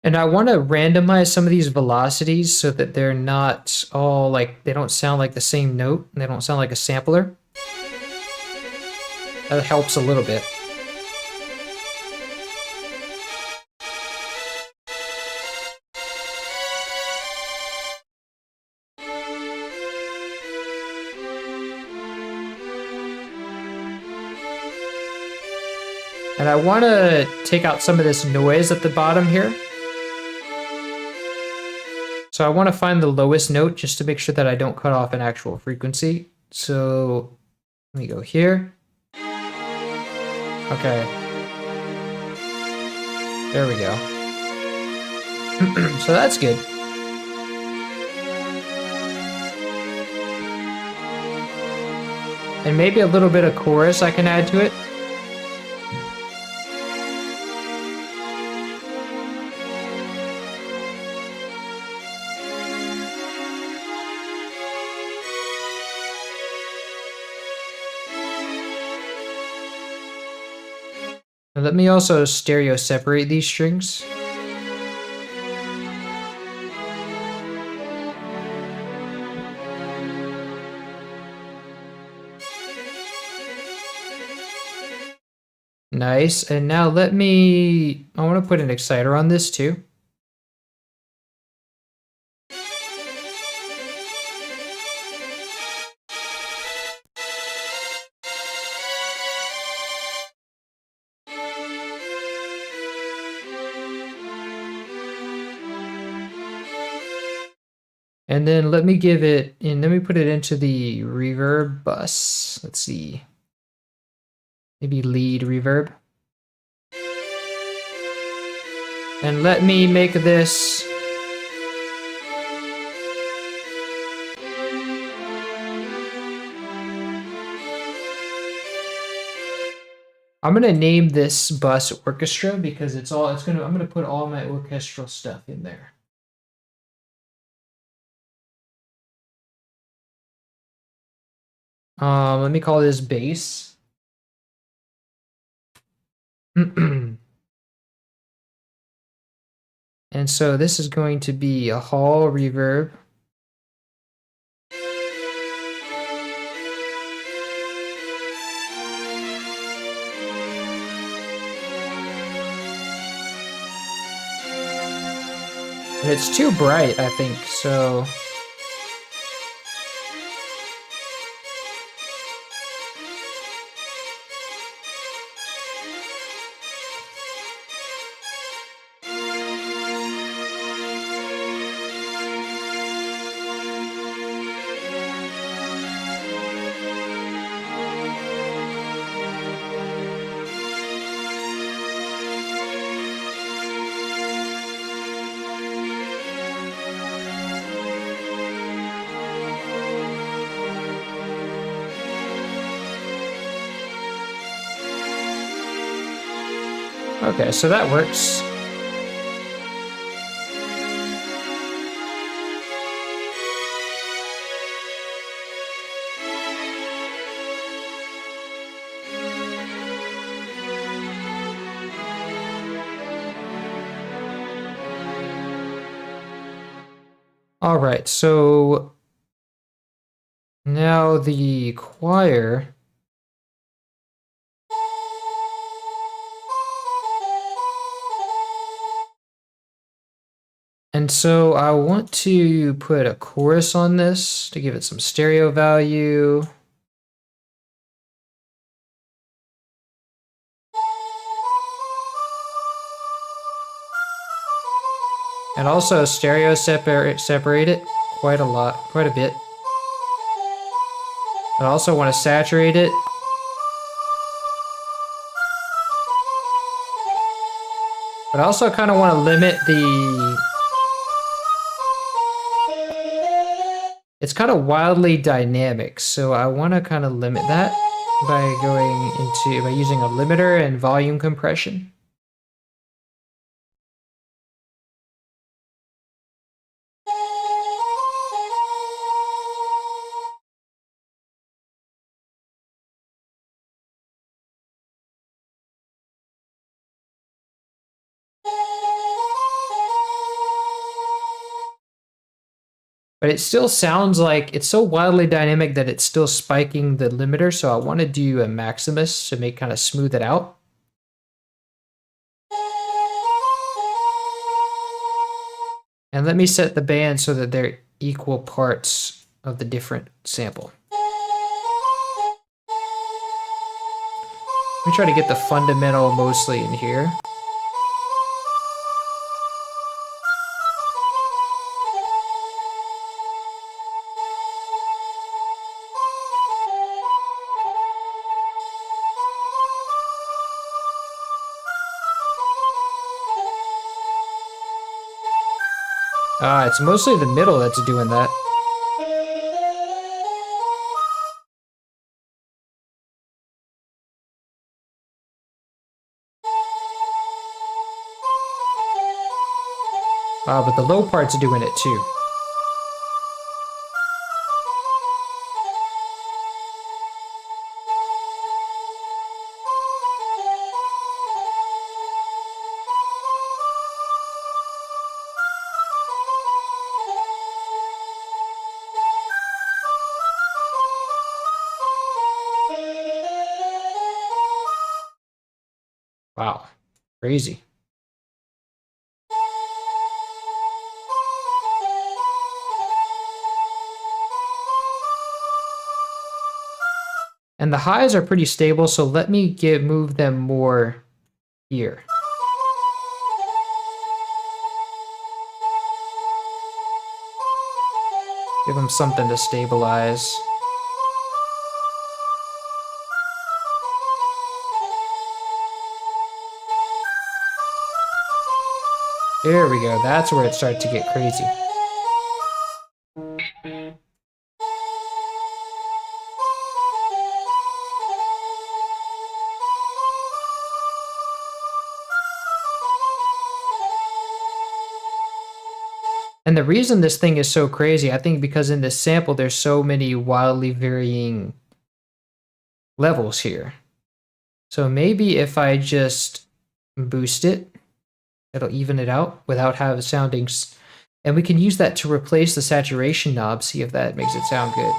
And I want to randomize some of these velocities so that they're not all like, they don't sound like the same note, and they don't sound like a sampler. That helps a little bit. And I want to take out some of this noise at the bottom here. So I want to find the lowest note just to make sure that I don't cut off an actual frequency. So let me go here. Okay. There we go. So that's good. And maybe a little bit of chorus I can add to it. And let me also stereo separate these strings. Nice, and now I want to put an exciter on this too. And then let me put it into the reverb bus. Let's see. Maybe lead reverb. And let me make this I'm gonna name this bus orchestra because I'm gonna put all my orchestral stuff in there. Let me call this bass. And so this is going to be a hall reverb. And it's too bright, I think, so... Okay, so that works. All right, so now the choir. And so I want to put a chorus on this to give it some stereo value. And also stereo separate it quite a lot, quite a bit. I also want to saturate it. But I also kind of want to limit the... It's kind of wildly dynamic, so I want to kind of limit that by using a limiter and volume compression. But it still sounds like it's so wildly dynamic that it's still spiking the limiter, so I want to do a maximus to make kind of smooth it out. And let me set the band so that they're equal parts of the different sample. Let me try to get the fundamental mostly in here. It's mostly the middle that's doing that. But the low part's doing it too. Wow, crazy. And the highs are pretty stable, so let me move them more here. Give them something to stabilize. There we go, that's where it started to get crazy. And the reason this thing is so crazy, I think because in this sample, there's so many wildly varying levels here. So maybe if I just boost it, it'll even it out without sounding... And we can use that to replace the saturation knob, see if that makes it sound good.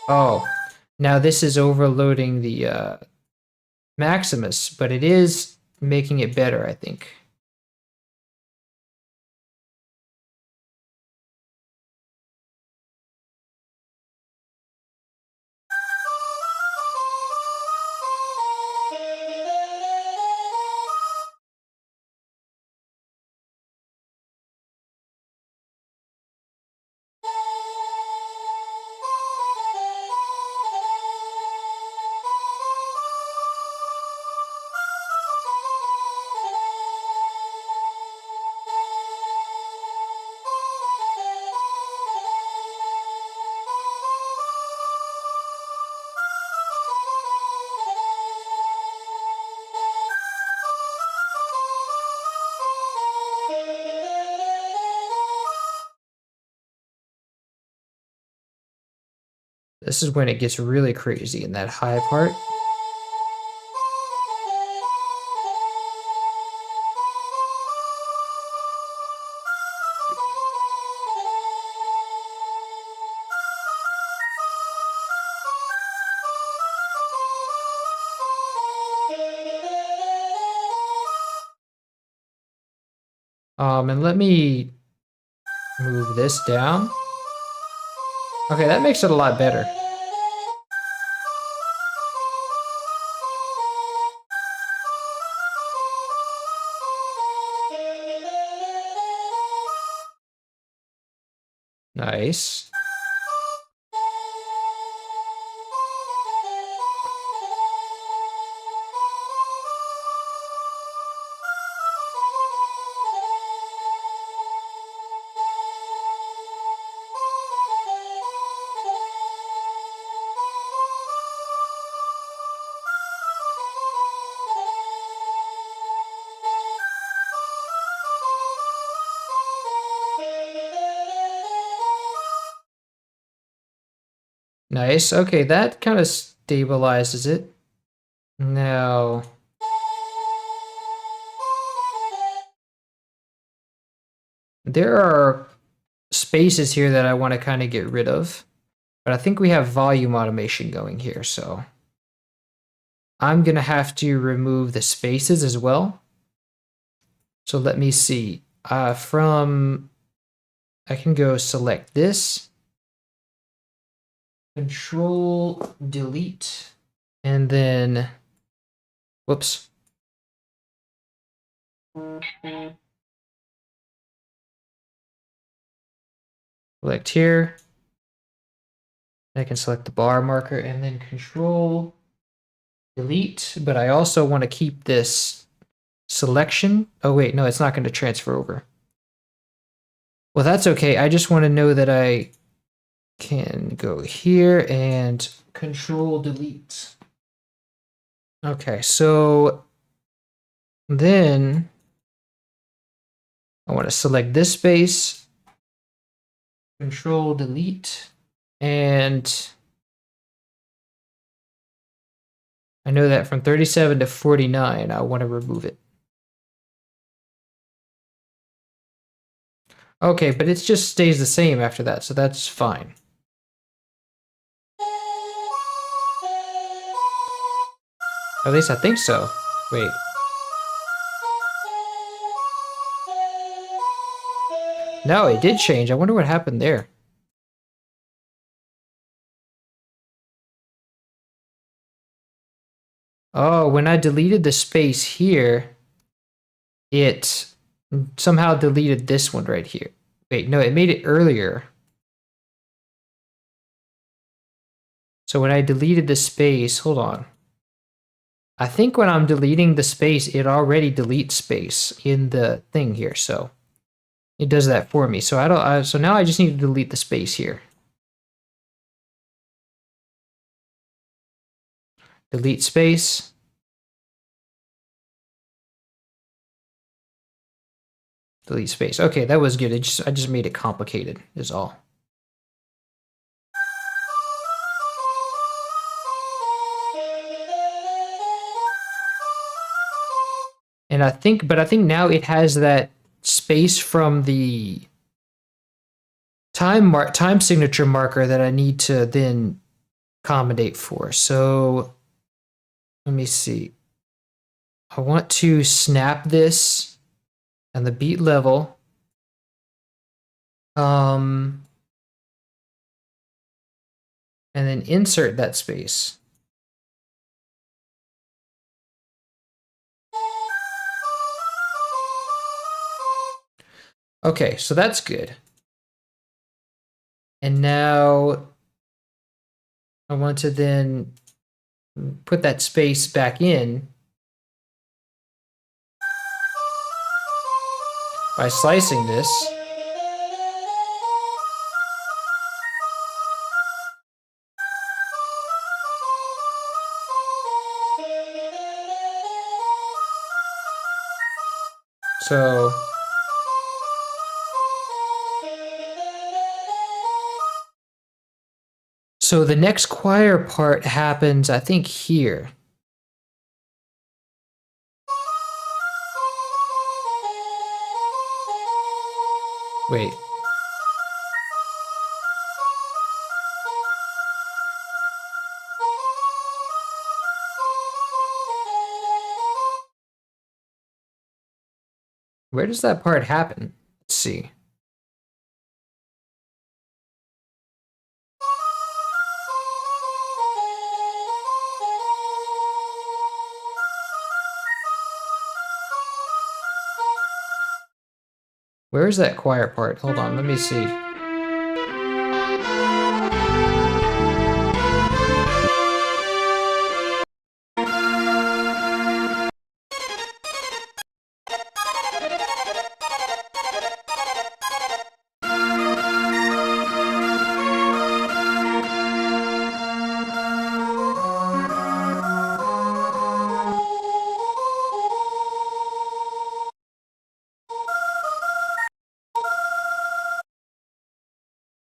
Oh, now this is overloading the Maximus, but it is making it better, I think. This is when it gets really crazy in that high part. And let me move this down. Okay, that makes it a lot better. Nice. Nice. Okay, that kind of stabilizes it. Now, there are spaces here that I want to kind of get rid of, but I think we have volume automation going here, so I'm going to have to remove the spaces as well. So let me see. I can go select this, Control Delete, and then, whoops. Select here. I can select the bar marker and then Control Delete, but I also want to keep this selection. Oh wait, no, it's not going to transfer over. Well, that's okay. I just want to know that I can go here and Control Delete. Okay, so then I want to select this space, Control Delete, and I know that from 37 to 49, I want to remove it. Okay, but it just stays the same after that, so that's fine. At least I think so. Wait. No, it did change. I wonder what happened there. Oh, when I deleted the space here, it somehow deleted this one right here. Wait, no, it made it earlier. So when I deleted the space, hold on. I think when I'm deleting the space, it already deletes space in the thing here, so it does that for me. So so now I just need to delete the space here. Delete space. Delete space. Okay, that was good. I just made it complicated, is all. And I think now it has that space from the time signature marker that I need to then accommodate for. So let me see. I want to snap this and the beat level. And then insert that space. Okay, so that's good. And now I want to then put that space back in by slicing this. So So the next choir part happens, I think, here. Wait. Where does that part happen? Let's see. Where is that choir part? Hold on, let me see.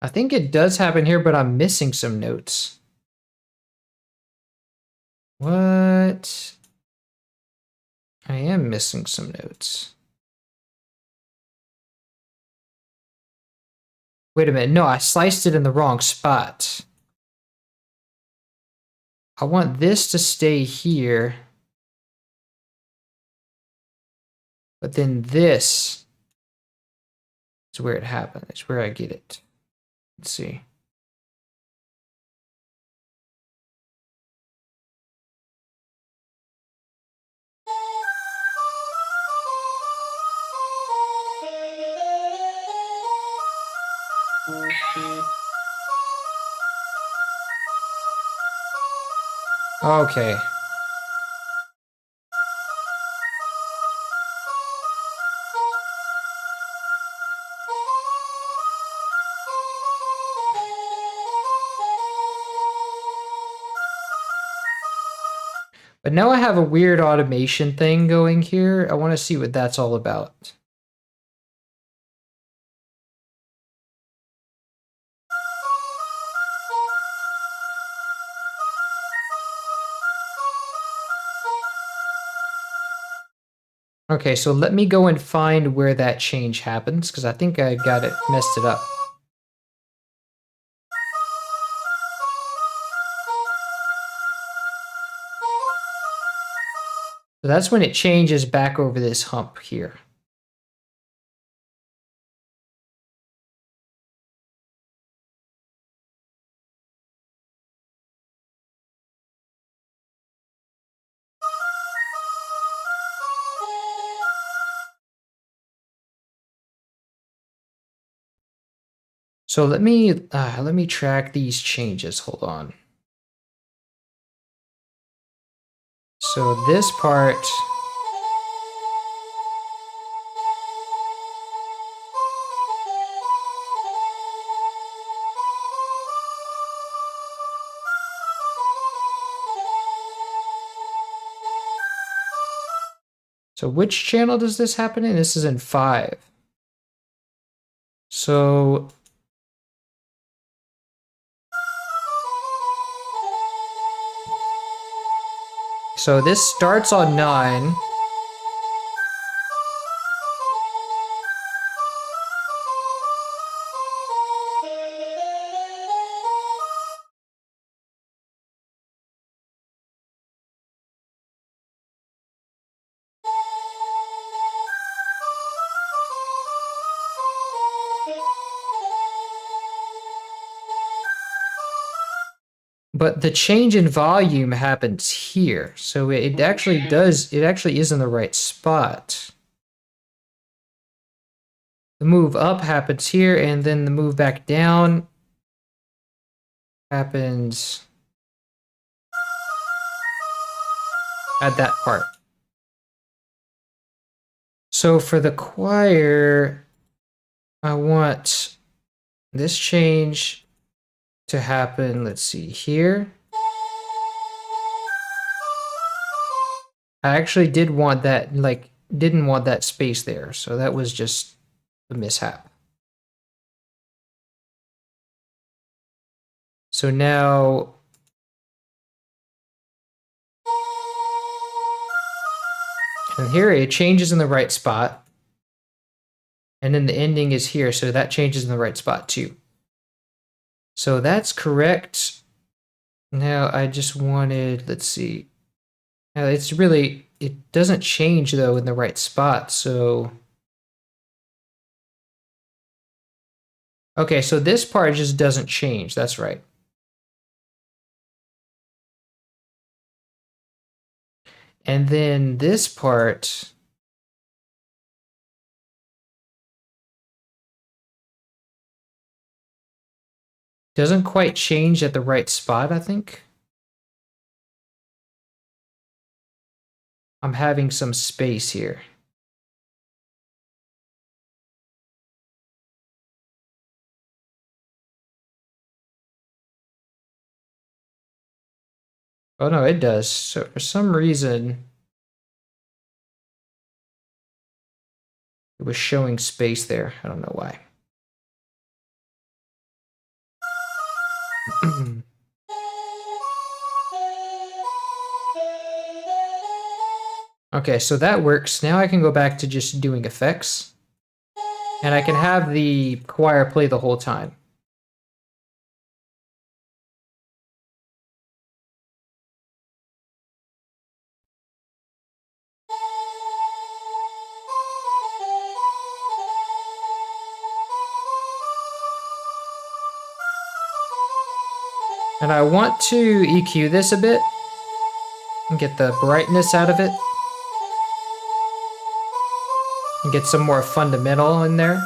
I think it does happen here, but I'm missing some notes. What? I am missing some notes. Wait a minute. No, I sliced it in the wrong spot. I want this to stay here. But then this is where it happens. It's where I get it. Let's see. Okay. But now I have a weird automation thing going here. I want to see what that's all about. Okay, so let me go and find where that change happens, because I think I got it messed it up. So that's when it changes back over this hump here. So let me track these changes. Hold on. So this part, so which channel does this happen in? This is in 5. So this starts on 9. But the change in volume happens here. So it actually is in the right spot. The move up happens here, and then the move back down happens at that part. So for the choir, I want this change to happen, let's see, here. I actually didn't want that space there, so that was just a mishap. So now and here it changes in the right spot. And then the ending is here, so that changes in the right spot too. So that's correct. Now I just wanted, let's see. Now it's really, it doesn't change though in the right spot, so. Okay, so this part just doesn't change, that's right. And then this part, doesn't quite change at the right spot, I think. I'm having some space here. Oh no, it does. So for some reason, it was showing space there. I don't know why. Okay, so that works. Now I can go back to just doing effects. And I can have the choir play the whole time. And I want to EQ this a bit and get the brightness out of it. And get some more fundamental in there.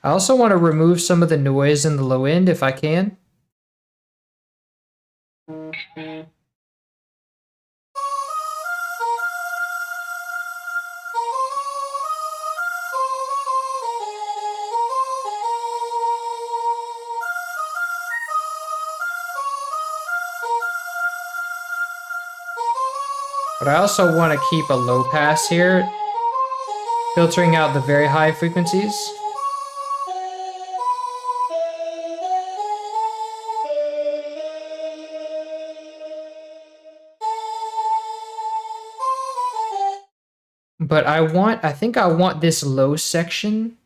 I also want to remove some of the noise in the low end if I can. But I also want to keep a low pass here, filtering out the very high frequencies. But I think I want this low section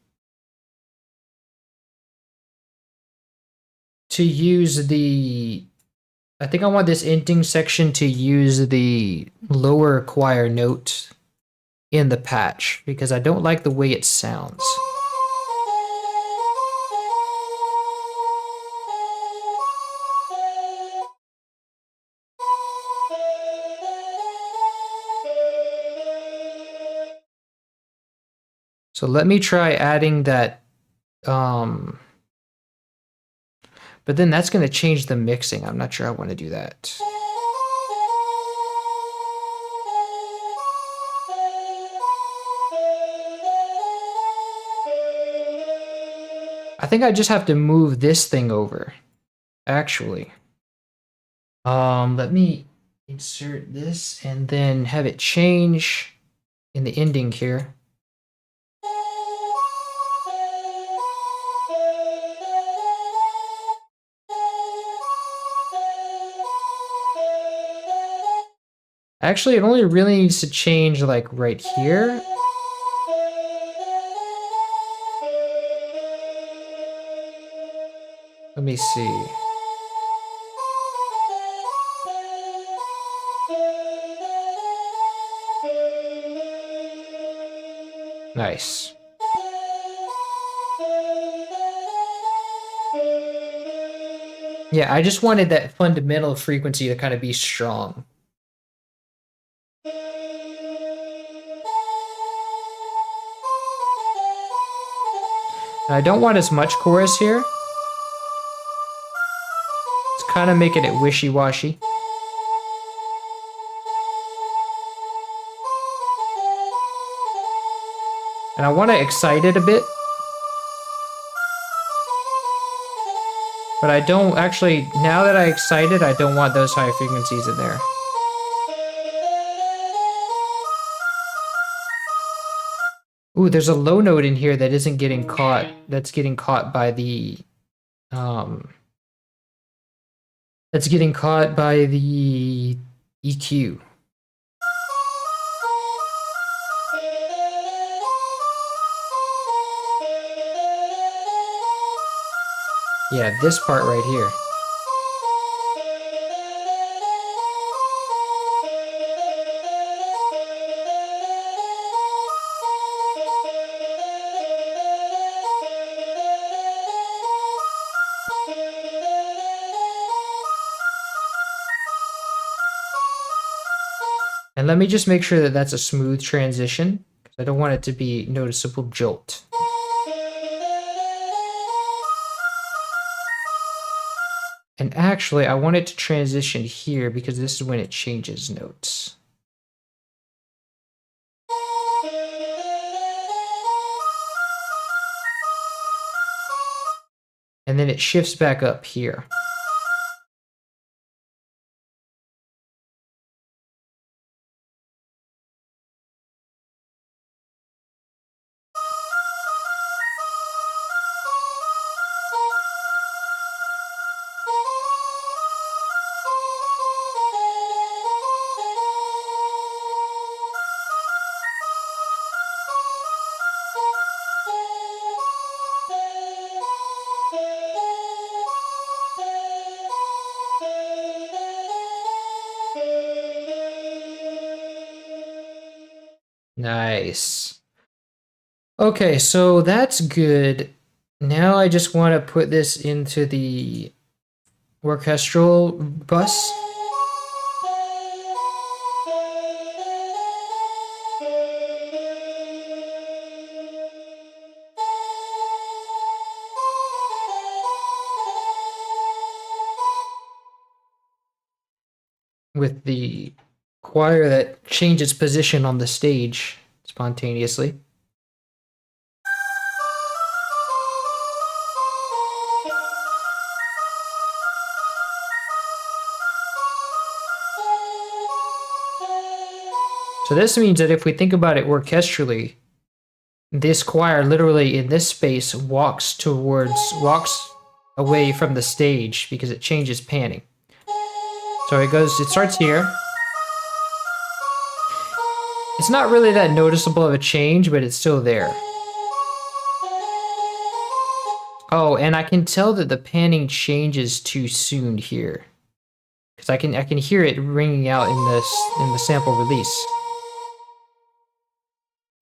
to use the, I think I want this ending section to use the lower choir note in the patch because I don't like the way it sounds. So let me try adding that, but then that's going to change the mixing. I'm not sure I want to do that. I think I just have to move this thing over, actually. Let me insert this and then have it change in the ending here. Actually, it only really needs to change like right here. Let me see. Nice. Yeah, I just wanted that fundamental frequency to kind of be strong. And I don't want as much chorus here. It's kind of making it wishy-washy. And I want to excite it a bit. But I don't actually, now that I excite it, I don't want those high frequencies in there. Ooh, there's a low note in here that isn't getting caught. That's getting caught by the that's getting caught by the EQ. Yeah, this part right here. And let me just make sure that that's a smooth transition, because I don't want it to be noticeable jolt. And actually, I want it to transition here because this is when it changes notes. And then it shifts back up here. Nice. Okay, so that's good. Now I just want to put this into the orchestral bus. With the choir that changes position on the stage spontaneously. So this means that if we think about it orchestrally, this choir literally in this space walks away from the stage because it changes panning. So it starts here. It's not really that noticeable of a change, but it's still there. Oh, and I can tell that the panning changes too soon here, because I can hear it ringing out in the sample release.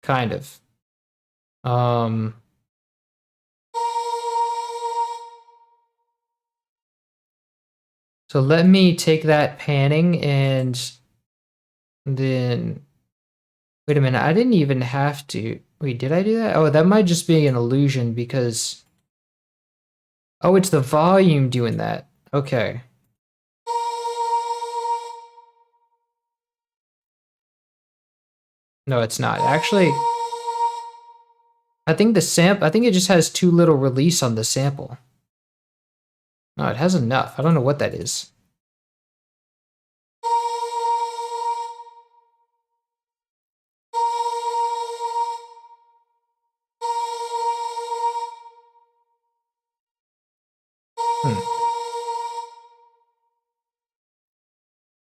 Kind of. So let me take that panning and then wait a minute, I didn't even have to. Wait, did I do that? Oh, that might just be an illusion because oh, it's the volume doing that. Okay. No, it's not. Actually, I think it just has too little release on the sample. No, it has enough. I don't know what that is.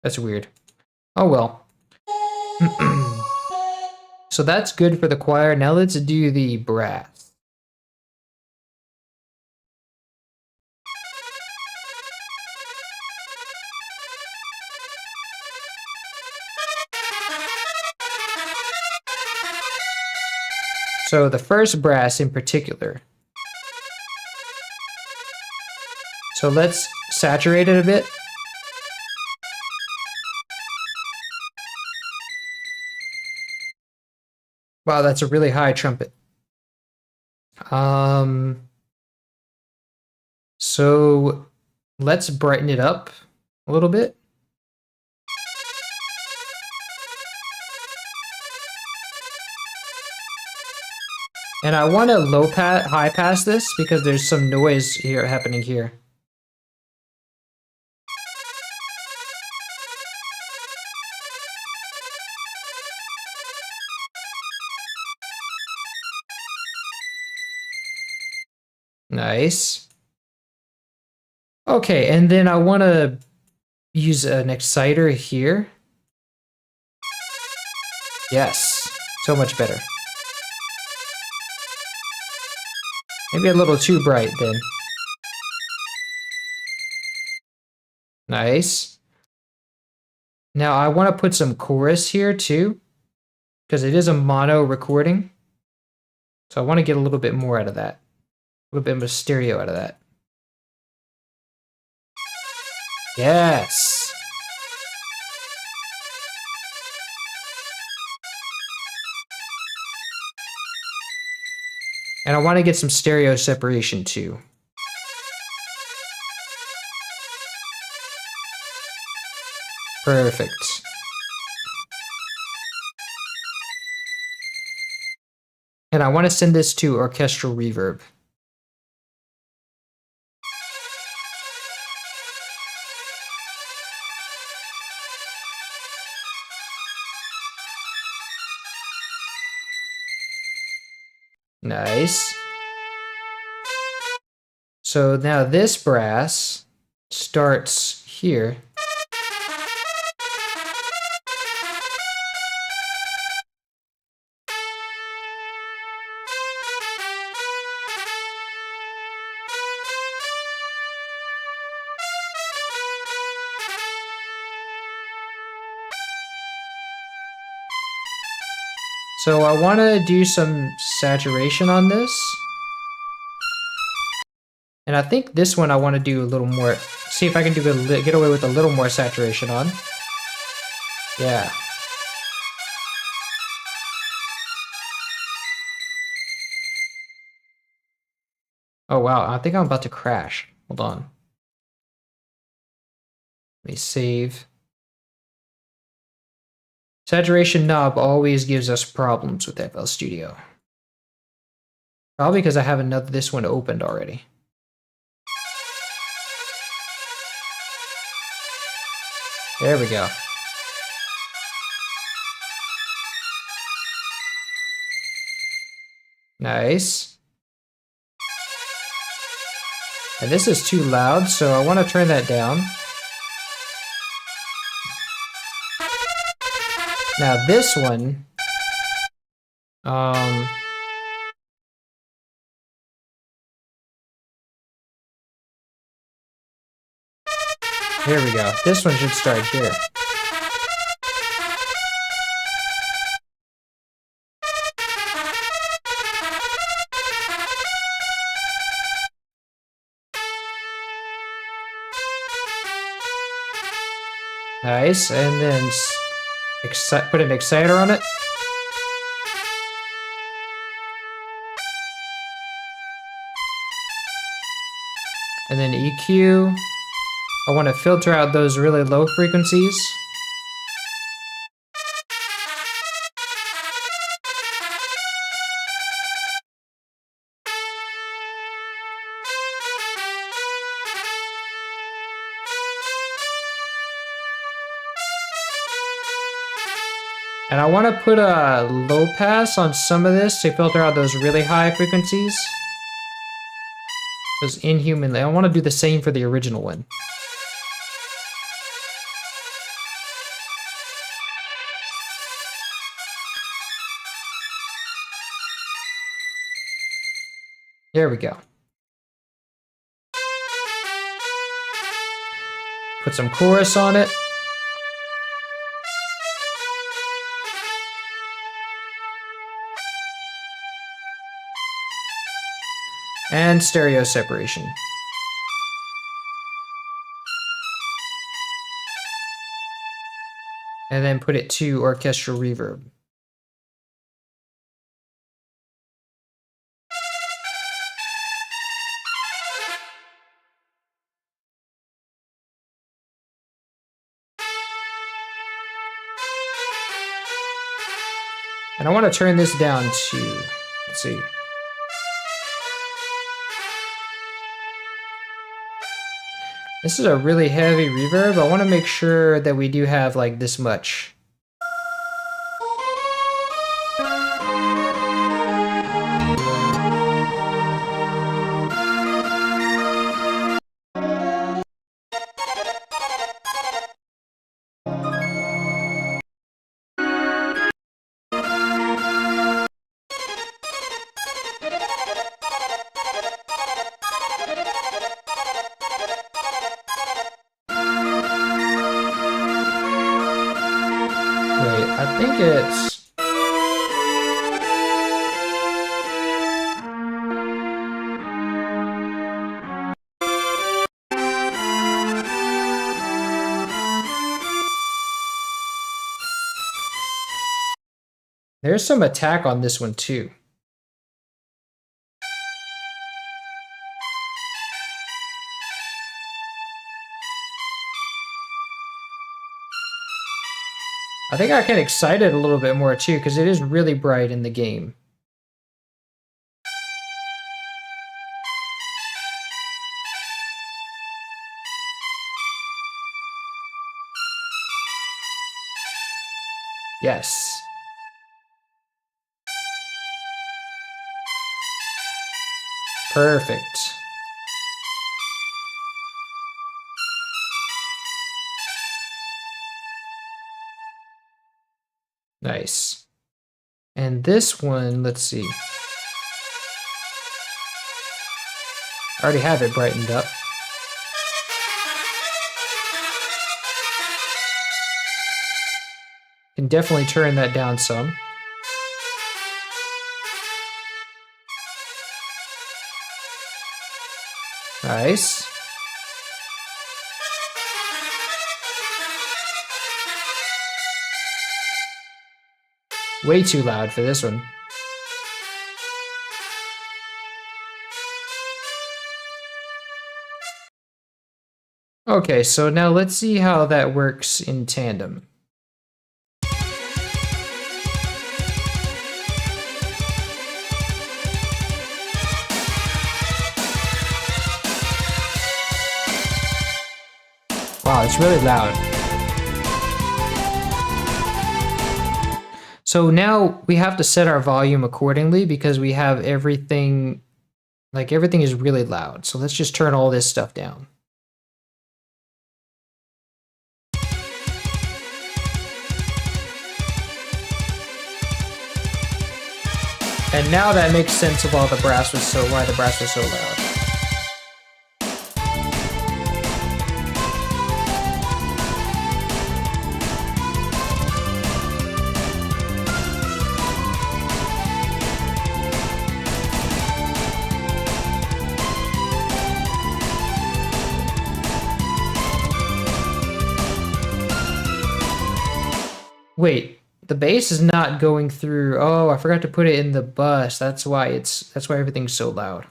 That's weird. Oh well. So that's good for the choir. Now let's do the brass. So the first brass in particular. So let's saturate it a bit. Wow, that's a really high trumpet. So let's brighten it up a little bit. And I want to high pass this because there's some noise here happening here. Nice. Okay, and then I want to use an exciter here. Yes, so much better. Maybe a little too bright then. Nice. Now I want to put some chorus here too, because it is a mono recording. So I want to get a little bit more out of that. A little bit more stereo out of that. Yes. And I want to get some stereo separation too. Perfect. And I want to send this to orchestral reverb. Nice. So now this brass starts here. So I want to do some saturation on this. And I think this one I want to do a little more, see if I can get away with a little more saturation on. Yeah. Oh wow, I think I'm about to crash. Hold on. Let me save. Saturation knob always gives us problems with FL Studio. Probably because I have this one opened already. There we go. Nice. And this is too loud, so I want to turn that down. Now this one, here we go. This one should start here. Nice, and then put an exciter on it. And then EQ. I want to filter out those really low frequencies. And I want to put a low pass on some of this to filter out those really high frequencies. Those inhumanly. I want to do the same for the original one. There we go. Put some chorus on it. And stereo separation. And then put it to orchestral reverb. And I want to turn this down to, let's see. This is a really heavy reverb. I want to make sure that we do have like this much. I think it's... There's some attack on this one too. I think I can excite it a little bit more too, because it is really bright in the game. Yes. Perfect. Nice. And this one, let's see. I already have it brightened up. Can definitely turn that down some. Nice. Way too loud for this one. Okay, so now let's see how that works in tandem. Wow, it's really loud. So now we have to set our volume accordingly because we have everything, like everything is really loud. So let's just turn all this stuff down. And now that makes sense of why the brass was so loud. Wait, the bass is not going through. Oh, I forgot to put it in the bus. That's why everything's so loud.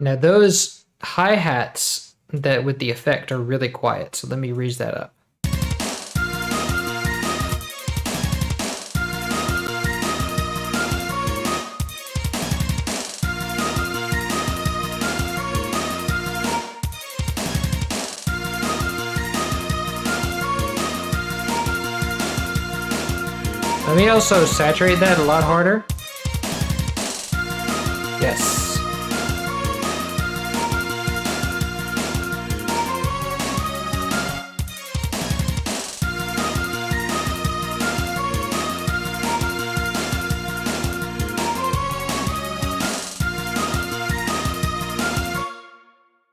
Now those hi-hats that with the effect are really quiet, so let me raise that up. Let me also saturate that a lot harder. Yes.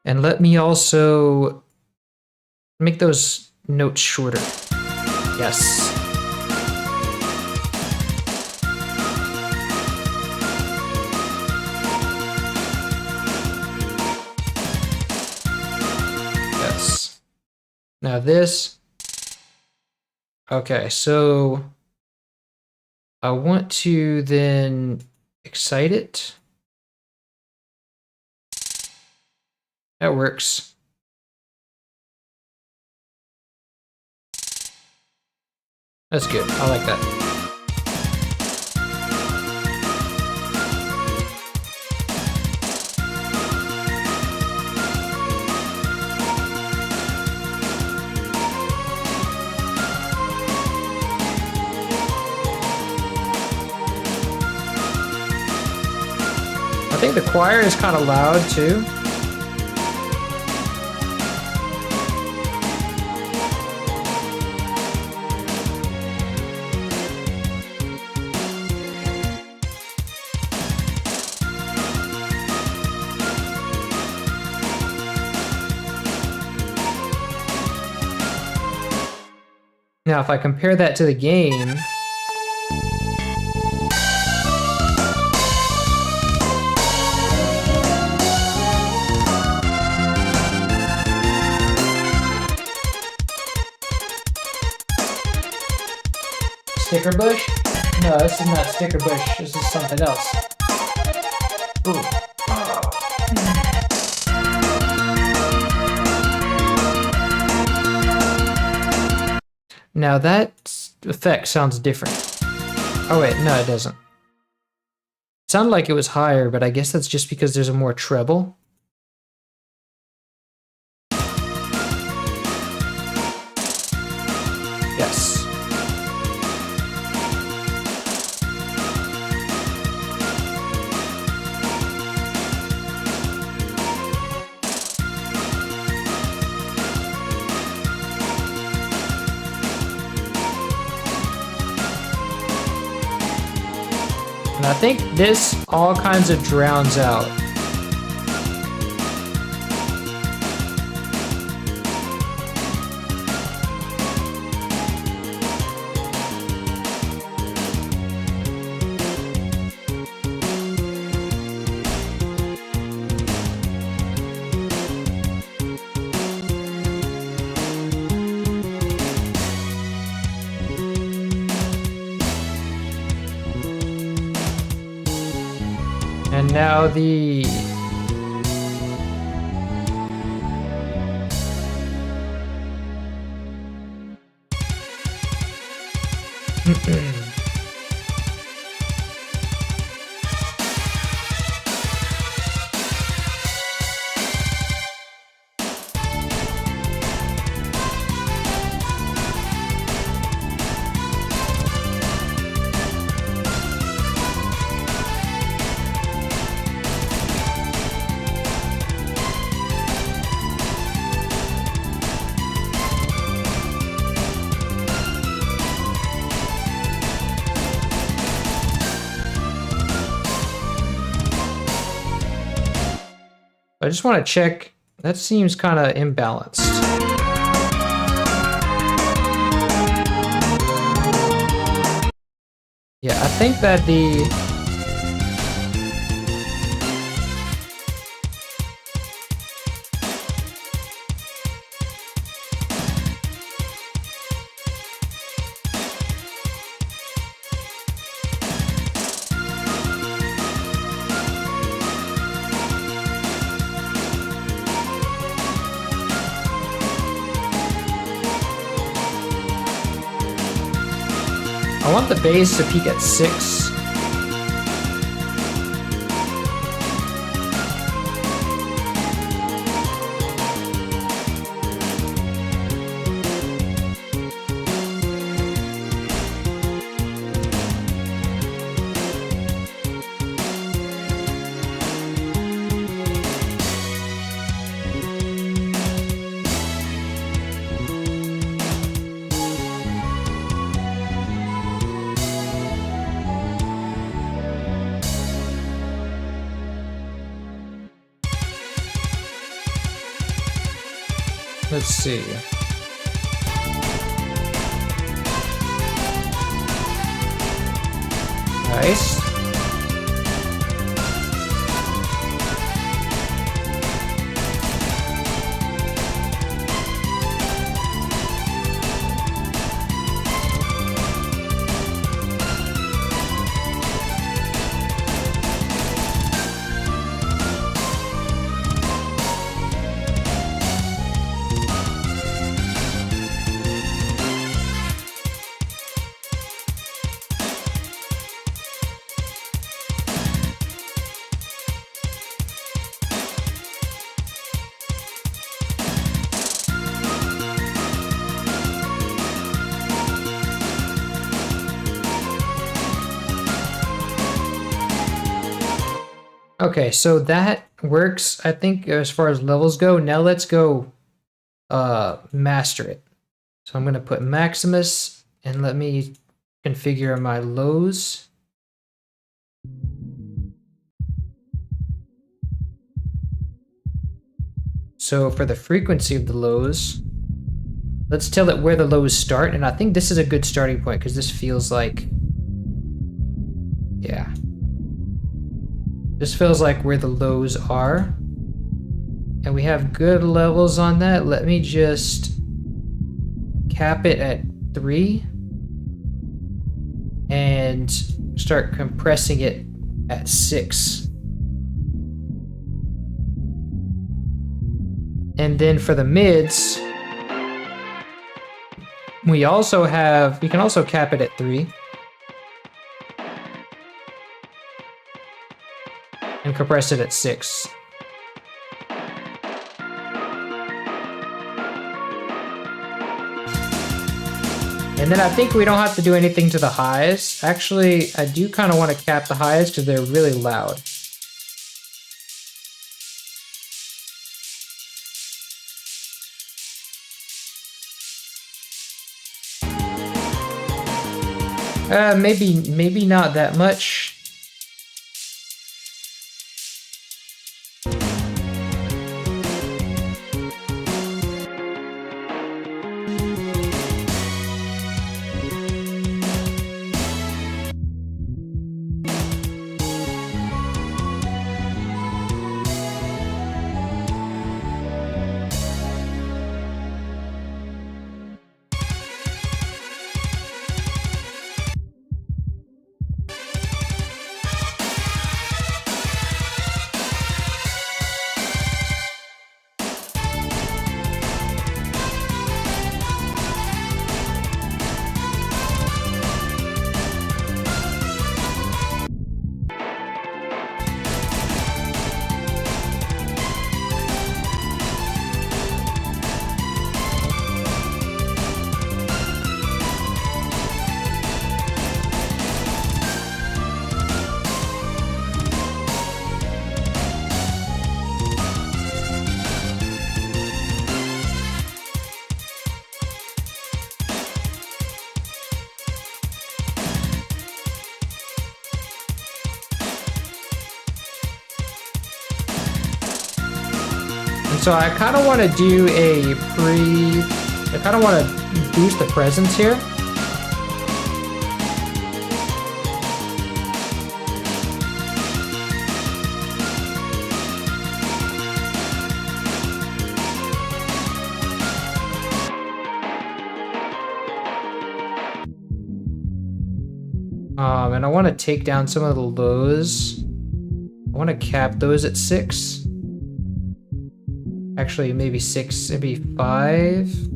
And let me also make those notes shorter. Yes. Yes. Now this. Okay, so I want to then excite it. That works. That's good. I like that. I think the choir is kind of loud too. Now, if I compare that to the game, Sticker bush? No, this is not sticker bush. This is something else. Ooh. Now that effect sounds different. Oh wait, no it doesn't. It sounded like it was higher, but I guess that's just because there's a more treble. Yes. And I think this all kinds of drowns out. And now the I just want to check. That seems kind of imbalanced. Yeah, I think that the I want the bass to peak at 6. Let's see. Nice. Okay, so that works, I think, as far as levels go. Now let's go master it. So I'm going to put Maximus and let me configure my lows. So for the frequency of the lows, let's tell it where the lows start. And I think this is a good starting point because this feels like, yeah. This feels like where the lows are. And we have good levels on that. Let me just cap it at 3 and start compressing it at 6. And then for the mids, we can also cap it at 3 and compress it at 6. And then I think we don't have to do anything to the highs. Actually, I do kind of want to cap the highs because they're really loud. Maybe not that much. So I kind of want to do I kind of want to boost the presence here. And I want to take down some of the lows. I want to cap those at 6. Actually, maybe 6, maybe 5.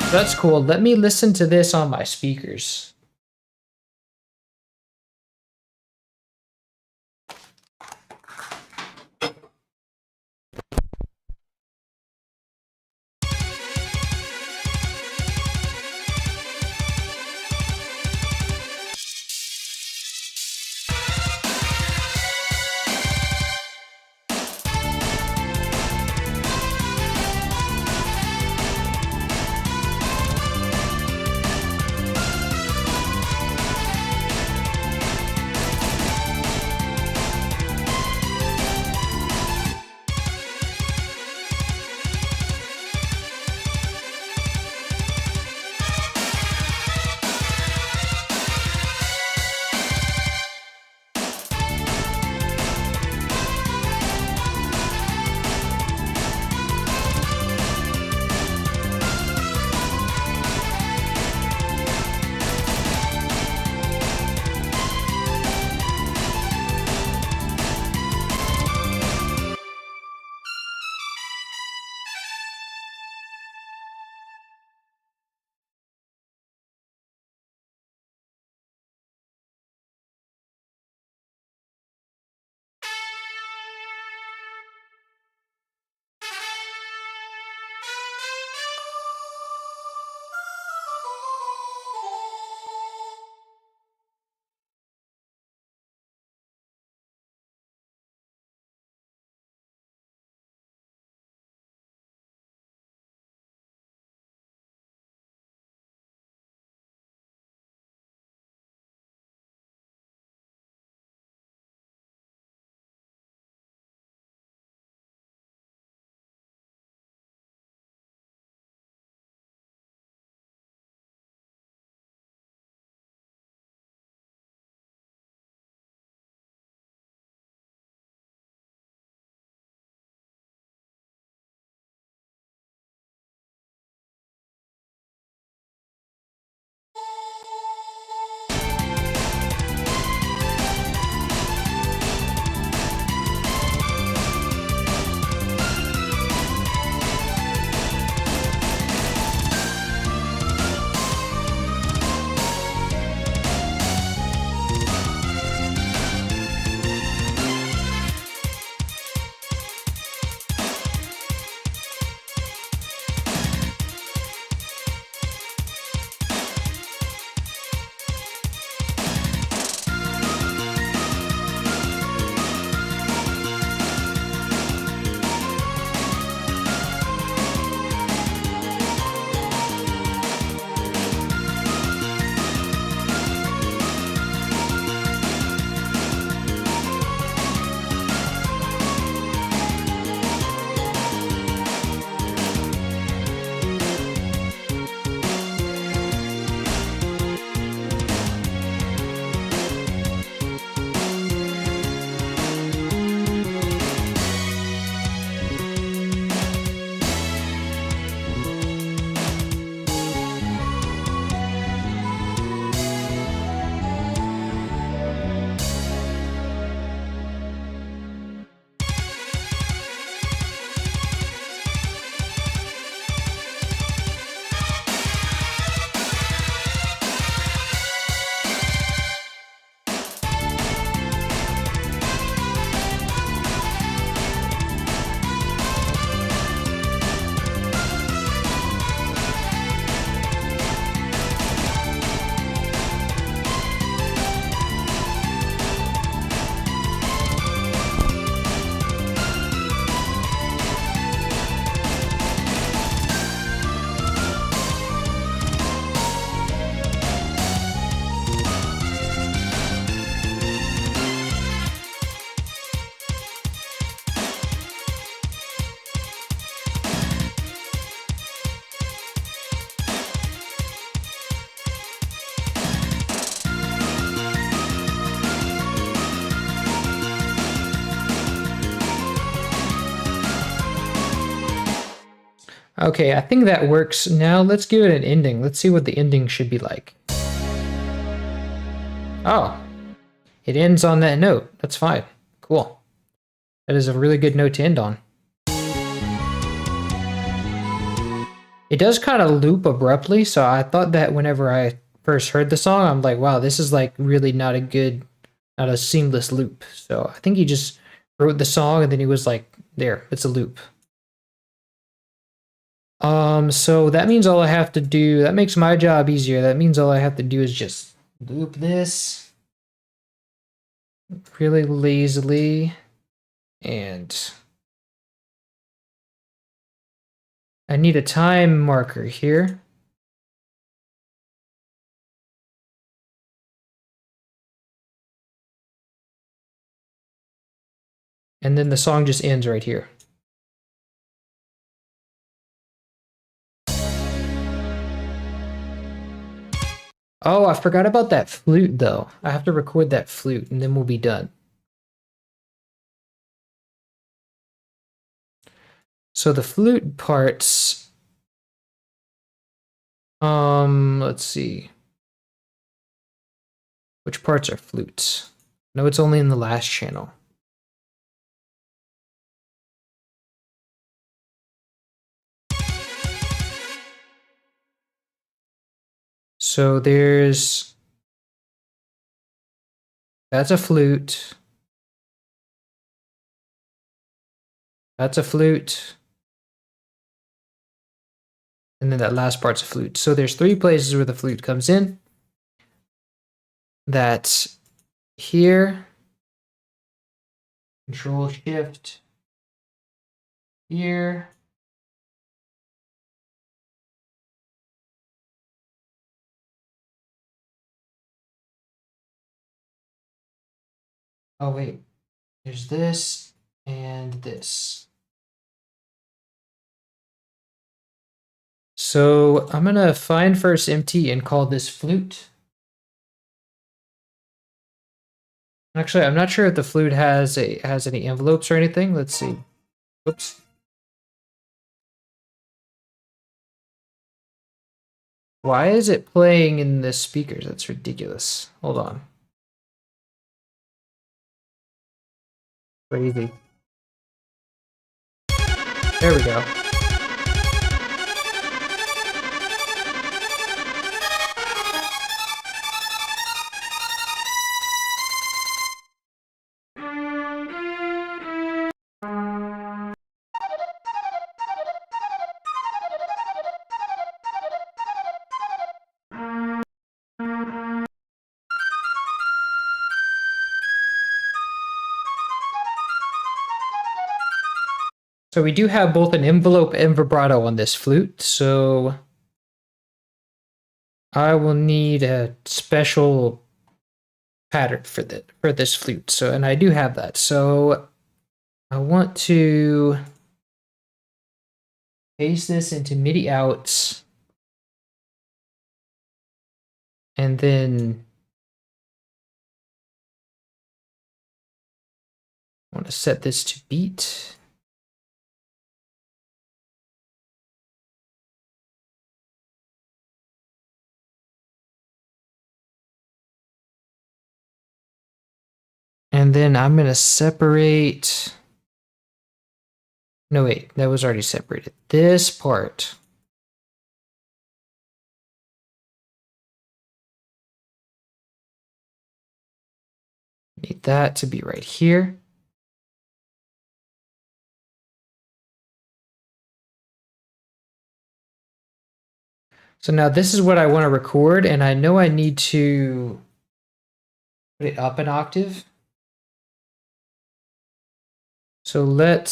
That's cool. Let me listen to this on my speakers. Okay, I think that works. Now let's give it an ending. Let's see what the ending should be like. Oh, it ends on that note. That's fine. Cool. That is a really good note to end on. It does kind of loop abruptly, so I thought that whenever I first heard the song, I'm like, wow, this is like really not a seamless loop. So I think he just wrote the song and then he was like, there, it's a loop. So that means all I have to do, that makes my job easier. That means all I have to do is just loop this really lazily, and I need a time marker here. And then the song just ends right here. Oh, I forgot about that flute though. I have to record that flute and then we'll be done. So the flute parts, let's see. Which parts are flutes? No, it's only in the last channel. So that's a flute. That's a flute. And then that last part's a flute. So there's 3 places where the flute comes in. That's here. Control Shift. Here. Oh wait, there's this and this. So I'm gonna find first empty and call this flute. Actually, I'm not sure if the flute has any envelopes or anything. Let's see. Oops. Why is it playing in the speakers? That's ridiculous. Hold on. Crazy. There we go. So we do have both an envelope and vibrato on this flute, so I will need a special pattern for this flute. So, and I do have that. So I want to paste this into MIDI outs, and then I want to set this to beat. And then I'm going to separate. No, wait, that was already separated. This part. Need that to be right here. So now this is what I want to record, and I know I need to put it up an octave. So let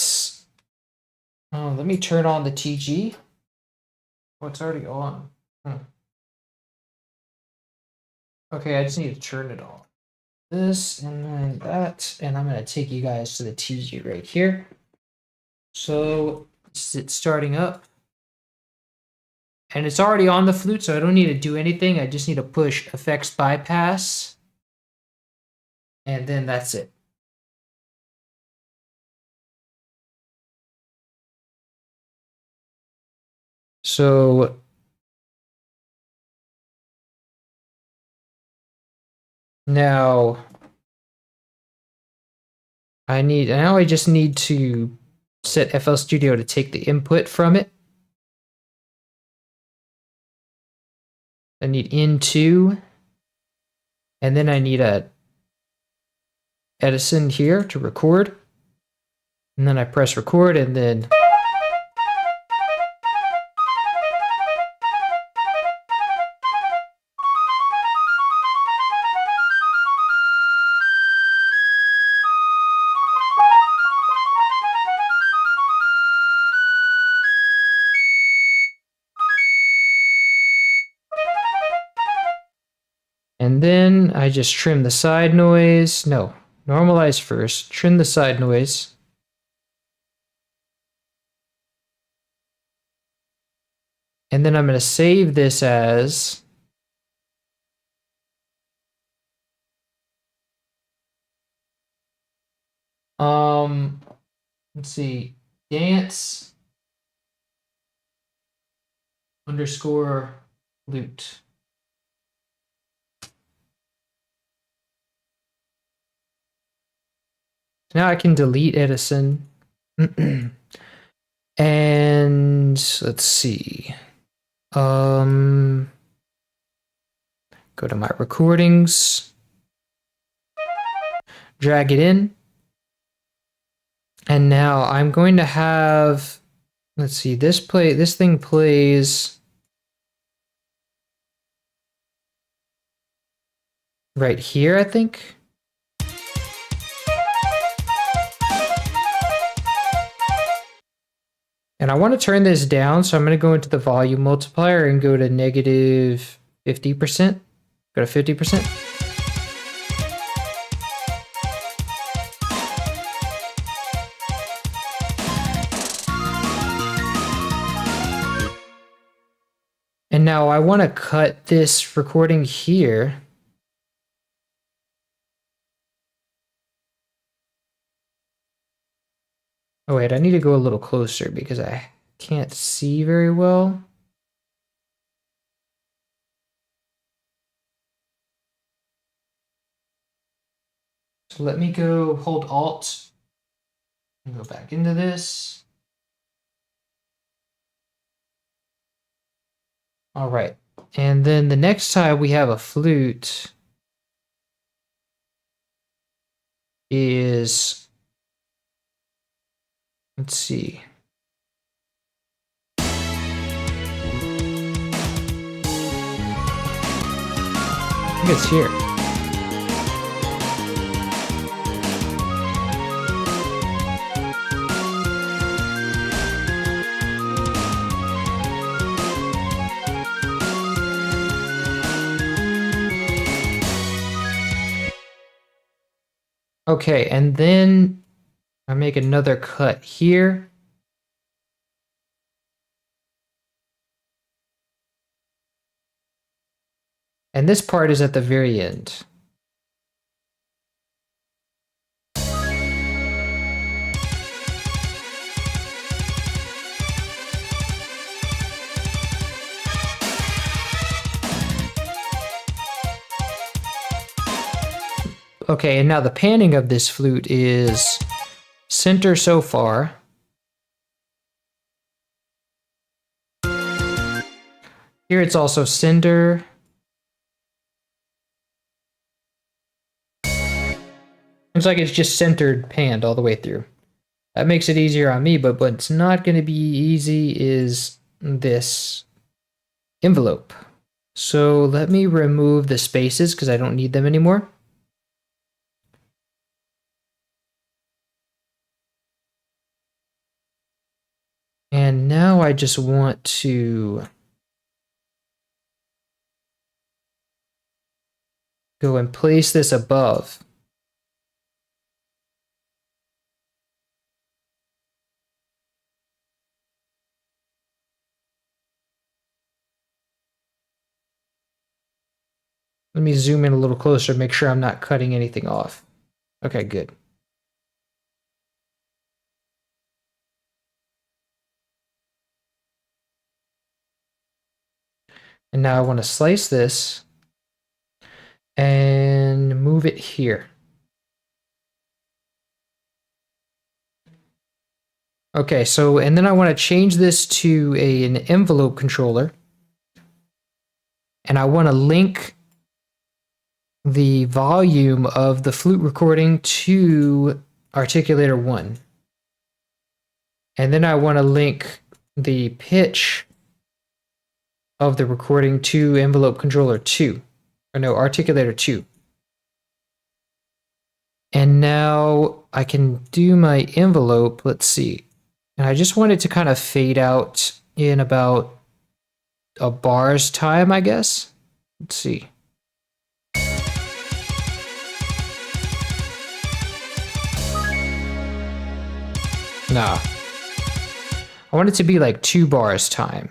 me turn on the TG. Oh, it's already on. Okay, I just need to turn it on. This and then that, and I'm going to take you guys to the TG right here. So it's starting up. And it's already on the flute, so I don't need to do anything. I just need to push effects bypass. And then that's it. So now I just need to set FL Studio to take the input from it. I need into, and then I need a Edison here to record. And then I press record and then I just trim the side noise. No, normalize first, trim the side noise. And then I'm going to save this as let's see, dance underscore loot. Now I can delete Edison. And let's see. Go to my recordings. Drag it in. And now I'm going to have, let's see, this thing plays right here, I think. And I want to turn this down, so I'm going to go into the volume multiplier and go to negative 50%. Go to 50%. And now I want to cut this recording here. Oh wait, I need to go a little closer because I can't see very well. So let me go hold Alt and go back into this. All right. And then the next time we have a flute is, let's see. I think it's here. Okay, and then I make another cut here. And this part is at the very end. Okay, and now the panning of this flute is center so far. Here it's also center. Looks like it's just centered panned all the way through. That makes it easier on me, but what's not going to be easy is this envelope. So let me remove the spaces because I don't need them anymore. And now I just want to go and place this above. Let me zoom in a little closer, make sure I'm not cutting anything off. Okay, good. And now I want to slice this and move it here. Okay, so, and then I want to change this to an envelope controller. And I want to link the volume of the flute recording to articulator 1. And then I want to link the pitch of the recording to envelope controller 2. Or no, articulator 2. And now I can do my envelope. Let's see. And I just want it to kind of fade out in about a bar's time, I guess. Let's see. Nah. I want it to be like 2 bars time.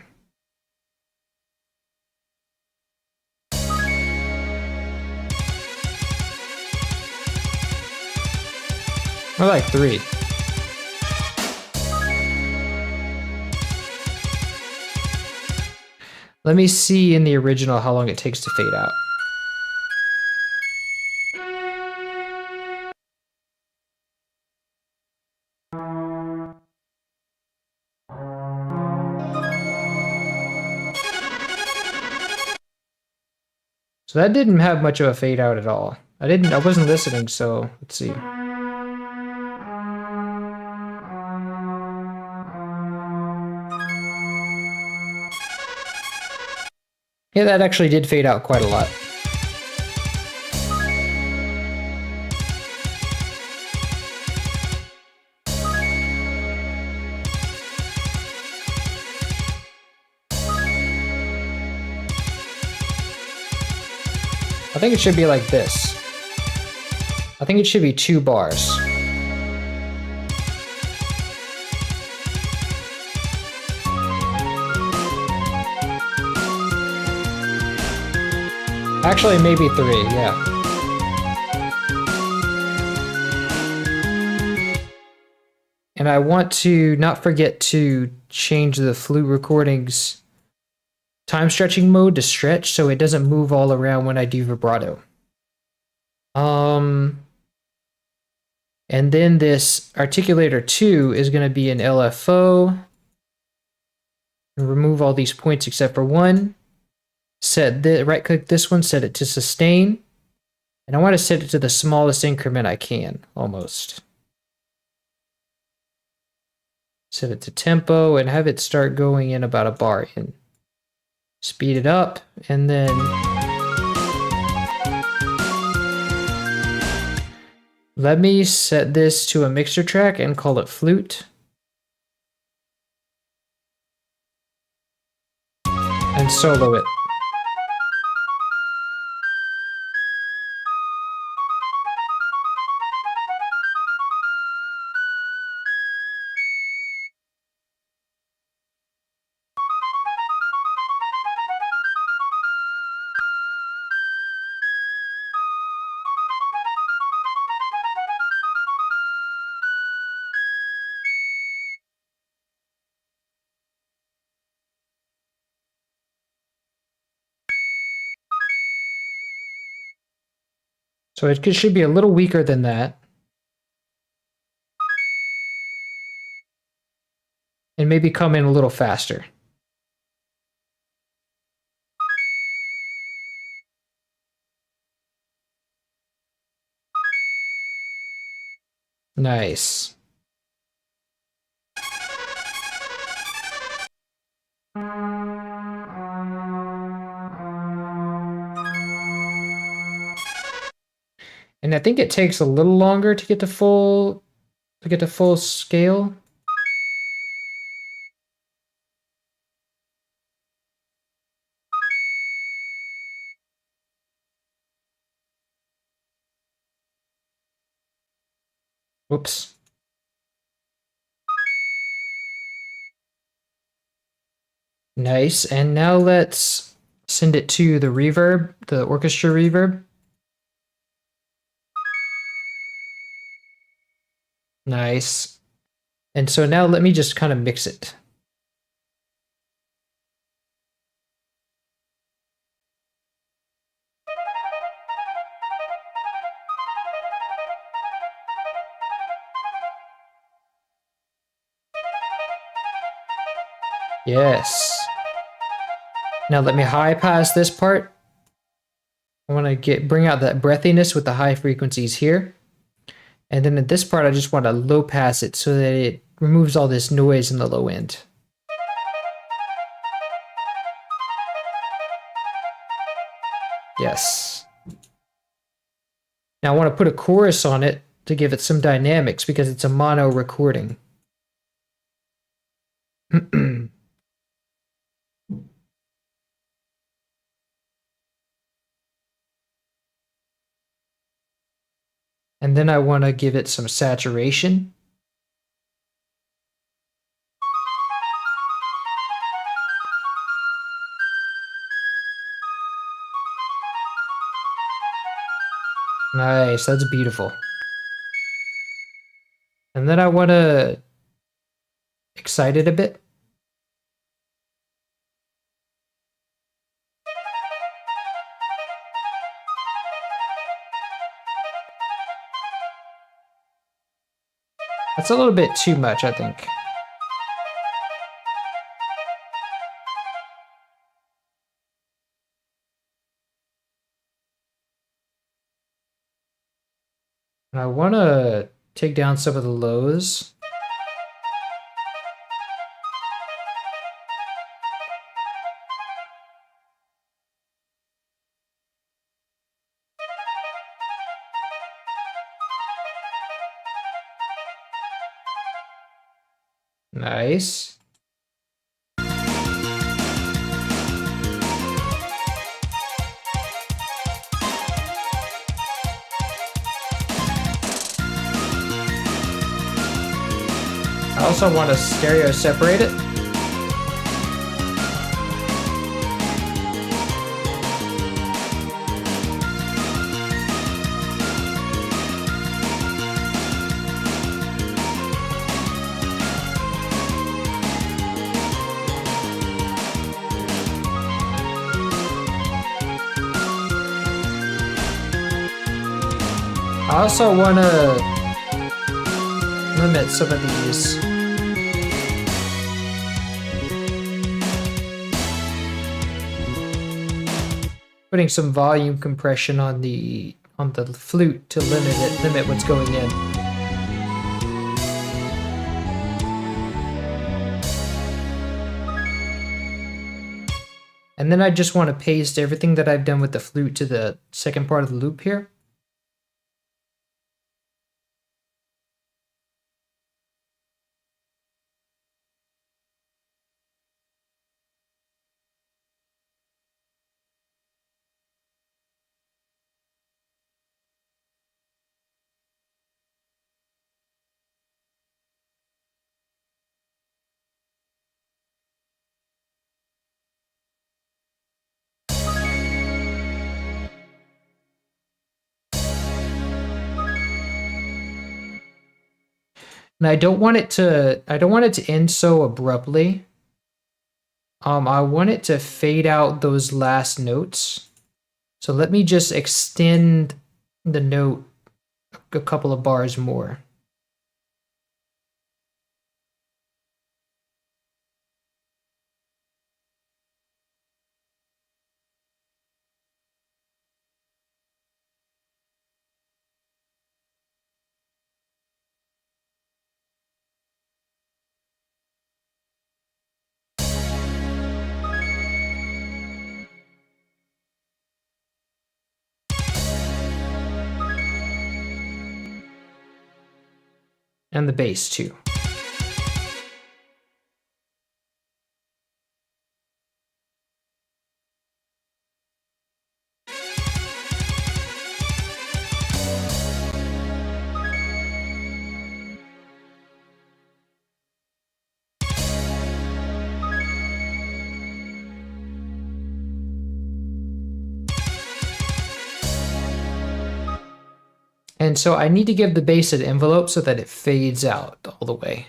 Or like 3. Let me see in the original how long it takes to fade out. So that didn't have much of a fade out at all. I wasn't listening, so let's see. Yeah, that actually did fade out quite a lot. I think it should be like this. I think it should be 2 bars. Actually, maybe 3, yeah. And I want to not forget to change the flute recordings time stretching mode to stretch so it doesn't move all around when I do vibrato. And then this articulator 2 is going to be an LFO. Remove all these points except for 1. Right click this one, set it to sustain. And I want to set it to the smallest increment I can, almost. Set it to tempo and have it start going in about a bar in. Speed it up, and then let me set this to a mixer track and call it flute. And solo it. So it should be a little weaker than that. And maybe come in a little faster. Nice. And I think it takes a little longer to get to full scale. Whoops. Nice. And now let's send it to the reverb, the orchestra reverb. Nice. And so now let me just kind of mix it. Yes. Now let me high pass this part. I want to bring out that breathiness with the high frequencies here. And then at this part, I just want to low pass it so that it removes all this noise in the low end. Yes. Now I want to put a chorus on it to give it some dynamics because it's a mono recording. And then I want to give it some saturation. Nice, that's beautiful. And then I want to excite it a bit. That's a little bit too much, I think. And I want to take down some of the lows. Nice. I also want to stereo separate it. I also want to limit some of these. Putting some volume compression on the flute to limit what's going in. And then I just want to paste everything that I've done with the flute to the second part of the loop here. And I don't want it to end so abruptly. I want it to fade out those last notes. So let me just extend the note a couple of bars more. And the bass too. And so I need to give the bass an envelope so that it fades out all the way.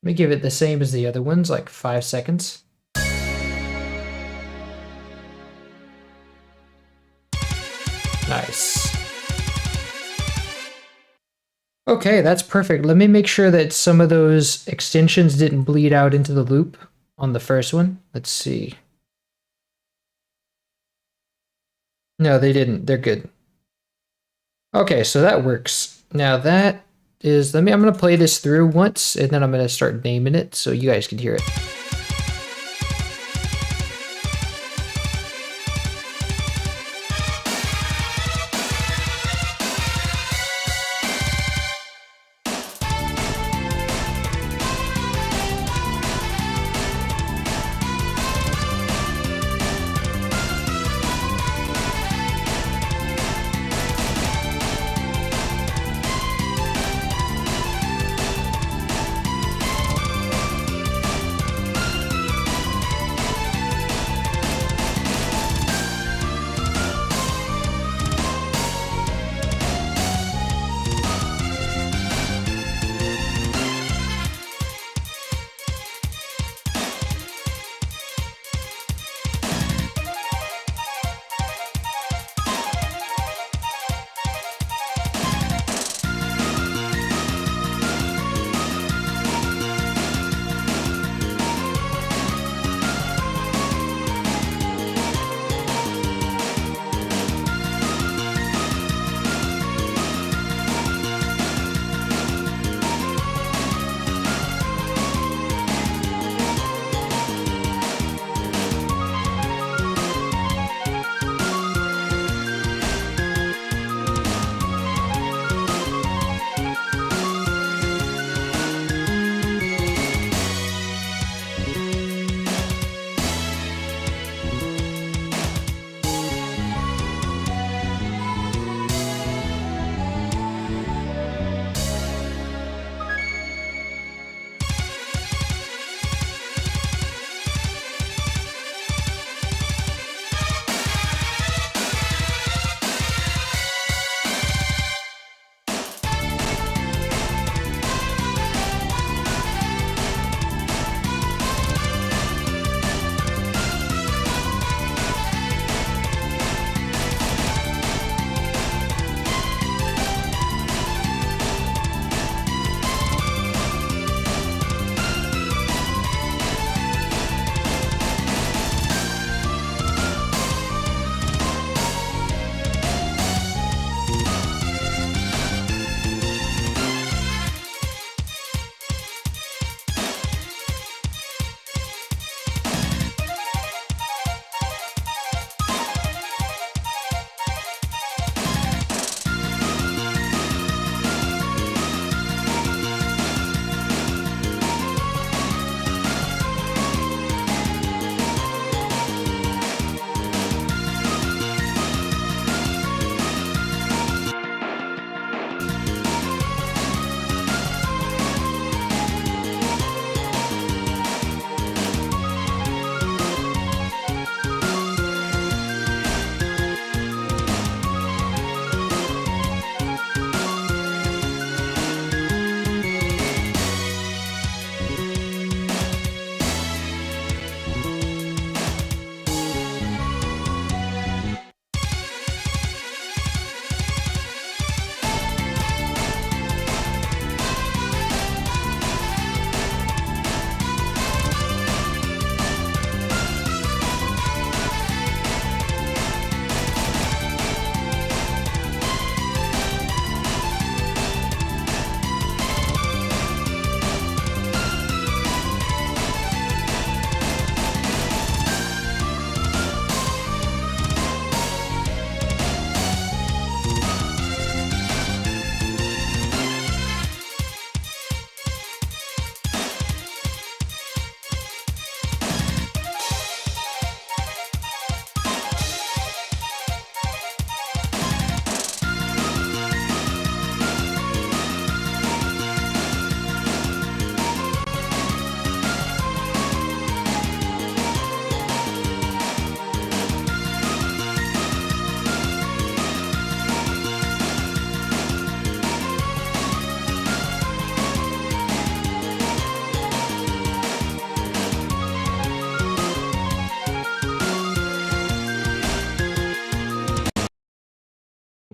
Let me give it the same as the other ones, like 5 seconds. Nice. Okay, that's perfect. Let me make sure that some of those extensions didn't bleed out into the loop on the first one. Let's see. No, they didn't. They're good. Okay, so that works. Now that is, I'm gonna play this through once and then I'm gonna start naming it so you guys can hear it.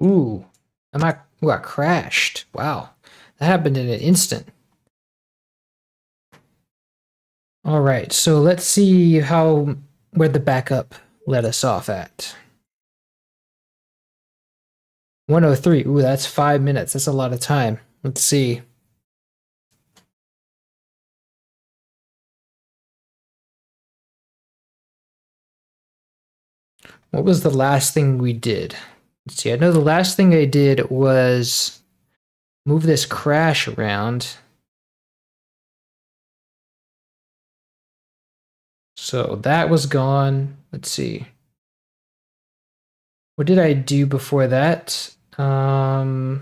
Ooh, ooh, I crashed. Wow, that happened in an instant. All right, so let's see where the backup let us off at. 103. Ooh, that's 5 minutes. That's a lot of time. Let's see. What was the last thing we did? Let's see. I know the last thing I did was move this crash around. So that was gone. Let's see. What did I do before that? Oh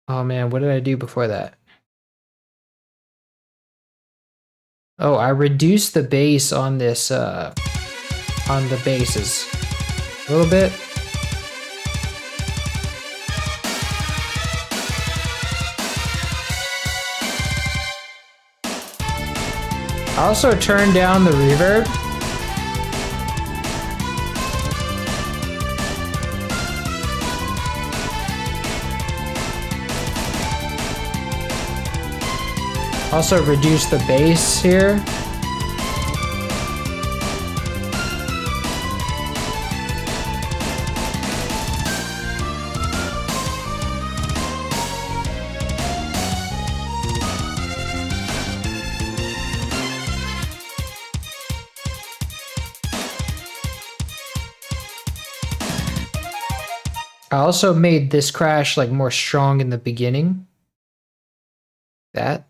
man, what did I do before that? Oh, I reduced the bass on this on the basses a little bit. I also turned down the reverb. Also reduced the bass here. I also made this crash like more strong in the beginning. That.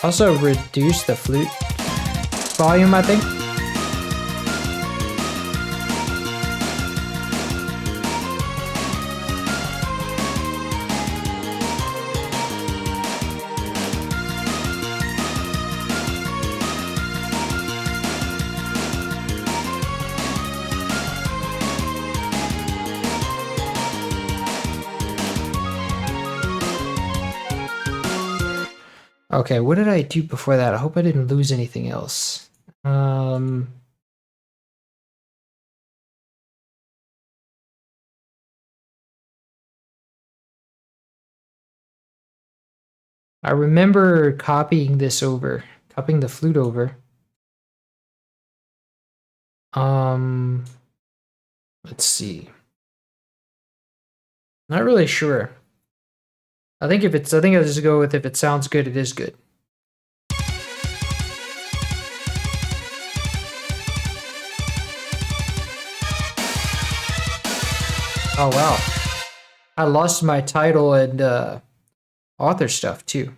Also reduce the flute volume, I think. Okay, what did I do before that? I hope I didn't lose anything else. I remember copying this over, copying the flute over. Let's see. Not really sure. I think I'll just go with if it sounds good, it is good. Oh wow. I lost my title and author stuff too.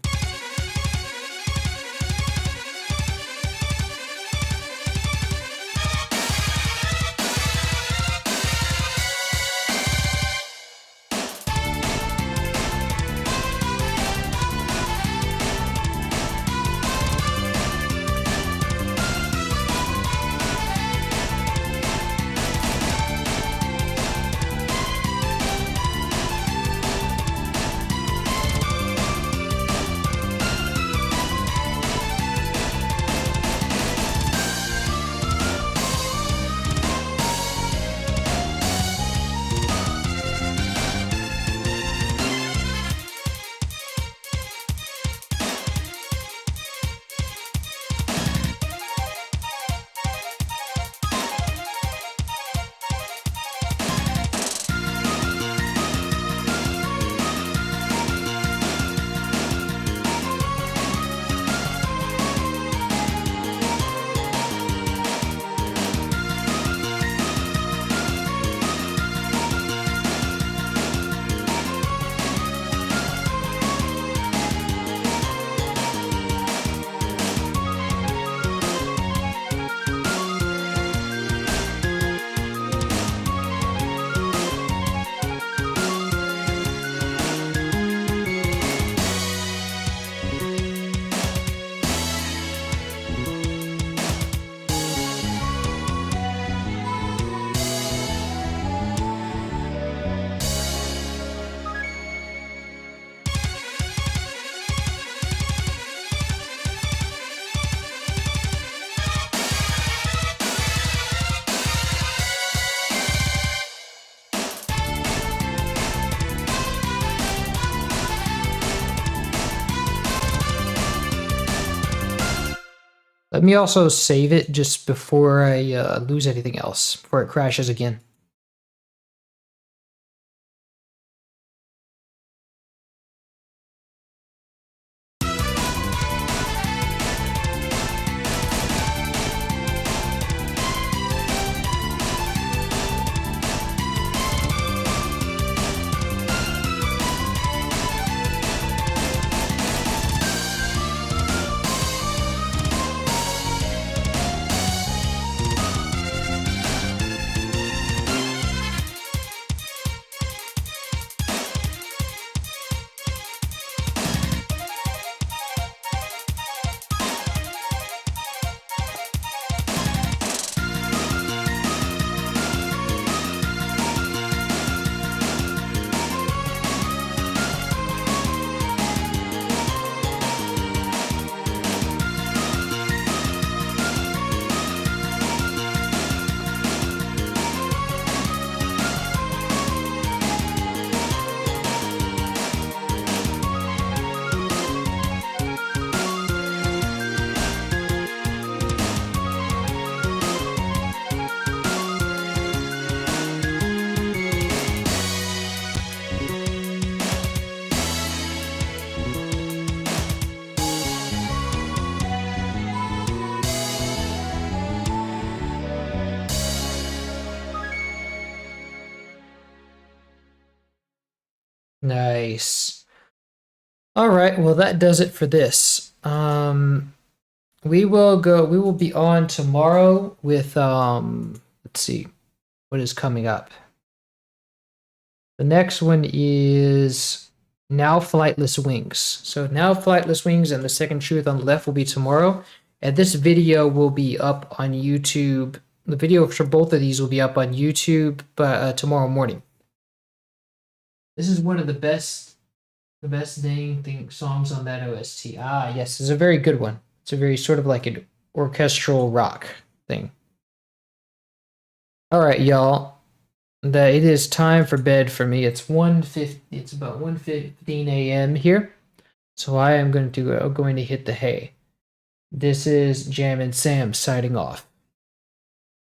Let me also save it just before I lose anything else, before it crashes again. Nice. All right, well that does it for this. We will be on tomorrow with let's see what is coming up. The next one is Now Flightless Wings. So Now Flightless Wings and The Second Truth on the Left will be tomorrow. And this video will be up on YouTube. The video for both of these will be up on YouTube tomorrow morning. This is one of the best dang songs on that OST. Ah, yes, it's a very good one. It's a very sort of like an orchestral rock thing. All right, y'all. It is time for bed for me. It's about 1:15 a.m. here. So I am going to hit the hay. This is Jam and Sam signing off.